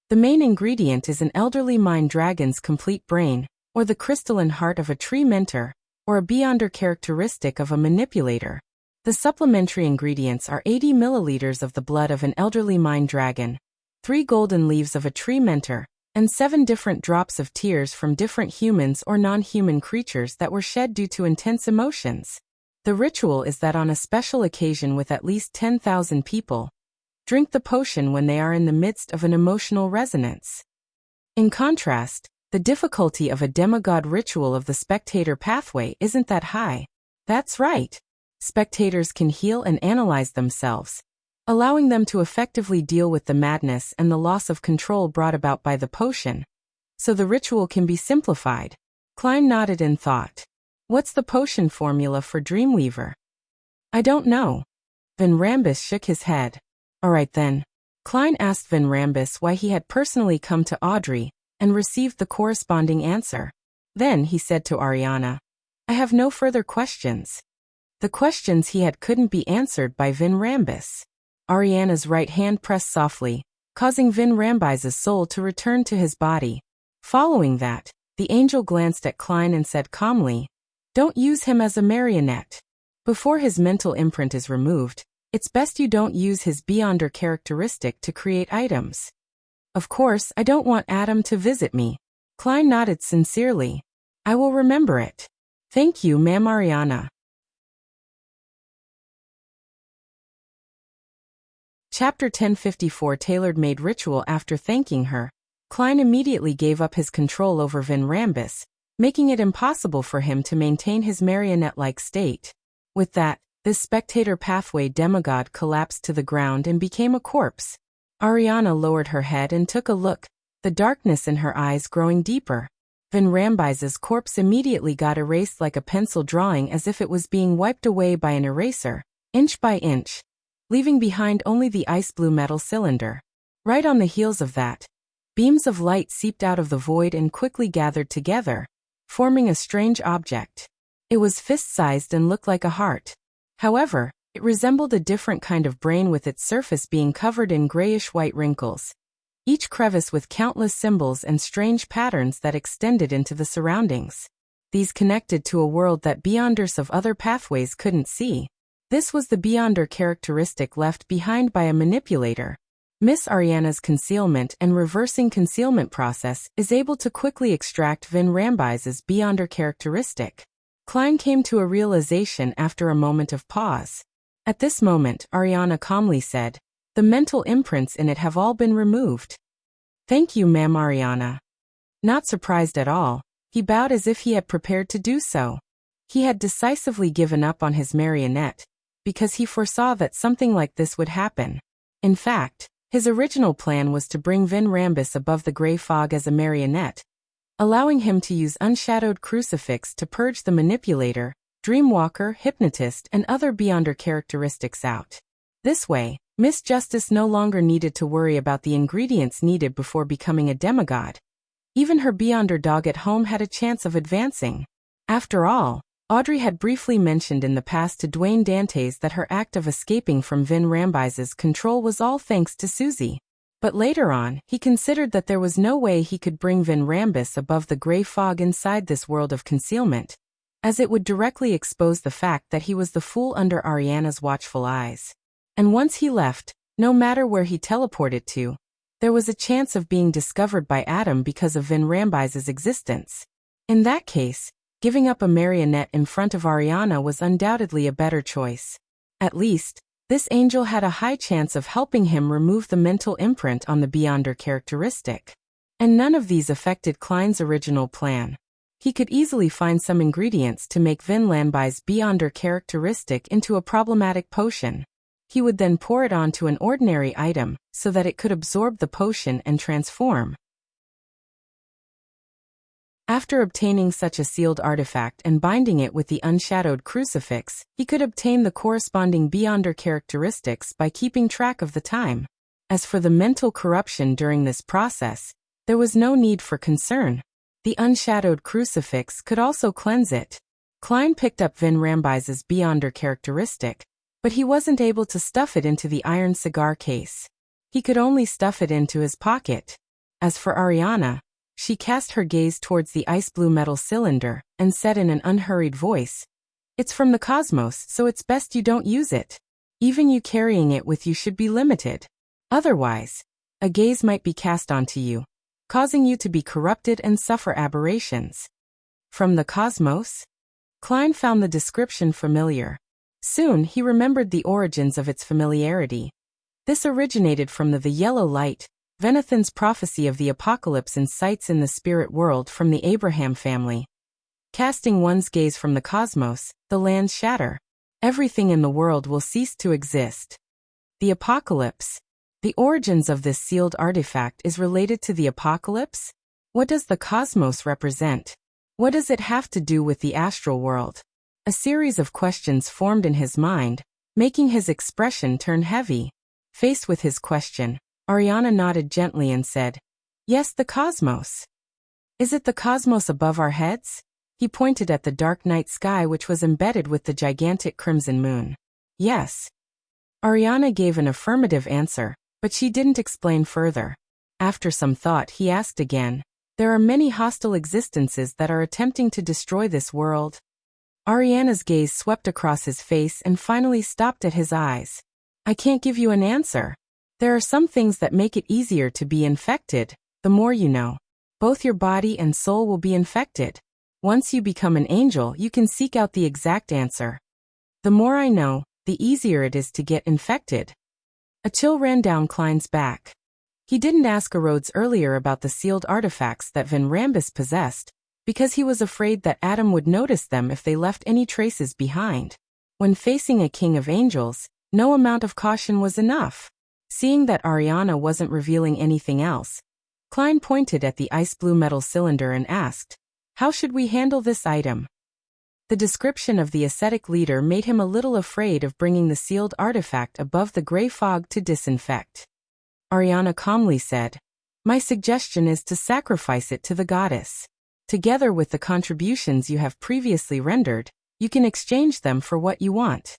The main ingredient is an elderly mind dragon's complete brain, or the crystalline heart of a tree mentor, or a beyonder characteristic of a manipulator. The supplementary ingredients are 80 milliliters of the blood of an elderly mind dragon, 3 golden leaves of a tree mentor, and 7 different drops of tears from different humans or non-human creatures that were shed due to intense emotions. The ritual is that on a special occasion with at least 10,000 people, drink the potion when they are in the midst of an emotional resonance. In contrast, the difficulty of a demigod ritual of the spectator pathway isn't that high. That's right. Spectators can heal and analyze themselves, allowing them to effectively deal with the madness and the loss of control brought about by the potion. So the ritual can be simplified. Klein nodded in thought. What's the potion formula for Dreamweaver? I don't know. Van Rambis shook his head. Alright then. Klein asked Van Rambis why he had personally come to Audrey, and received the corresponding answer. Then he said to Ariana, I have no further questions. The questions he had couldn't be answered by Van Rambis. Ariana's right hand pressed softly, causing Van Rambis's soul to return to his body. Following that, the angel glanced at Klein and said calmly, Don't use him as a marionette. Before his mental imprint is removed, it's best you don't use his beyonder characteristic to create items. Of course, I don't want Adam to visit me. Klein nodded sincerely. I will remember it. Thank you, Ma'am Ariana. Chapter 1054 Tailored-made ritual. After thanking her, Klein immediately gave up his control over Van Rambis, making it impossible for him to maintain his marionette-like state. With that, this spectator pathway demigod collapsed to the ground and became a corpse. Ariana lowered her head and took a look, the darkness in her eyes growing deeper. Van Rambis's corpse immediately got erased like a pencil drawing, as if it was being wiped away by an eraser, inch by inch, leaving behind only the ice-blue metal cylinder. Right on the heels of that, beams of light seeped out of the void and quickly gathered together, forming a strange object. It was fist-sized and looked like a heart. However, it resembled a different kind of brain, with its surface being covered in grayish-white wrinkles, each crevice with countless symbols and strange patterns that extended into the surroundings. These connected to a world that beyonders of other pathways couldn't see. This was the beyonder characteristic left behind by a manipulator. Miss Ariana's concealment and reversing concealment process is able to quickly extract Van Rambis's beyonder characteristic. Klein came to a realization after a moment of pause. At this moment, Ariana calmly said, The mental imprints in it have all been removed. Thank you, Ma'am Ariana. Not surprised at all, he bowed as if he had prepared to do so. He had decisively given up on his marionette, because he foresaw that something like this would happen. In fact, his original plan was to bring Van Rambis above the gray fog as a marionette, allowing him to use unshadowed crucifix to purge the manipulator, Dreamwalker, hypnotist, and other beyonder characteristics out. This way, Miss Justice no longer needed to worry about the ingredients needed before becoming a demigod. Even her beyonder dog at home had a chance of advancing. After all, Audrey had briefly mentioned in the past to Dwayne Dantes that her act of escaping from Van Rambis's control was all thanks to Susie. But later on, he considered that there was no way he could bring Van Rambis above the gray fog inside this world of concealment, as it would directly expose the fact that he was the fool under Ariana's watchful eyes. And once he left, no matter where he teleported to, there was a chance of being discovered by Adam because of Van Rambis's existence. In that case, giving up a marionette in front of Ariana was undoubtedly a better choice. At least, this angel had a high chance of helping him remove the mental imprint on the beyonder characteristic. And none of these affected Klein's original plan. He could easily find some ingredients to make Van Rambis's beyonder characteristic into a problematic potion. He would then pour it onto an ordinary item, so that it could absorb the potion and transform. After obtaining such a sealed artifact and binding it with the unshadowed crucifix, he could obtain the corresponding beyonder characteristics by keeping track of the time. As for the mental corruption during this process, there was no need for concern. The unshadowed crucifix could also cleanse it. Klein picked up Vin Rambise's Beyonder characteristic, but he wasn't able to stuff it into the iron cigar case. He could only stuff it into his pocket. As for Ariana, she cast her gaze towards the ice-blue metal cylinder and said in an unhurried voice, "It's from the cosmos, so it's best you don't use it. Even you carrying it with you should be limited. Otherwise, a gaze might be cast onto you, causing you to be corrupted and suffer aberrations." From the cosmos? Klein found the description familiar. Soon he remembered the origins of its familiarity. This originated from the yellow light, Venethan's prophecy of the apocalypse in sights in the spirit world from the Abraham family. Casting one's gaze from the cosmos, the lands shatter. Everything in the world will cease to exist. The apocalypse. The origins of this sealed artifact is related to the apocalypse? What does the cosmos represent? What does it have to do with the astral world? A series of questions formed in his mind, making his expression turn heavy. Faced with his question, Ariana nodded gently and said, "Yes, the cosmos." "Is it the cosmos above our heads?" He pointed at the dark night sky which was embedded with the gigantic crimson moon. "Yes." Ariana gave an affirmative answer, but she didn't explain further. After some thought he asked again, "There are many hostile existences that are attempting to destroy this world." Ariana's gaze swept across his face and finally stopped at his eyes. "I can't give you an answer. There are some things that make it easier to be infected, the more you know. Both your body and soul will be infected. Once you become an angel, you can seek out the exact answer. The more I know, the easier it is to get infected." A chill ran down Klein's back. He didn't ask Rhodes earlier about the sealed artifacts that Van Rambis possessed, because he was afraid that Adam would notice them if they left any traces behind. When facing a king of angels, no amount of caution was enough. Seeing that Ariana wasn't revealing anything else, Klein pointed at the ice-blue metal cylinder and asked, "How should we handle this item?" The description of the ascetic leader made him a little afraid of bringing the sealed artifact above the gray fog to disinfect. Ariana calmly said, "My suggestion is to sacrifice it to the goddess. Together with the contributions you have previously rendered, you can exchange them for what you want."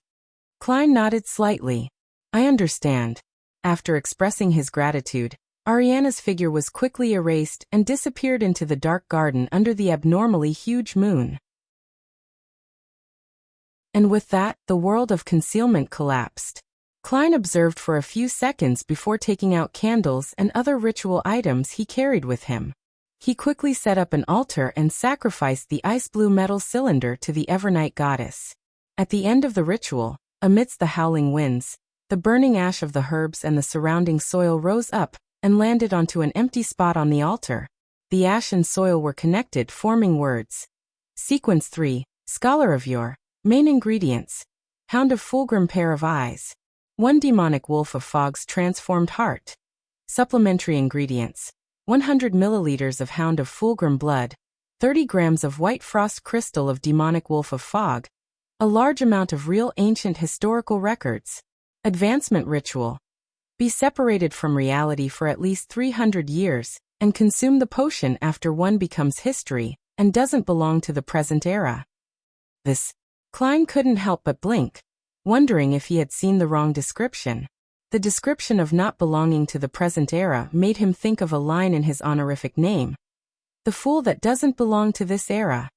Klein nodded slightly. "I understand." After expressing his gratitude, Ariana's figure was quickly erased and disappeared into the dark garden under the abnormally huge moon. And with that, the world of concealment collapsed. Klein observed for a few seconds before taking out candles and other ritual items he carried with him. He quickly set up an altar and sacrificed the ice-blue metal cylinder to the Evernight goddess. At the end of the ritual, amidst the howling winds, the burning ash of the herbs and the surrounding soil rose up and landed onto an empty spot on the altar. The ash and soil were connected, forming words. Sequence 3, Scholar of Yore. Main ingredients: Hound of Fulgrim, pair of eyes. 1 demonic wolf of fog's transformed heart. Supplementary ingredients: 100 milliliters of Hound of Fulgrim blood, 30 grams of white frost crystal of demonic wolf of fog, a large amount of real ancient historical records. Advancement ritual: be separated from reality for at least 300 years, and consume the potion after one becomes history, and doesn't belong to the present era. This. Klein couldn't help but blink, wondering if he had seen the wrong description. The description of not belonging to the present era made him think of a line in his honorific name. "The fool that doesn't belong to this era."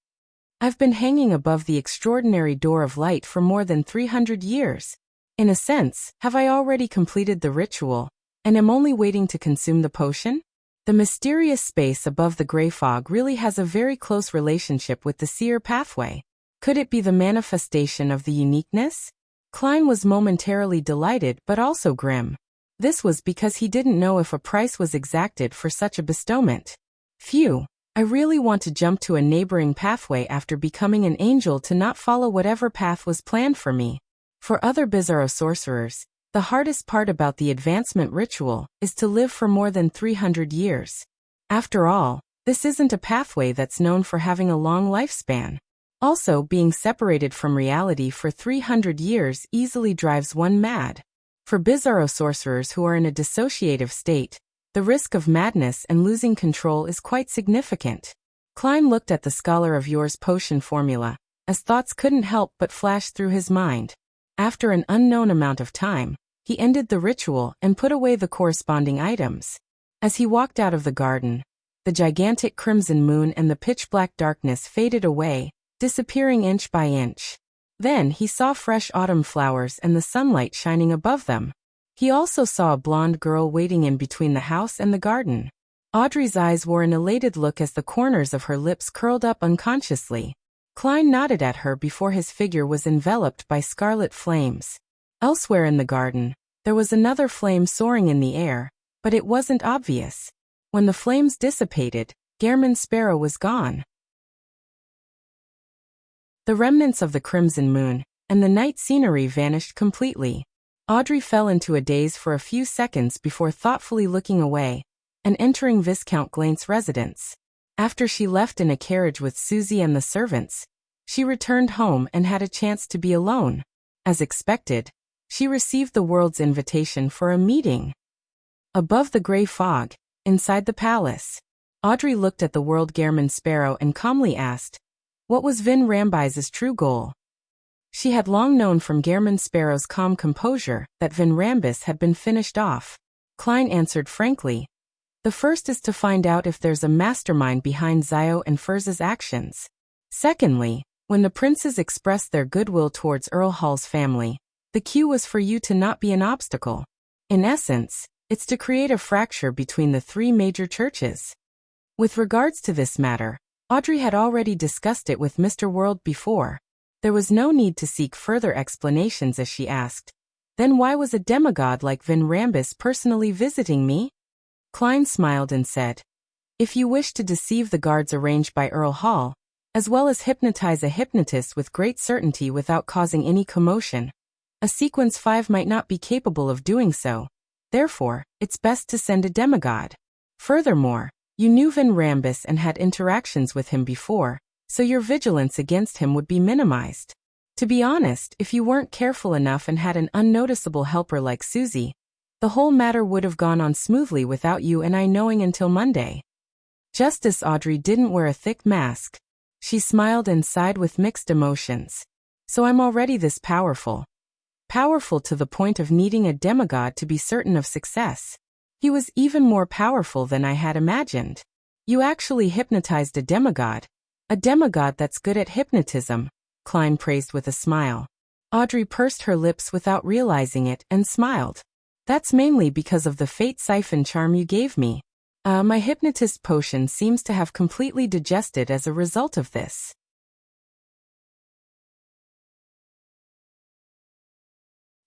"I've been hanging above the extraordinary door of light for more than 300 years. In a sense, have I already completed the ritual, and am only waiting to consume the potion?" The mysterious space above the gray fog really has a very close relationship with the seer pathway. Could it be the manifestation of the uniqueness? Klein was momentarily delighted but also grim. This was because he didn't know if a price was exacted for such a bestowment. Phew, I really want to jump to a neighboring pathway after becoming an angel to not follow whatever path was planned for me. For other bizarro sorcerers, the hardest part about the advancement ritual is to live for more than 300 years. After all, this isn't a pathway that's known for having a long lifespan. Also, being separated from reality for 300 years easily drives one mad. For bizarro sorcerers who are in a dissociative state, the risk of madness and losing control is quite significant. Klein looked at the Scholar of Yours potion formula, as thoughts couldn't help but flash through his mind. After an unknown amount of time, he ended the ritual and put away the corresponding items. As he walked out of the garden, the gigantic crimson moon and the pitch-black darkness faded away, disappearing inch by inch. Then he saw fresh autumn flowers and the sunlight shining above them. He also saw a blonde girl waiting in between the house and the garden. Audrey's eyes wore an elated look as the corners of her lips curled up unconsciously. Klein nodded at her before his figure was enveloped by scarlet flames. Elsewhere in the garden, there was another flame soaring in the air, but it wasn't obvious. When the flames dissipated, Gehrman's sparrow was gone. The remnants of the crimson moon and the night scenery vanished completely. Audrey fell into a daze for a few seconds before thoughtfully looking away and entering Viscount Glaine's residence. After she left in a carriage with Susie and the servants, she returned home and had a chance to be alone. As expected, she received the world's invitation for a meeting. Above the gray fog, inside the palace, Audrey looked at the world Gehrman sparrow and calmly asked, what was Vin Rambise's true goal? She had long known from Gehrman Sparrow's calm composure that Vin Rambis had been finished off. Klein answered frankly, the first is to find out if there's a mastermind behind Zio and Furz's actions. Secondly, when the princes expressed their goodwill towards Earl Hall's family, the cue was for you to not be an obstacle. In essence, it's to create a fracture between the three major churches. With regards to this matter, Audrey had already discussed it with Mr. World before. There was no need to seek further explanations as she asked, then why was a demigod like Vin Rambis personally visiting me? Klein smiled and said, if you wish to deceive the guards arranged by Earl Hall, as well as hypnotize a hypnotist with great certainty without causing any commotion, a Sequence 5 might not be capable of doing so. Therefore, it's best to send a demigod. Furthermore, you knew Vin Rambis and had interactions with him before, so your vigilance against him would be minimized. To be honest, if you weren't careful enough and had an unnoticeable helper like Susie, the whole matter would have gone on smoothly without you and I knowing until Monday. Justice Audrey didn't wear a thick mask. She smiled and sighed with mixed emotions. So I'm already this powerful. Powerful to the point of needing a demigod to be certain of success. He was even more powerful than I had imagined. You actually hypnotized a demigod. A demigod that's good at hypnotism, Klein praised with a smile. Audrey pursed her lips without realizing it and smiled. That's mainly because of the fate siphon charm you gave me. My hypnotist potion seems to have completely digested as a result of this.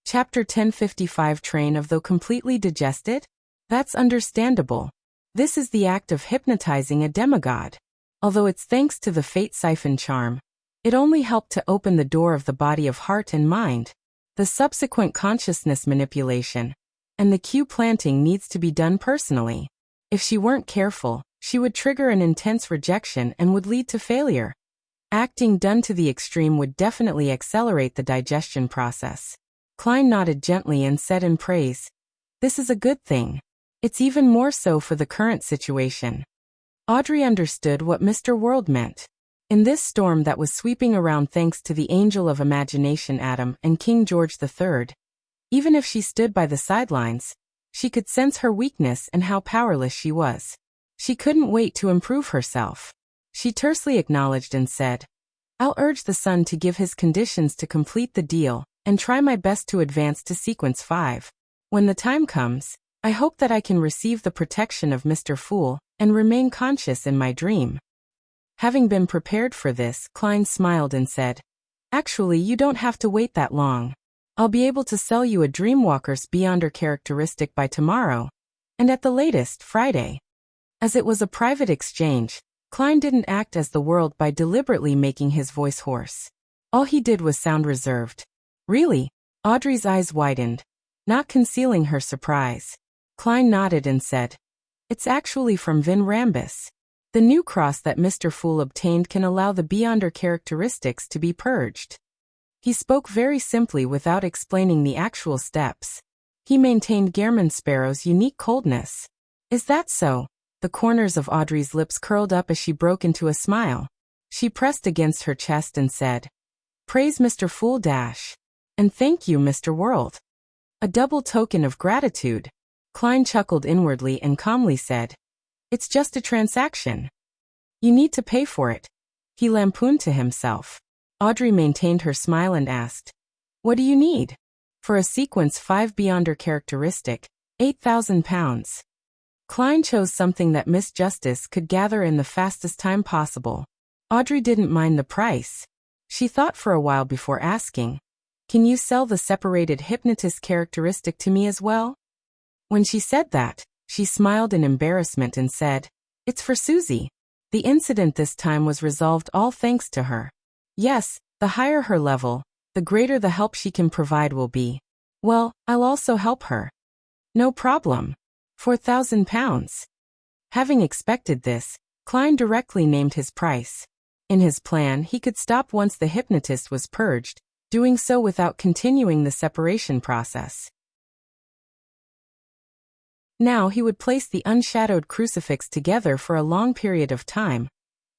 Chapter 1055 Train of Though completely digested? That's understandable. This is the act of hypnotizing a demigod. Although it's thanks to the fate siphon charm, it only helped to open the door of the body of heart and mind. The subsequent consciousness manipulation and the cue planting needs to be done personally. If she weren't careful, she would trigger an intense rejection and would lead to failure. Acting done to the extreme would definitely accelerate the digestion process. Klein nodded gently and said in praise, this is a good thing. It's even more so for the current situation. Audrey understood what Mr. World meant. In this storm that was sweeping around thanks to the Angel of Imagination Adam and King George III, even if she stood by the sidelines, she could sense her weakness and how powerless she was. She couldn't wait to improve herself. She tersely acknowledged and said, I'll urge the Sun to give his conditions to complete the deal and try my best to advance to Sequence 5. When the time comes, I hope that I can receive the protection of Mr. Fool and remain conscious in my dream. Having been prepared for this, Klein smiled and said, actually, you don't have to wait that long. I'll be able to sell you a Dreamwalker's Beyonder characteristic by tomorrow, and at the latest, Friday. As it was a private exchange, Klein didn't act as the world by deliberately making his voice hoarse. All he did was sound reserved. Really? Audrey's eyes widened, not concealing her surprise. Klein nodded and said, it's actually from Vin Rambis. The new cross that Mr. Fool obtained can allow the Beyonder characteristics to be purged. He spoke very simply without explaining the actual steps. He maintained Gehrman Sparrow's unique coldness. Is that so? The corners of Audrey's lips curled up as she broke into a smile. She pressed against her chest and said, "Praise Mr. Fool Dash. And thank you, Mr. World." A double token of gratitude. Klein chuckled inwardly and calmly said, "It's just a transaction. You need to pay for it." He lampooned to himself. Audrey maintained her smile and asked, "What do you need?" "For a sequence 5 Beyonder characteristic, £8,000. Klein chose something that Miss Justice could gather in the fastest time possible. Audrey didn't mind the price. She thought for a while before asking, "Can you sell the separated hypnotist characteristic to me as well?" When she said that, she smiled in embarrassment and said, "It's for Susie." The incident this time was resolved all thanks to her. Yes, the higher her level, the greater the help she can provide will be. Well, I'll also help her. No problem. £4,000. Having expected this, Klein directly named his price. In his plan, he could stop once the hypnotist was purged, doing so without continuing the separation process. Now he would place the unshadowed crucifix together for a long period of time,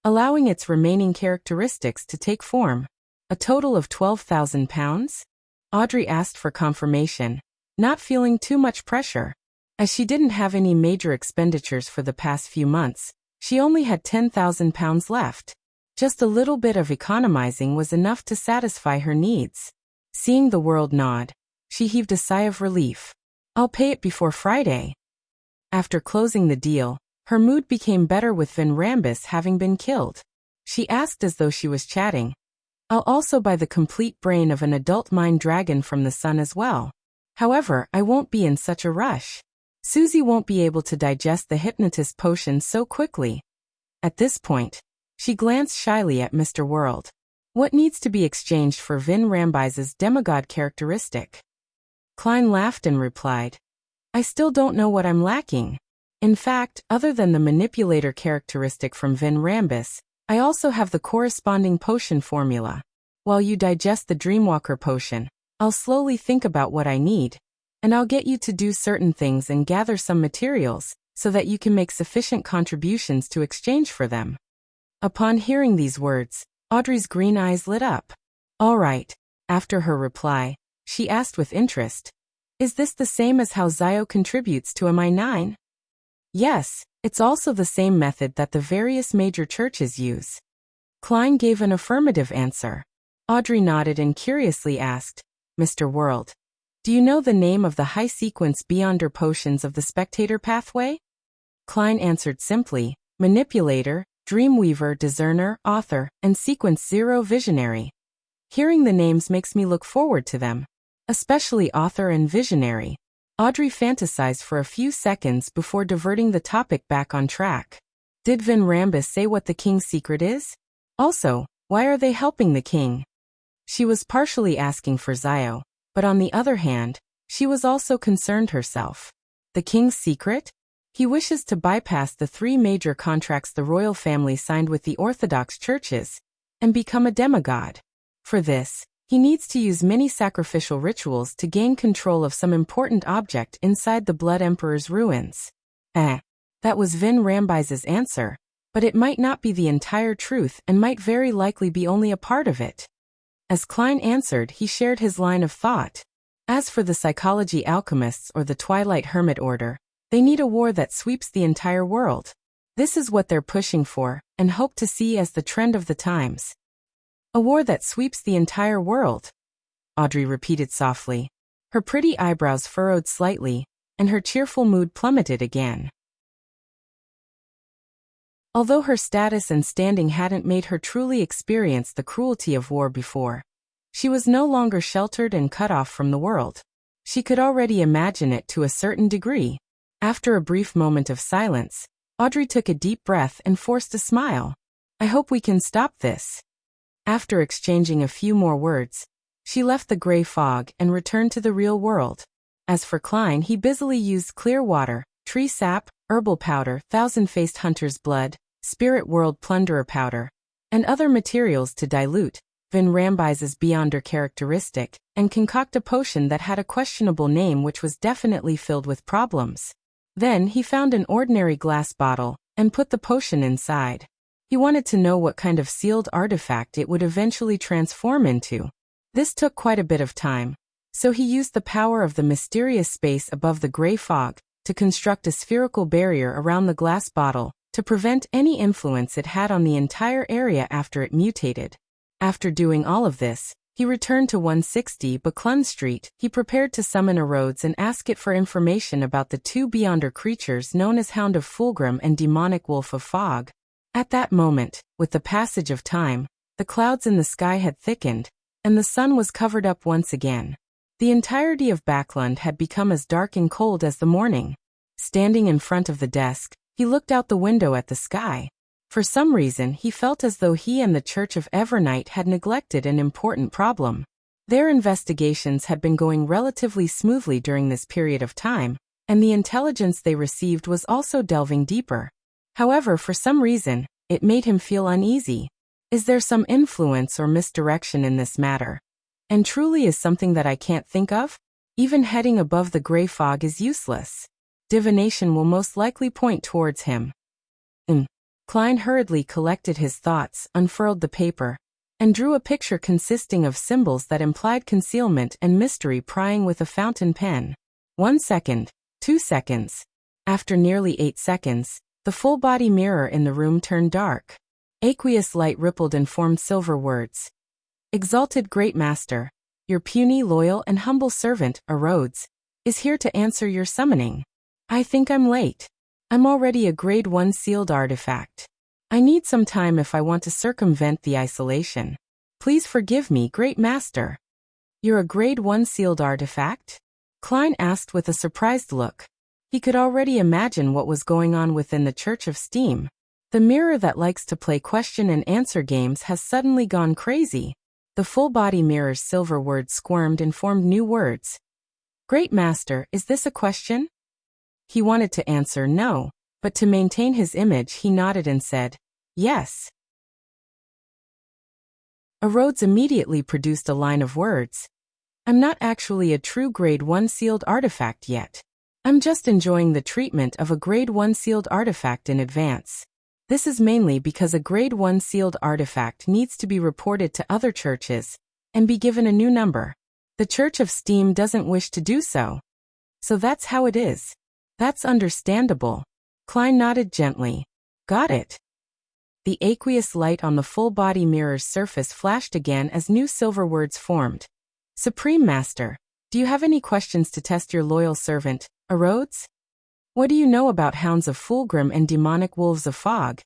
allowing its remaining characteristics to take form. A total of £12,000? Audrey asked for confirmation, not feeling too much pressure. As she didn't have any major expenditures for the past few months, she only had £10,000 left. Just a little bit of economizing was enough to satisfy her needs. Seeing the world nod, she heaved a sigh of relief. "I'll pay it before Friday." After closing the deal, her mood became better with Vin Rambus having been killed. She asked as though she was chatting, "I'll also buy the complete brain of an adult mind dragon from the sun as well. However, I won't be in such a rush. Susie won't be able to digest the hypnotist potion so quickly." At this point, she glanced shyly at Mr. World. "What needs to be exchanged for Vin Rambis's demigod characteristic?" Klein laughed and replied, "I still don't know what I'm lacking. In fact, other than the manipulator characteristic from Vin Rambus, I also have the corresponding potion formula. While you digest the Dreamwalker potion, I'll slowly think about what I need, and I'll get you to do certain things and gather some materials, so that you can make sufficient contributions to exchange for them." Upon hearing these words, Audrey's green eyes lit up. "All right." After her reply, she asked with interest, "Is this the same as how Zio contributes to MI9? "Yes, it's also the same method that the various major churches use." Klein gave an affirmative answer. Audrey nodded and curiously asked, "Mr. World, do you know the name of the high-sequence Beyonder potions of the Spectator pathway?" Klein answered simply, "Manipulator, Dreamweaver, Discerner, Author, and Sequence 0 Visionary. Hearing the names makes me look forward to them, especially Author and Visionary." Audrey fantasized for a few seconds before diverting the topic back on track. Did Vin Rambus say what the king's secret is? Also, why are they helping the king? She was partially asking for Zio, but on the other hand, she was also concerned herself. The king's secret? He wishes to bypass the 3 major contracts the royal family signed with the Orthodox churches and become a demigod. For this, he needs to use many sacrificial rituals to gain control of some important object inside the Blood Emperor's ruins. That was Vin Rambis's answer, but it might not be the entire truth and might very likely be only a part of it. As Klein answered, he shared his line of thought. As for the psychology alchemists or the Twilight Hermit Order, they need a war that sweeps the entire world. This is what they're pushing for, and hope to see as the trend of the times. "A war that sweeps the entire world," Audrey repeated softly. Her pretty eyebrows furrowed slightly, and her cheerful mood plummeted again. Although her status and standing hadn't made her truly experience the cruelty of war before, she was no longer sheltered and cut off from the world. She could already imagine it to a certain degree. After a brief moment of silence, Audrey took a deep breath and forced a smile. "I hope we can stop this." After exchanging a few more words, she left the gray fog and returned to the real world. As for Klein, he busily used clear water, tree sap, herbal powder, thousand-faced hunter's blood, spirit world plunderer powder, and other materials to dilute, Vin Rambise's Beyonder characteristic, and concoct a potion that had a questionable name which was definitely filled with problems. Then he found an ordinary glass bottle, and put the potion inside. He wanted to know what kind of sealed artifact it would eventually transform into. This took quite a bit of time, so he used the power of the mysterious space above the gray fog to construct a spherical barrier around the glass bottle to prevent any influence it had on the entire area after it mutated. After doing all of this, he returned to 160 Buckland Street. He prepared to summon a Rhodes and ask it for information about the two Beyonder creatures known as Hound of Fulgrim and Demonic Wolf of Fog. At that moment, with the passage of time, the clouds in the sky had thickened, and the sun was covered up once again. The entirety of Backlund had become as dark and cold as the morning. Standing in front of the desk, he looked out the window at the sky. For some reason he felt as though he and the Church of Evernight had neglected an important problem. Their investigations had been going relatively smoothly during this period of time, and the intelligence they received was also delving deeper. However, for some reason, it made him feel uneasy. Is there some influence or misdirection in this matter? And truly is something that I can't think of? Even heading above the gray fog is useless. Divination will most likely point towards him. Klein hurriedly collected his thoughts, unfurled the paper, and drew a picture consisting of symbols that implied concealment and mystery prying with a fountain pen. 1 second, 2 seconds. After nearly 8 seconds, the full-body mirror in the room turned dark. Aqueous light rippled and formed silver words. Exalted Great Master, your puny, loyal, and humble servant, a Rhodes, is here to answer your summoning. I think I'm late. I'm already a grade 1 sealed artifact. I need some time if I want to circumvent the isolation. Please forgive me, Great Master. You're a grade 1 sealed artifact? Klein asked with a surprised look. He could already imagine what was going on within the Church of Steam. The mirror that likes to play question and answer games has suddenly gone crazy. The full-body mirror's silver words squirmed and formed new words. Great Master, is this a question? He wanted to answer no, but to maintain his image he nodded and said, yes. A Rhodes immediately produced a line of words. I'm not actually a true grade 1 sealed artifact yet. I'm just enjoying the treatment of a grade 1 sealed artifact in advance. This is mainly because a grade 1 sealed artifact needs to be reported to other churches and be given a new number. The Church of Steam doesn't wish to do so. So that's how it is. That's understandable. Klein nodded gently. Got it. The aqueous light on the full-body mirror's surface flashed again as new silver words formed. Supreme Master, do you have any questions to test your loyal servant, a Rhodes? What do you know about Hounds of Fulgrim and Demonic Wolves of Fog?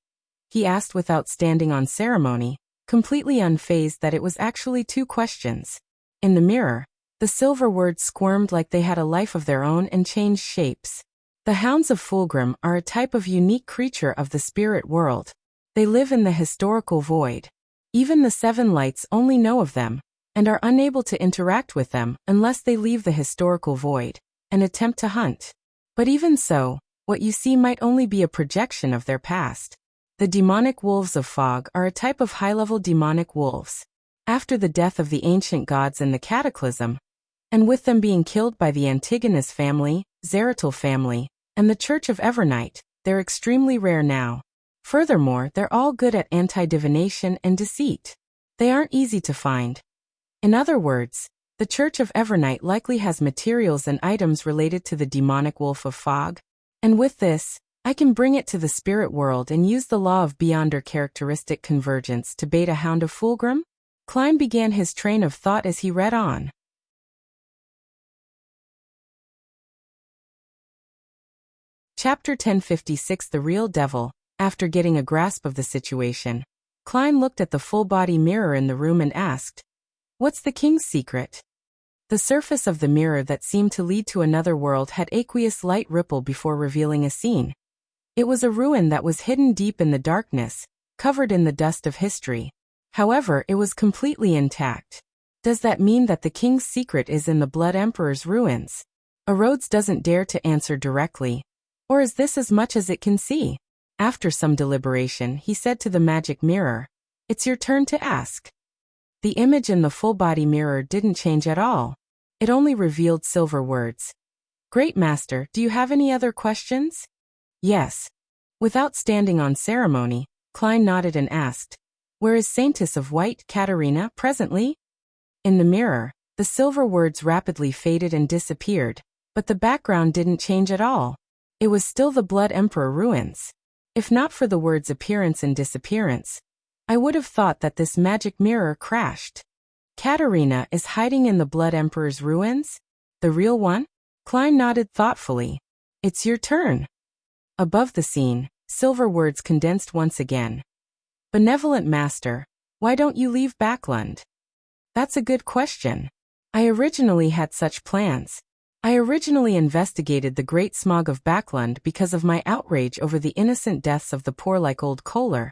He asked without standing on ceremony, completely unfazed that it was actually 2 questions. In the mirror, the silver words squirmed like they had a life of their own and changed shapes. The Hounds of Fulgrim are a type of unique creature of the spirit world. They live in the historical void. Even the 7 lights only know of them, and are unable to interact with them unless they leave the historical void and attempt to hunt. But even so, what you see might only be a projection of their past. The Demonic Wolves of Fog are a type of high-level demonic wolves. After the death of the ancient gods in the Cataclysm, and with them being killed by the Antigonus family, Zeratul family, and the Church of Evernight, they're extremely rare now. Furthermore, they're all good at anti-divination and deceit. They aren't easy to find. In other words, the Church of Evernight likely has materials and items related to the Demonic Wolf of Fog. And with this, I can bring it to the spirit world and use the law of Beyonder characteristic convergence to bait a Hound of Fulgrim? Klein began his train of thought as he read on. Chapter 1056 The Real Devil. After getting a grasp of the situation, Klein looked at the full-body mirror in the room and asked, What's the king's secret? The surface of the mirror that seemed to lead to another world had aqueous light ripple before revealing a scene. It was a ruin that was hidden deep in the darkness, covered in the dust of history. However, it was completely intact. Does that mean that the king's secret is in the Blood Emperor's ruins? A Rhodes doesn't dare to answer directly. Or is this as much as it can see? After some deliberation, he said to the magic mirror, It's your turn to ask. The image in the full-body mirror didn't change at all. It only revealed silver words. Great Master, do you have any other questions? Yes. Without standing on ceremony, Klein nodded and asked, Where is Saintess of White, Katarina, presently? In the mirror, the silver words rapidly faded and disappeared, but the background didn't change at all. It was still the Blood Emperor ruins. If not for the words appearance and disappearance, I would have thought that this magic mirror crashed. Katarina is hiding in the Blood Emperor's ruins? The real one? Klein nodded thoughtfully. It's your turn. Above the scene, silver words condensed once again. Benevolent Master, why don't you leave Backland? That's a good question. I originally had such plans. I originally investigated the Great Smog of Backland because of my outrage over the innocent deaths of the poor like old Kohler,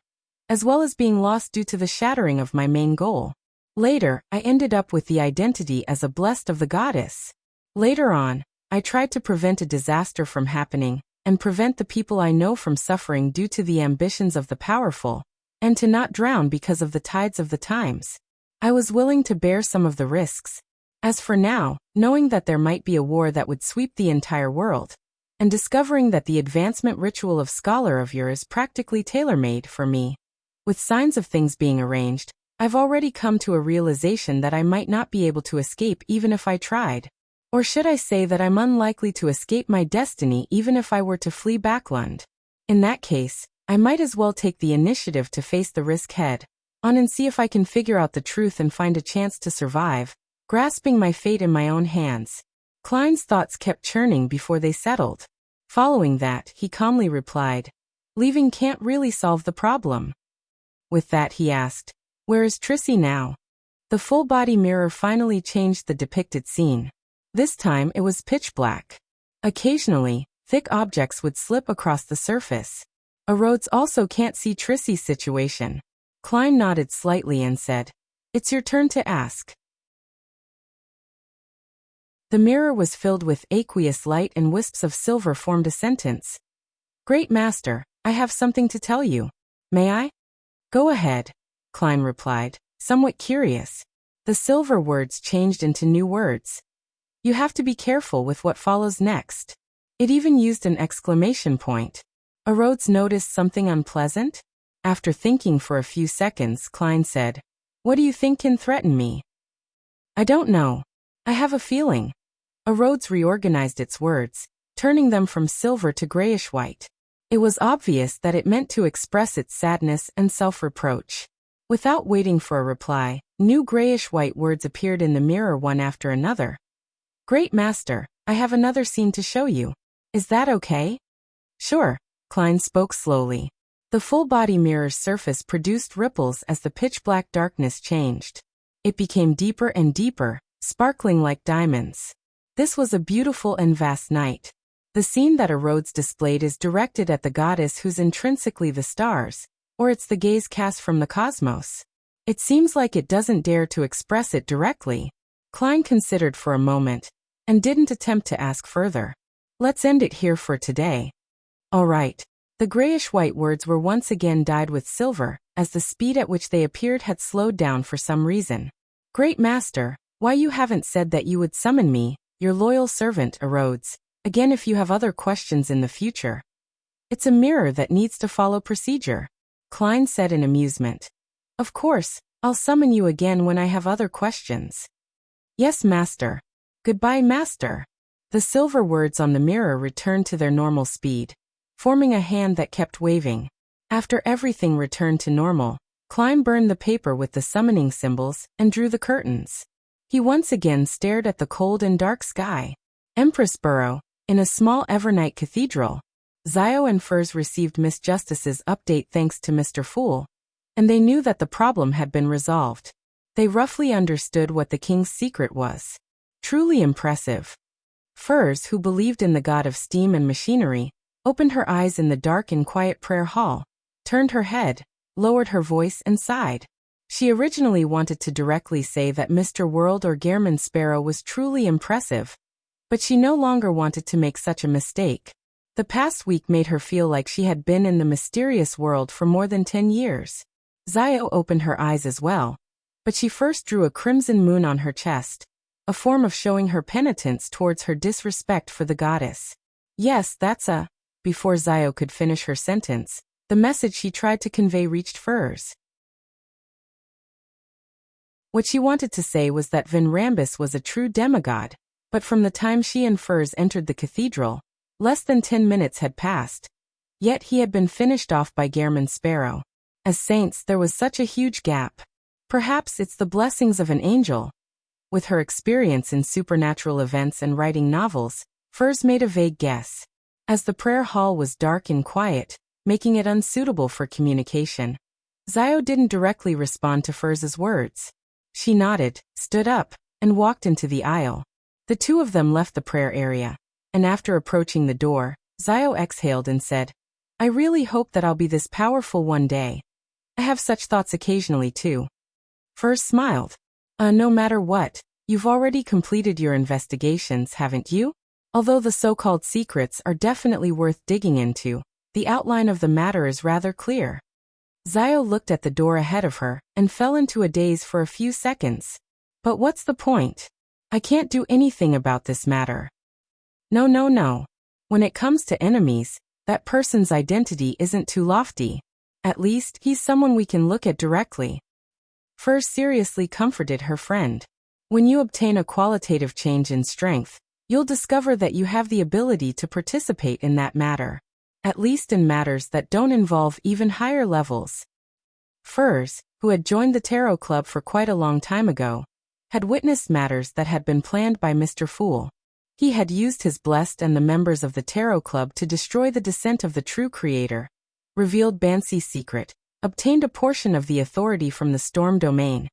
as well as being lost due to the shattering of my main goal. Later, I ended up with the identity as a blessed of the goddess. Later on, I tried to prevent a disaster from happening, and prevent the people I know from suffering due to the ambitions of the powerful, and to not drown because of the tides of the times. I was willing to bear some of the risks. As for now, knowing that there might be a war that would sweep the entire world, and discovering that the advancement ritual of Scholar of Your is practically tailor-made for me, with signs of things being arranged, I've already come to a realization that I might not be able to escape even if I tried. Or should I say that I'm unlikely to escape my destiny even if I were to flee Backland? In that case, I might as well take the initiative to face the risk head on and see if I can figure out the truth and find a chance to survive, grasping my fate in my own hands. Klein's thoughts kept churning before they settled. Following that, he calmly replied, Leaving can't really solve the problem. With that he asked, Where is Trissy now? The full-body mirror finally changed the depicted scene. This time it was pitch black. Occasionally, thick objects would slip across the surface. Rhodes also can't see Trissy's situation. Klein nodded slightly and said, It's your turn to ask. The mirror was filled with aqueous light and wisps of silver formed a sentence. Great Master, I have something to tell you. May I? Go ahead, Klein replied, somewhat curious. The silver words changed into new words. You have to be careful with what follows next. It even used an exclamation point. Rhodes noticed something unpleasant? After thinking for a few seconds, Klein said, What do you think can threaten me? I don't know. I have a feeling. Rhodes reorganized its words, turning them from silver to grayish-white. It was obvious that it meant to express its sadness and self-reproach. Without waiting for a reply, new grayish-white words appeared in the mirror one after another. Great Master, I have another scene to show you. Is that okay? Sure, Klein spoke slowly. The full-body mirror's surface produced ripples as the pitch-black darkness changed. It became deeper and deeper, sparkling like diamonds. This was a beautiful and vast night. The scene that Rhodes displayed is directed at the goddess who's intrinsically the stars, or it's the gaze cast from the cosmos. It seems like it doesn't dare to express it directly. Klein considered for a moment, and didn't attempt to ask further. Let's end it here for today. All right. The grayish-white words were once again dyed with silver, as the speed at which they appeared had slowed down for some reason. Great Master, why you haven't said that you would summon me, your loyal servant, Rhodes, again if you have other questions in the future. It's a mirror that needs to follow procedure, Klein said in amusement. Of course, I'll summon you again when I have other questions. Yes, Master. Goodbye, Master. The silver words on the mirror returned to their normal speed, forming a hand that kept waving. After everything returned to normal, Klein burned the paper with the summoning symbols and drew the curtains. He once again stared at the cold and dark sky. Empress Burrow, in a small Evernight cathedral. Zio and Furs received Miss Justice's update thanks to Mr. Fool, and they knew that the problem had been resolved. They roughly understood what the king's secret was. Truly impressive. Furs, who believed in the god of steam and machinery, opened her eyes in the dark and quiet prayer hall, turned her head, lowered her voice and sighed. She originally wanted to directly say that Mr. World or Gehrman Sparrow was truly impressive, but she no longer wanted to make such a mistake. The past week made her feel like she had been in the mysterious world for more than 10 years. Zio opened her eyes as well, But she first drew a crimson moon on her chest, a form of showing her penitence towards her disrespect for the goddess. Yes, that's a... Before Zio could finish her sentence, the message she tried to convey reached Furs. What she wanted to say was that Van Rambus was a true demigod, but from the time she and Furs entered the cathedral, less than 10 minutes had passed. Yet he had been finished off by Gehrman Sparrow. As saints, there was such a huge gap. Perhaps it's the blessings of an angel. With her experience in supernatural events and writing novels, Furs made a vague guess. As the prayer hall was dark and quiet, making it unsuitable for communication, Zio didn't directly respond to Furs's words. She nodded, stood up, and walked into the aisle. The two of them left the prayer area, and after approaching the door, Zio exhaled and said, "I really hope that I'll be this powerful one day. I have such thoughts occasionally too." Furs smiled. No matter what, you've already completed your investigations, haven't you? Although the so-called secrets are definitely worth digging into, the outline of the matter is rather clear." Zio looked at the door ahead of her and fell into a daze for a few seconds. "But what's the point? I can't do anything about this matter." No. When it comes to enemies, that person's identity isn't too lofty. At least, he's someone we can look at directly. Furs seriously comforted her friend. When you obtain a qualitative change in strength, you'll discover that you have the ability to participate in that matter. At least in matters that don't involve even higher levels. Furs, who had joined the Tarot Club for quite a long time ago, had witnessed matters that had been planned by Mr. Fool. He had used his blessed and the members of the Tarot Club to destroy the descent of the true creator, revealed Bansi's secret, obtained a portion of the authority from the Storm domain,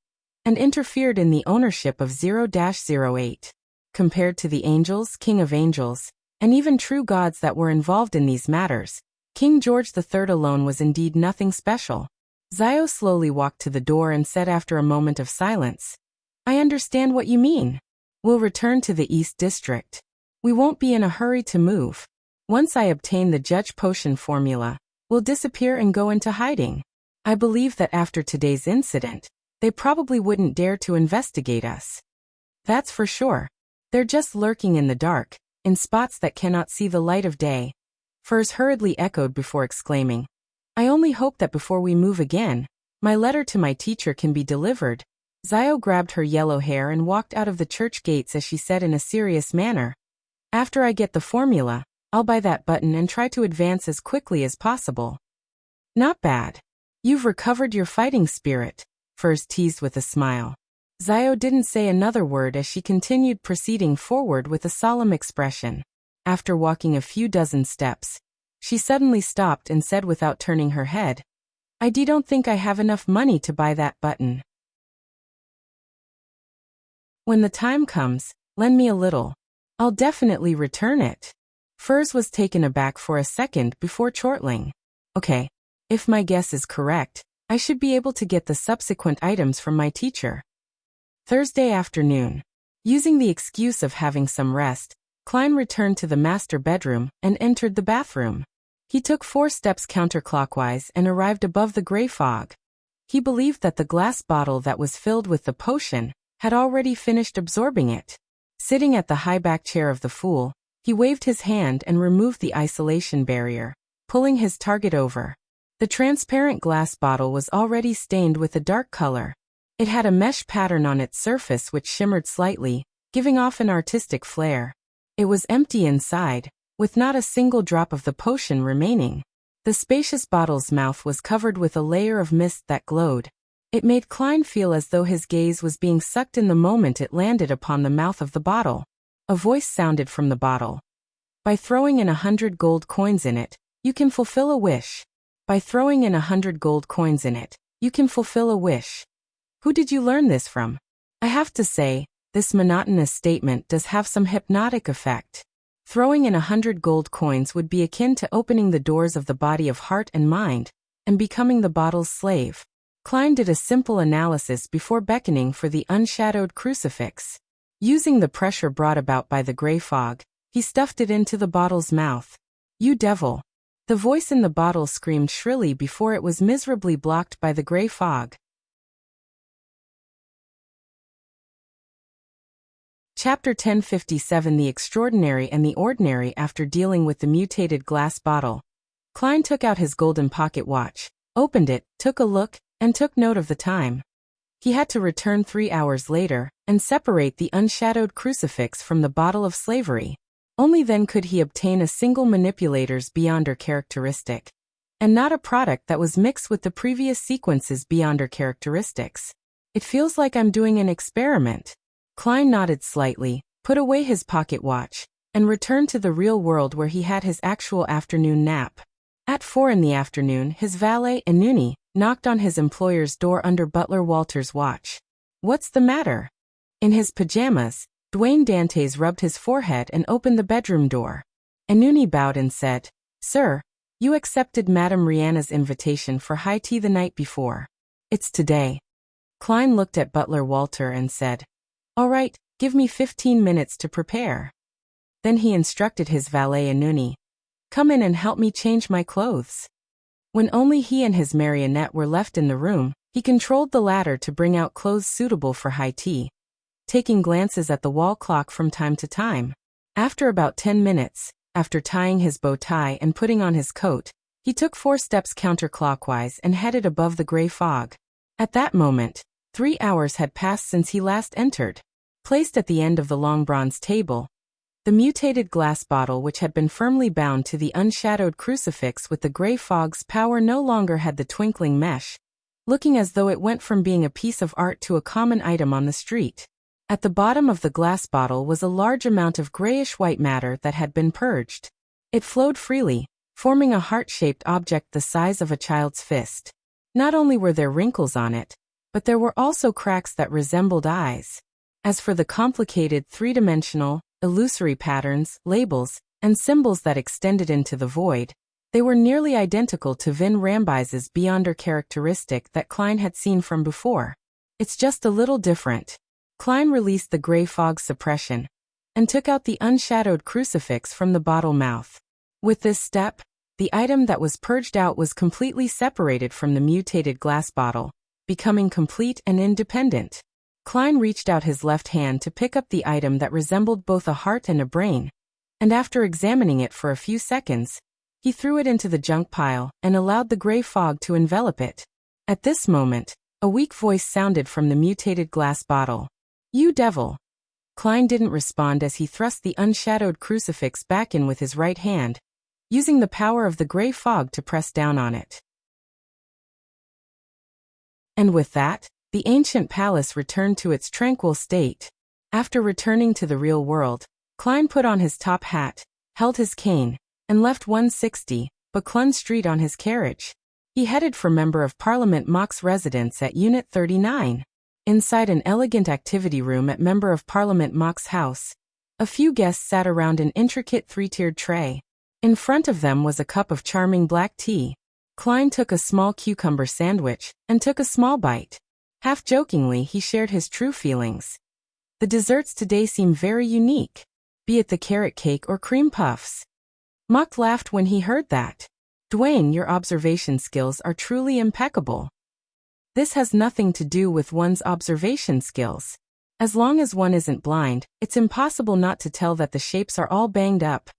and interfered in the ownership of 0-08. Compared to the angels, king of angels, and even true gods that were involved in these matters, King George III alone was indeed nothing special. Zio slowly walked to the door and said after a moment of silence, "I understand what you mean. We'll return to the East District. We won't be in a hurry to move. Once I obtain the Judge Potion formula, we'll disappear and go into hiding. I believe that after today's incident, they probably wouldn't dare to investigate us. That's for sure. They're just lurking in the dark, in spots that cannot see the light of day." Furs hurriedly echoed before exclaiming, "I only hope that before we move again, my letter to my teacher can be delivered." Zio grabbed her yellow hair and walked out of the church gates as she said in a serious manner, "After I get the formula, I'll buy that button and try to advance as quickly as possible." "Not bad. You've recovered your fighting spirit," Furs teased with a smile. Zio didn't say another word as she continued proceeding forward with a solemn expression. After walking a few dozen steps, she suddenly stopped and said without turning her head, "I don't think I have enough money to buy that button. When the time comes, lend me a little. I'll definitely return it." Furs was taken aback for a second before chortling, "Okay, if my guess is correct, I should be able to get the subsequent items from my teacher." Thursday afternoon. Using the excuse of having some rest, Klein returned to the master bedroom and entered the bathroom. He took 4 steps counterclockwise and arrived above the gray fog. He believed that the glass bottle that was filled with the potion had already finished absorbing it. Sitting at the high back chair of the Fool, he waved his hand and removed the isolation barrier, pulling his target over. The transparent glass bottle was already stained with a dark color. It had a mesh pattern on its surface which shimmered slightly, giving off an artistic flair. It was empty inside, with not a single drop of the potion remaining. The spacious bottle's mouth was covered with a layer of mist that glowed. It made Klein feel as though his gaze was being sucked in the moment it landed upon the mouth of the bottle. A voice sounded from the bottle. "By throwing in 100 gold coins in it, you can fulfill a wish. By throwing in 100 gold coins in it, you can fulfill a wish." Who did you learn this from? I have to say, this monotonous statement does have some hypnotic effect. Throwing in 100 gold coins would be akin to opening the doors of the body of heart and mind, and becoming the bottle's slave. Klein did a simple analysis before beckoning for the unshadowed crucifix. Using the pressure brought about by the gray fog, he stuffed it into the bottle's mouth. "You devil!" The voice in the bottle screamed shrilly before it was miserably blocked by the gray fog. Chapter 1057 The Extraordinary and the Ordinary. After dealing with the mutated glass bottle, Klein took out his golden pocket watch, opened it, took a look, and took note of the time. He had to return 3 hours later and separate the unshadowed crucifix from the bottle of slavery. Only then could he obtain a single manipulator's beyonder characteristic, and not a product that was mixed with the previous sequence's beyonder characteristics. It feels like I'm doing an experiment. Klein nodded slightly, put away his pocket watch, and returned to the real world where he had his actual afternoon nap. At 4 in the afternoon, his valet, Inuni, knocked on his employer's door under butler Walter's watch. "What's the matter?" In his pajamas, Dwayne Dantes rubbed his forehead and opened the bedroom door. Inuni bowed and said, "Sir, you accepted Madame Rihanna's invitation for high tea the night before. It's today." Klein looked at butler Walter and said, "All right, give me 15 minutes to prepare." Then he instructed his valet Inuni, "Come in and help me change my clothes." When only he and his marionette were left in the room, he controlled the latter to bring out clothes suitable for high tea, taking glances at the wall clock from time to time. After about 10 minutes, after tying his bow tie and putting on his coat, he took 4 steps counterclockwise and headed above the gray fog. At that moment, 3 hours had passed since he last entered. Placed at the end of the long bronze table, the mutated glass bottle which had been firmly bound to the unshadowed crucifix with the gray fog's power no longer had the twinkling mesh, looking as though it went from being a piece of art to a common item on the street. At the bottom of the glass bottle was a large amount of grayish-white matter that had been purged. It flowed freely, forming a heart-shaped object the size of a child's fist. Not only were there wrinkles on it, but there were also cracks that resembled eyes. As for the complicated three-dimensional, illusory patterns, labels, and symbols that extended into the void, they were nearly identical to Vin Rambise's beyonder characteristic that Klein had seen from before. It's just a little different. Klein released the gray fog suppression and took out the unshadowed crucifix from the bottle mouth. With this step, the item that was purged out was completely separated from the mutated glass bottle, becoming complete and independent. Klein reached out his left hand to pick up the item that resembled both a heart and a brain, and after examining it for a few seconds, he threw it into the junk pile and allowed the gray fog to envelop it. At this moment, a weak voice sounded from the mutated glass bottle. "You devil!" Klein didn't respond as he thrust the unshadowed crucifix back in with his right hand, using the power of the gray fog to press down on it. And with that, the ancient palace returned to its tranquil state. After returning to the real world, Klein put on his top hat, held his cane, and left 160 Buckland Street on his carriage. He headed for Member of Parliament Mock's residence at Unit 39. Inside an elegant activity room at Member of Parliament Mock's house, a few guests sat around an intricate 3-tiered tray. In front of them was a cup of charming black tea. Klein took a small cucumber sandwich and took a small bite. Half-jokingly, he shared his true feelings. "The desserts today seem very unique, be it the carrot cake or cream puffs." Mock laughed when he heard that. "Dwayne, your observation skills are truly impeccable." "This has nothing to do with one's observation skills. As long as one isn't blind, it's impossible not to tell that the shapes are all banged up,"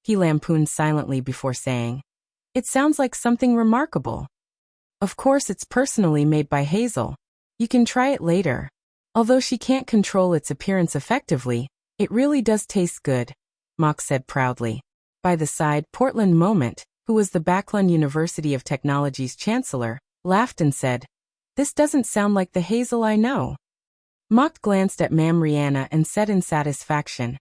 he lampooned silently before saying, "It sounds like something remarkable. Of course it's personally made by Hazel. You can try it later. Although she can't control its appearance effectively, it really does taste good," Mock said proudly. By the side, Portland Moment, who was the Backlund University of Technology's chancellor, laughed and said, "This doesn't sound like the Hazel I know." Mock glanced at Mam Rihanna and said in satisfaction,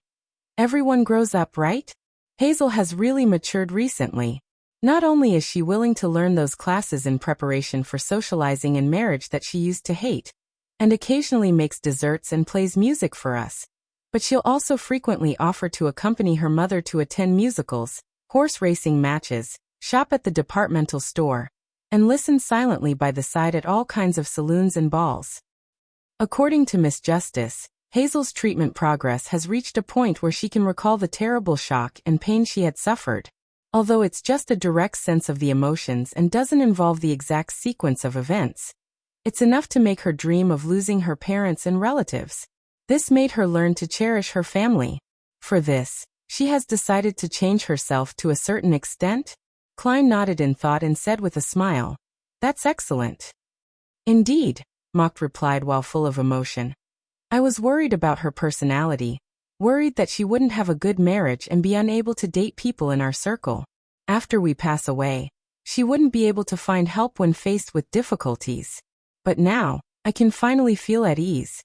"Everyone grows up, right? Hazel has really matured recently. Not only is she willing to learn those classes in preparation for socializing and marriage that she used to hate, and occasionally makes desserts and plays music for us, but she'll also frequently offer to accompany her mother to attend musicals, horse racing matches, shop at the departmental store, and listen silently by the side at all kinds of saloons and balls." According to Miss Justice, Hazel's treatment progress has reached a point where she can recall the terrible shock and pain she had suffered. Although it's just a direct sense of the emotions and doesn't involve the exact sequence of events, it's enough to make her dream of losing her parents and relatives. This made her learn to cherish her family. For this, she has decided to change herself to a certain extent? Klein nodded in thought and said with a smile, "That's excellent." "Indeed," Mock replied while full of emotion. "I was worried about her personality, worried that she wouldn't have a good marriage and be unable to date people in our circle. After we pass away, she wouldn't be able to find help when faced with difficulties. But now, I can finally feel at ease."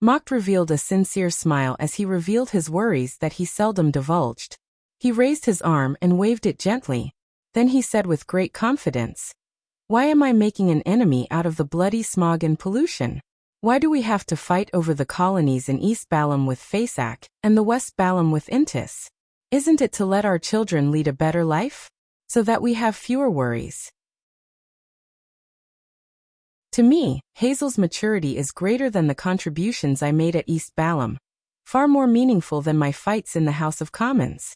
Mock revealed a sincere smile as he revealed his worries that he seldom divulged. He raised his arm and waved it gently. Then he said with great confidence, "Why am I making an enemy out of the bloody smog and pollution? Why do we have to fight over the colonies in East Balam with Fasak and the West Balam with Intis? Isn't it to let our children lead a better life? So that we have fewer worries?" To me, Hazel's maturity is greater than the contributions I made at East Balam, far more meaningful than my fights in the House of Commons.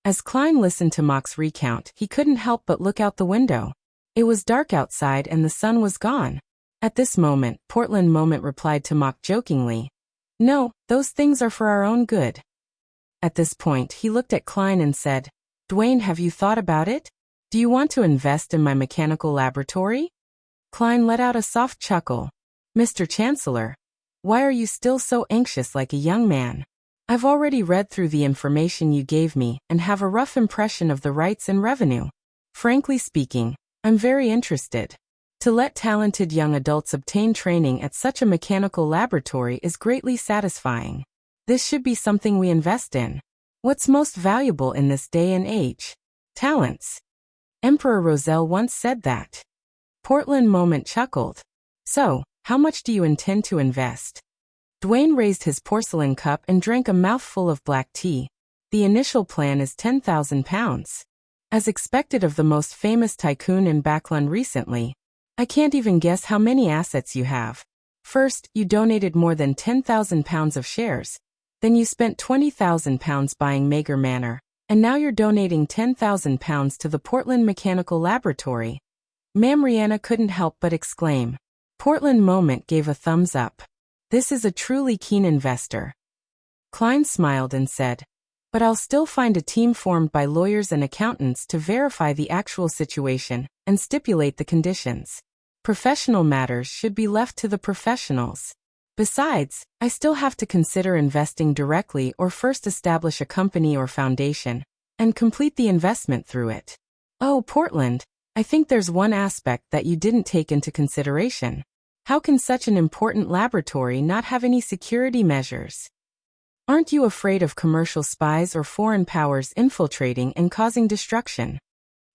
As Klein listened to Mock's recount, he couldn't help but look out the window. It was dark outside and the sun was gone. At this moment, Portland Moment replied to Mock jokingly, "No, those things are for our own good." At this point, he looked at Klein and said, "Dwayne, have you thought about it? Do you want to invest in my mechanical laboratory?" Klein let out a soft chuckle. "Mr. Chancellor, why are you still so anxious like a young man? I've already read through the information you gave me and have a rough impression of the rights and revenue. Frankly speaking, I'm very interested. To let talented young adults obtain training at such a mechanical laboratory is greatly satisfying. This should be something we invest in. What's most valuable in this day and age? Talents. Emperor Roselle once said that." Portland Moment chuckled. "So, how much do you intend to invest?" Dwayne raised his porcelain cup and drank a mouthful of black tea. "The initial plan is £10,000. As expected of the most famous tycoon in Backlund recently. I can't even guess how many assets you have. First, you donated more than £10,000 of shares. Then you spent £20,000 buying Mager Manor. And now you're donating £10,000 to the Portland Mechanical Laboratory." Mamriana couldn't help but exclaim. Portland Moment gave a thumbs up. "This is a truly keen investor." Klein smiled and said, "But I'll still find a team formed by lawyers and accountants to verify the actual situation and stipulate the conditions. Professional matters should be left to the professionals. Besides, I still have to consider investing directly or first establish a company or foundation and complete the investment through it. Oh, Portland, I think there's one aspect that you didn't take into consideration. How can such an important laboratory not have any security measures? Aren't you afraid of commercial spies or foreign powers infiltrating and causing destruction?"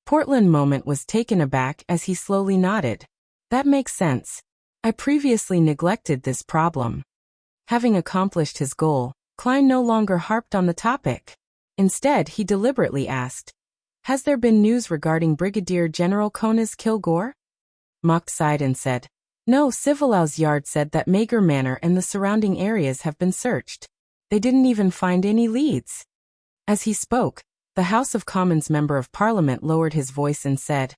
Portland Moment was taken aback as he slowly nodded. "That makes sense. I previously neglected this problem." Having accomplished his goal, Klein no longer harped on the topic. Instead, he deliberately asked, "Has there been news regarding Brigadier General Konas Kilgore?" Mock sighed and said, "No, Civilau's yard said that Mager Manor and the surrounding areas have been searched. They didn't even find any leads." As he spoke, the House of Commons Member of Parliament lowered his voice and said,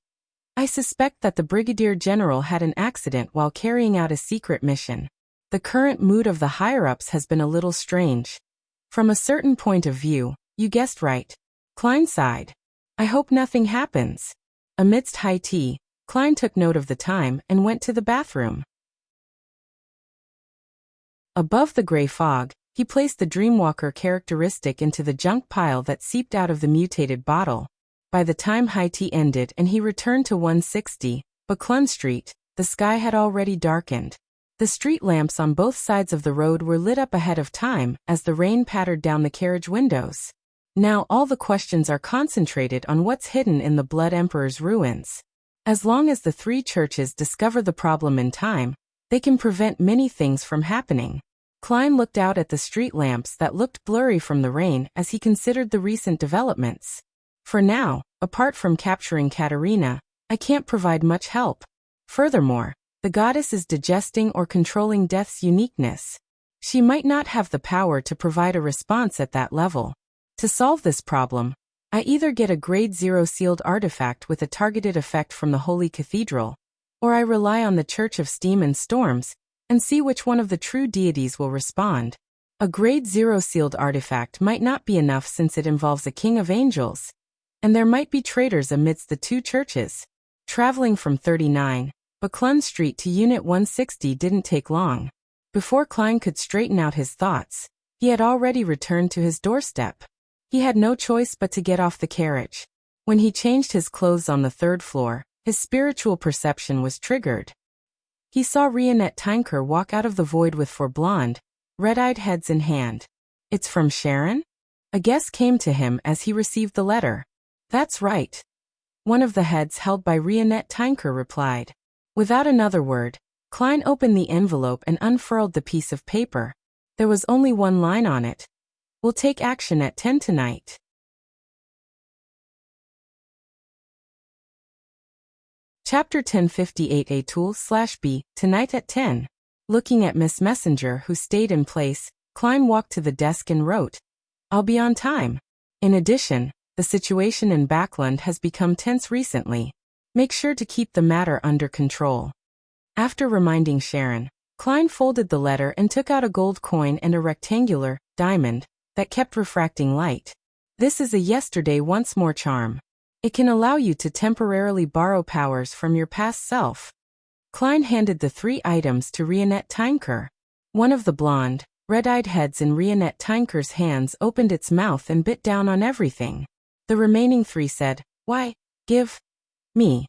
"I suspect that the Brigadier General had an accident while carrying out a secret mission. The current mood of the higher-ups has been a little strange. From a certain point of view, you guessed right." Klein sighed. "I hope nothing happens." Amidst high tea, Klein took note of the time and went to the bathroom. Above the gray fog, he placed the Dreamwalker characteristic into the junk pile that seeped out of the mutated bottle. By the time high tea ended and he returned to 160 Backlund Street, the sky had already darkened. The street lamps on both sides of the road were lit up ahead of time as the rain pattered down the carriage windows. Now all the questions are concentrated on what's hidden in the Blood Emperor's ruins. As long as the three churches discover the problem in time, they can prevent many things from happening. Klein looked out at the street lamps that looked blurry from the rain as he considered the recent developments. For now, apart from capturing Katerina, I can't provide much help. Furthermore, the goddess is digesting or controlling death's uniqueness. She might not have the power to provide a response at that level. To solve this problem, I either get a grade 0 sealed artifact with a targeted effect from the Holy Cathedral, or I rely on the Church of Steam and Storms, and see which one of the true deities will respond. A grade 0 sealed artifact might not be enough since it involves a king of angels. And there might be traitors amidst the two churches. Traveling from 39 Buckland Street to Unit 160 didn't take long. Before Klein could straighten out his thoughts, he had already returned to his doorstep. He had no choice but to get off the carriage. When he changed his clothes on the third floor, his spiritual perception was triggered. He saw Rionette Tinker walk out of the void with four blonde, red-eyed heads in hand. "It's from Sharon?" A guess came to him as he received the letter. "That's right," one of the heads held by Rionette Tinker replied. Without another word, Klein opened the envelope and unfurled the piece of paper. There was only one line on it. "We'll take action at 10 tonight." Chapter 1058 A/B, tonight at 10. Looking at Miss Messenger, who stayed in place, Klein walked to the desk and wrote, "I'll be on time." In addition, the situation in Backland has become tense recently. Make sure to keep the matter under control. After reminding Sharon, Klein folded the letter and took out a gold coin and a rectangular diamond that kept refracting light. "This is a yesterday once more charm. It can allow you to temporarily borrow powers from your past self." Klein handed the 3 items to Rionette Tinker. One of the blonde, red-eyed heads in Rionette Tinker's hands opened its mouth and bit down on everything. The remaining 3 said, "Why, give me.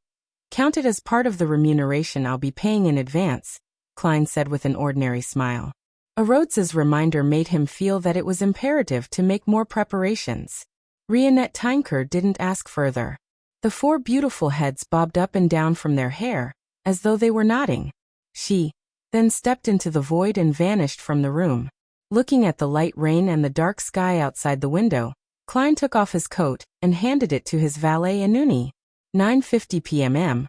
Count it as part of the remuneration I'll be paying in advance," Klein said with an ordinary smile. A Rhodes's reminder made him feel that it was imperative to make more preparations. Rionette Tinker didn't ask further. The 4 beautiful heads bobbed up and down from their hair, as though they were nodding. She then stepped into the void and vanished from the room. Looking at the light rain and the dark sky outside the window, Klein took off his coat and handed it to his valet Anuni. 9:50 p.m.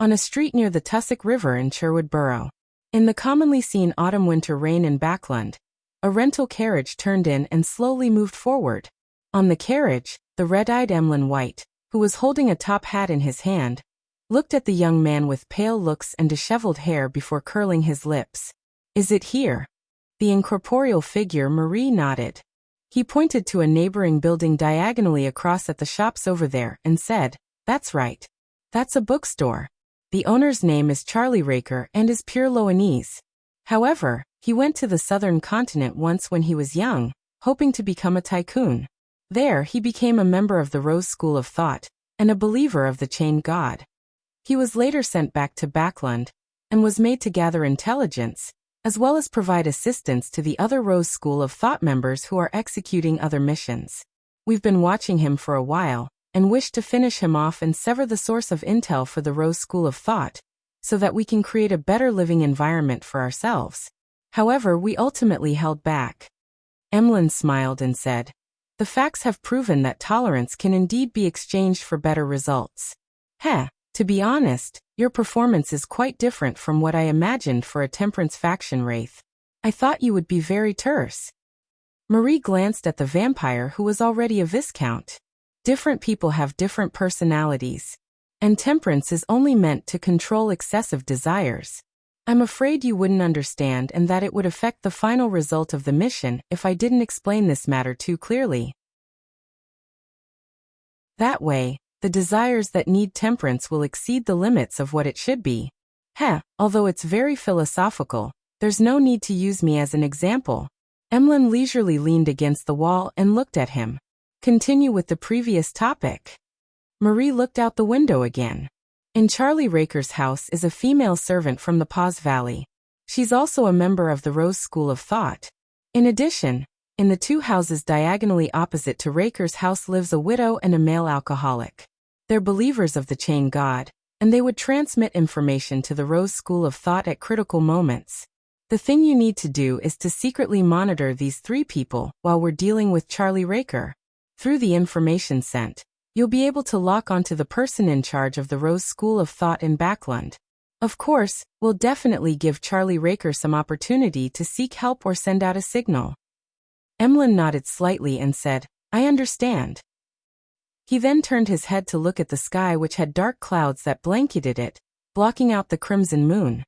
On a street near the Tussock River in Sherwood Borough. In the commonly seen autumn-winter rain in Backland, a rental carriage turned in and slowly moved forward. On the carriage, the red-eyed Emlyn White, who was holding a top hat in his hand, looked at the young man with pale looks and disheveled hair before curling his lips. "Is it here?" The incorporeal figure Marie nodded. He pointed to a neighboring building diagonally across at the shops over there and said, "That's right. That's a bookstore. The owner's name is Charlie Raker and is pure Loanese. However, he went to the southern continent once when he was young, hoping to become a tycoon. There he became a member of the Rose School of Thought and a believer of the Chained God. He was later sent back to Backland and was made to gather intelligence, as well as provide assistance to the other Rose School of Thought members who are executing other missions. We've been watching him for a while, and wish to finish him off and sever the source of intel for the Rose School of Thought, so that we can create a better living environment for ourselves. However, we ultimately held back." Emlyn smiled and said, "The facts have proven that tolerance can indeed be exchanged for better results. To be honest, your performance is quite different from what I imagined for a temperance faction wraith. I thought you would be very terse." Marie glanced at the vampire who was already a viscount. Different people have different personalities, and temperance is only meant to control excessive desires. I'm afraid you wouldn't understand and that it would affect the final result of the mission if I didn't explain this matter too clearly. That way, the desires that need temperance will exceed the limits of what it should be. Although it's very philosophical, there's no need to use me as an example." Emlyn leisurely leaned against the wall and looked at him. "Continue with the previous topic." Marie looked out the window again. In Charlie Raker's house is a female servant from the Paws Valley. She's also a member of the Rose School of Thought. In addition, in the 2 houses diagonally opposite to Raker's house lives a widow and a male alcoholic. They're believers of the Chained God, and they would transmit information to the Rose School of Thought at critical moments. The thing you need to do is to secretly monitor these 3 people while we're dealing with Charlie Raker. Through the information sent, you'll be able to lock onto the person in charge of the Rose School of Thought in Backland. Of course, we'll definitely give Charlie Raker some opportunity to seek help or send out a signal." Emlyn nodded slightly and said, "I understand." He then turned his head to look at the sky, which had dark clouds that blanketed it, blocking out the crimson moon.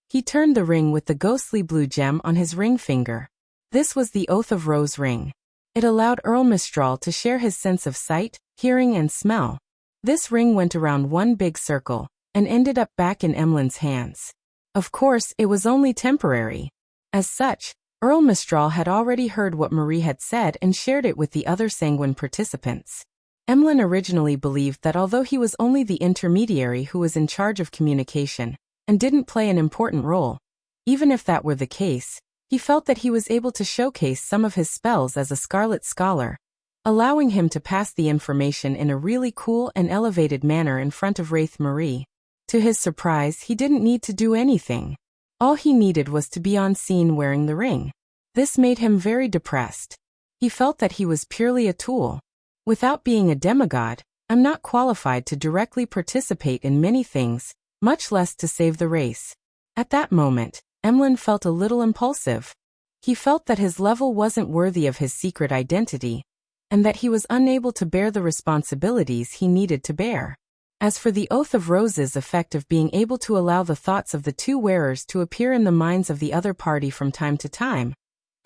He turned the ring with the ghostly blue gem on his ring finger. This was the Oath of Rose ring. It allowed Earl Mistral to share his sense of sight, hearing and smell. This ring went around one big circle and ended up back in Emlyn's hands. Of course, it was only temporary. As such, Earl Mistral had already heard what Marie had said and shared it with the other sanguine participants. Emlyn originally believed that although he was only the intermediary who was in charge of communication and didn't play an important role, even if that were the case, he felt that he was able to showcase some of his spells as a Scarlet Scholar, allowing him to pass the information in a really cool and elevated manner in front of Wraith Marie. To his surprise, he didn't need to do anything. All he needed was to be on scene wearing the ring. This made him very depressed. He felt that he was purely a tool. Without being a demigod, I'm not qualified to directly participate in many things, much less to save the race. At that moment, Emlyn felt a little impulsive. He felt that his level wasn't worthy of his secret identity, and that he was unable to bear the responsibilities he needed to bear. As for the Oath of Rose's effect of being able to allow the thoughts of the two wearers to appear in the minds of the other party from time to time,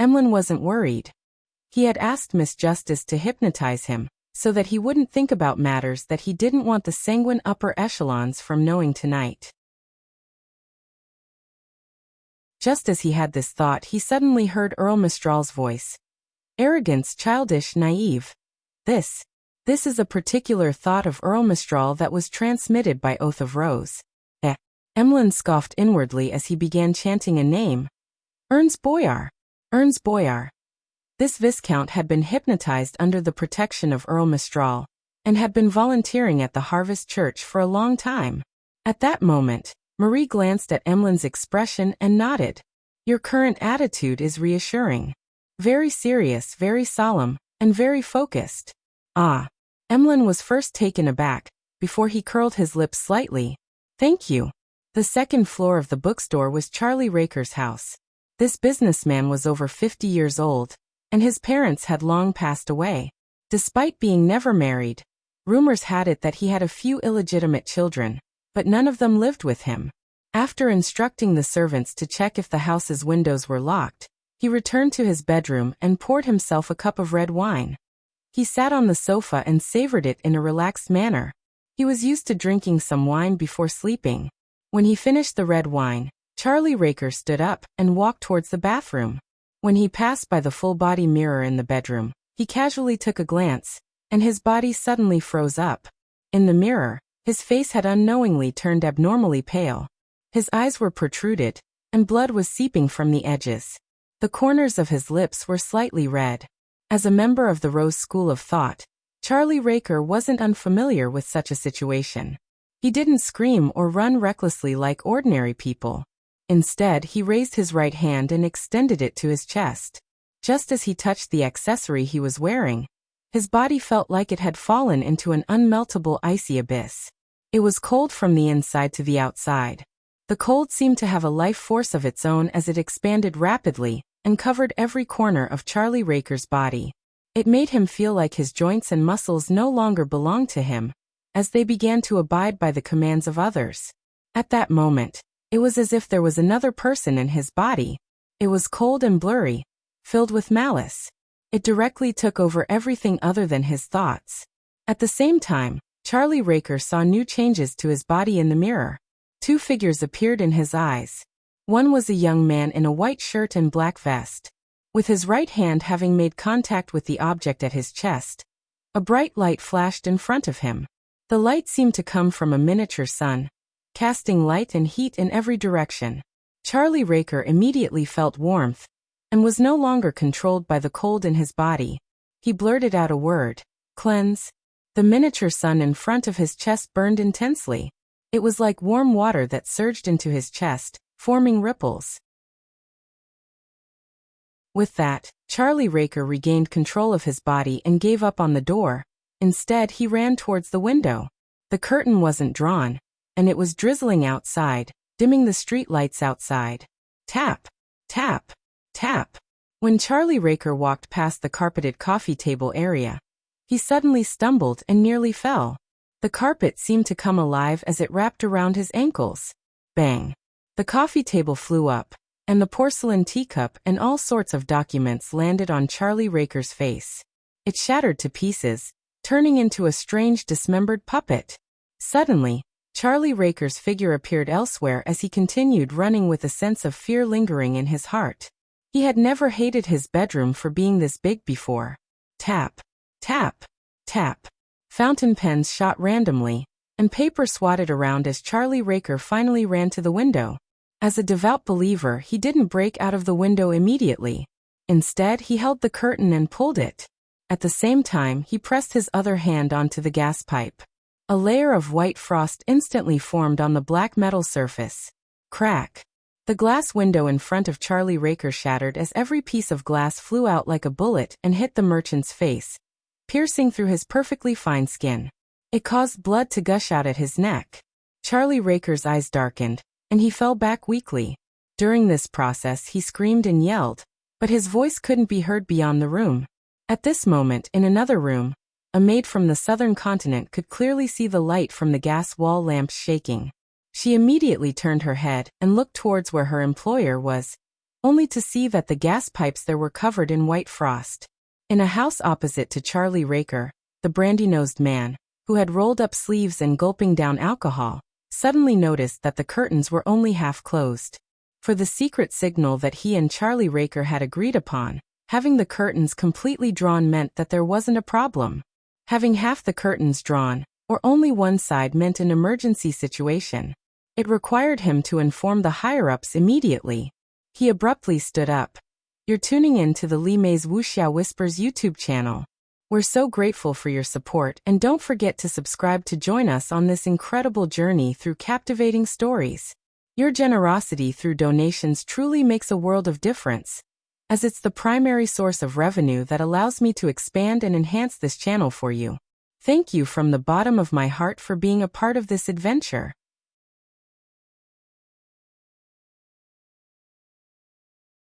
Emlyn wasn't worried. He had asked Miss Justice to hypnotize him, so that he wouldn't think about matters that he didn't want the sanguine upper echelons from knowing tonight. Just as he had this thought, he suddenly heard Earl Mistral's voice. Arrogance, childish, naive. This is a particular thought of Earl Mistral that was transmitted by Oath of Rose. Emlyn scoffed inwardly as he began chanting a name. Ernst Boyar. Ernst Boyar. This Viscount had been hypnotized under the protection of Earl Mistral, and had been volunteering at the Harvest Church for a long time. At that moment, Marie glanced at Emlyn's expression and nodded. Your current attitude is reassuring. Very serious, very solemn, and very focused. Ah. Emlyn was first taken aback, before he curled his lips slightly. Thank you. The second floor of the bookstore was Charlie Raker's house. This businessman was over 50 years old, and his parents had long passed away. Despite being never married, rumors had it that he had a few illegitimate children, but none of them lived with him. After instructing the servants to check if the house's windows were locked, he returned to his bedroom and poured himself a cup of red wine. He sat on the sofa and savored it in a relaxed manner. He was used to drinking some wine before sleeping. When he finished the red wine, Charlie Raker stood up and walked towards the bathroom. When he passed by the full-body mirror in the bedroom, he casually took a glance, and his body suddenly froze up. In the mirror, his face had unknowingly turned abnormally pale. His eyes were protruded, and blood was seeping from the edges. The corners of his lips were slightly red. As a member of the Rose School of Thought, Charlie Raker wasn't unfamiliar with such a situation. He didn't scream or run recklessly like ordinary people. Instead, he raised his right hand and extended it to his chest. Just as he touched the accessory he was wearing, his body felt like it had fallen into an unmeltable icy abyss. It was cold from the inside to the outside. The cold seemed to have a life force of its own as it expanded rapidly and covered every corner of Charlie Raker's body. It made him feel like his joints and muscles no longer belonged to him, as they began to abide by the commands of others. At that moment, it was as if there was another person in his body. It was cold and blurry, filled with malice. It directly took over everything other than his thoughts. At the same time, Charlie Raker saw new changes to his body in the mirror. Two figures appeared in his eyes. One was a young man in a white shirt and black vest. With his right hand having made contact with the object at his chest, a bright light flashed in front of him. The light seemed to come from a miniature sun, casting light and heat in every direction. Charlie Raker immediately felt warmth, and was no longer controlled by the cold in his body. He blurted out a word, "Cleanse." The miniature sun in front of his chest burned intensely. It was like warm water that surged into his chest, forming ripples. With that, Charlie Raker regained control of his body and gave up on the door. Instead, he ran towards the window. The curtain wasn't drawn, and it was drizzling outside, dimming the street lights outside. Tap, tap, tap. When Charlie Raker walked past the carpeted coffee table area, he suddenly stumbled and nearly fell. The carpet seemed to come alive as it wrapped around his ankles. Bang! The coffee table flew up, and the porcelain teacup and all sorts of documents landed on Charlie Raker's face. It shattered to pieces, turning into a strange dismembered puppet. Suddenly, Charlie Raker's figure appeared elsewhere as he continued running with a sense of fear lingering in his heart. He had never hated his bedroom for being this big before. Tap, tap, tap. Fountain pens shot randomly, and paper swatted around as Charlie Raker finally ran to the window. As a devout believer, he didn't break out of the window immediately. Instead, he held the curtain and pulled it. At the same time, he pressed his other hand onto the gas pipe. A layer of white frost instantly formed on the black metal surface. Crack. The glass window in front of Charlie Raker shattered as every piece of glass flew out like a bullet and hit the merchant's face, piercing through his perfectly fine skin. It caused blood to gush out at his neck. Charlie Raker's eyes darkened, and he fell back weakly. During this process, he screamed and yelled, but his voice couldn't be heard beyond the room. At this moment, in another room, a maid from the southern continent could clearly see the light from the gas wall lamps shaking. She immediately turned her head and looked towards where her employer was, only to see that the gas pipes there were covered in white frost. In a house opposite to Charlie Raker, the brandy-nosed man, who had rolled up sleeves and gulping down alcohol, suddenly noticed that the curtains were only half closed. For the secret signal that he and Charlie Raker had agreed upon, having the curtains completely drawn meant that there wasn't a problem. Having half the curtains drawn, or only one side, meant an emergency situation. It required him to inform the higher-ups immediately. He abruptly stood up. You're tuning in to the Li Mei's Wuxia Whispers YouTube channel. We're so grateful for your support, and don't forget to subscribe to join us on this incredible journey through captivating stories. Your generosity through donations truly makes a world of difference, as it's the primary source of revenue that allows me to expand and enhance this channel for you. Thank you from the bottom of my heart for being a part of this adventure.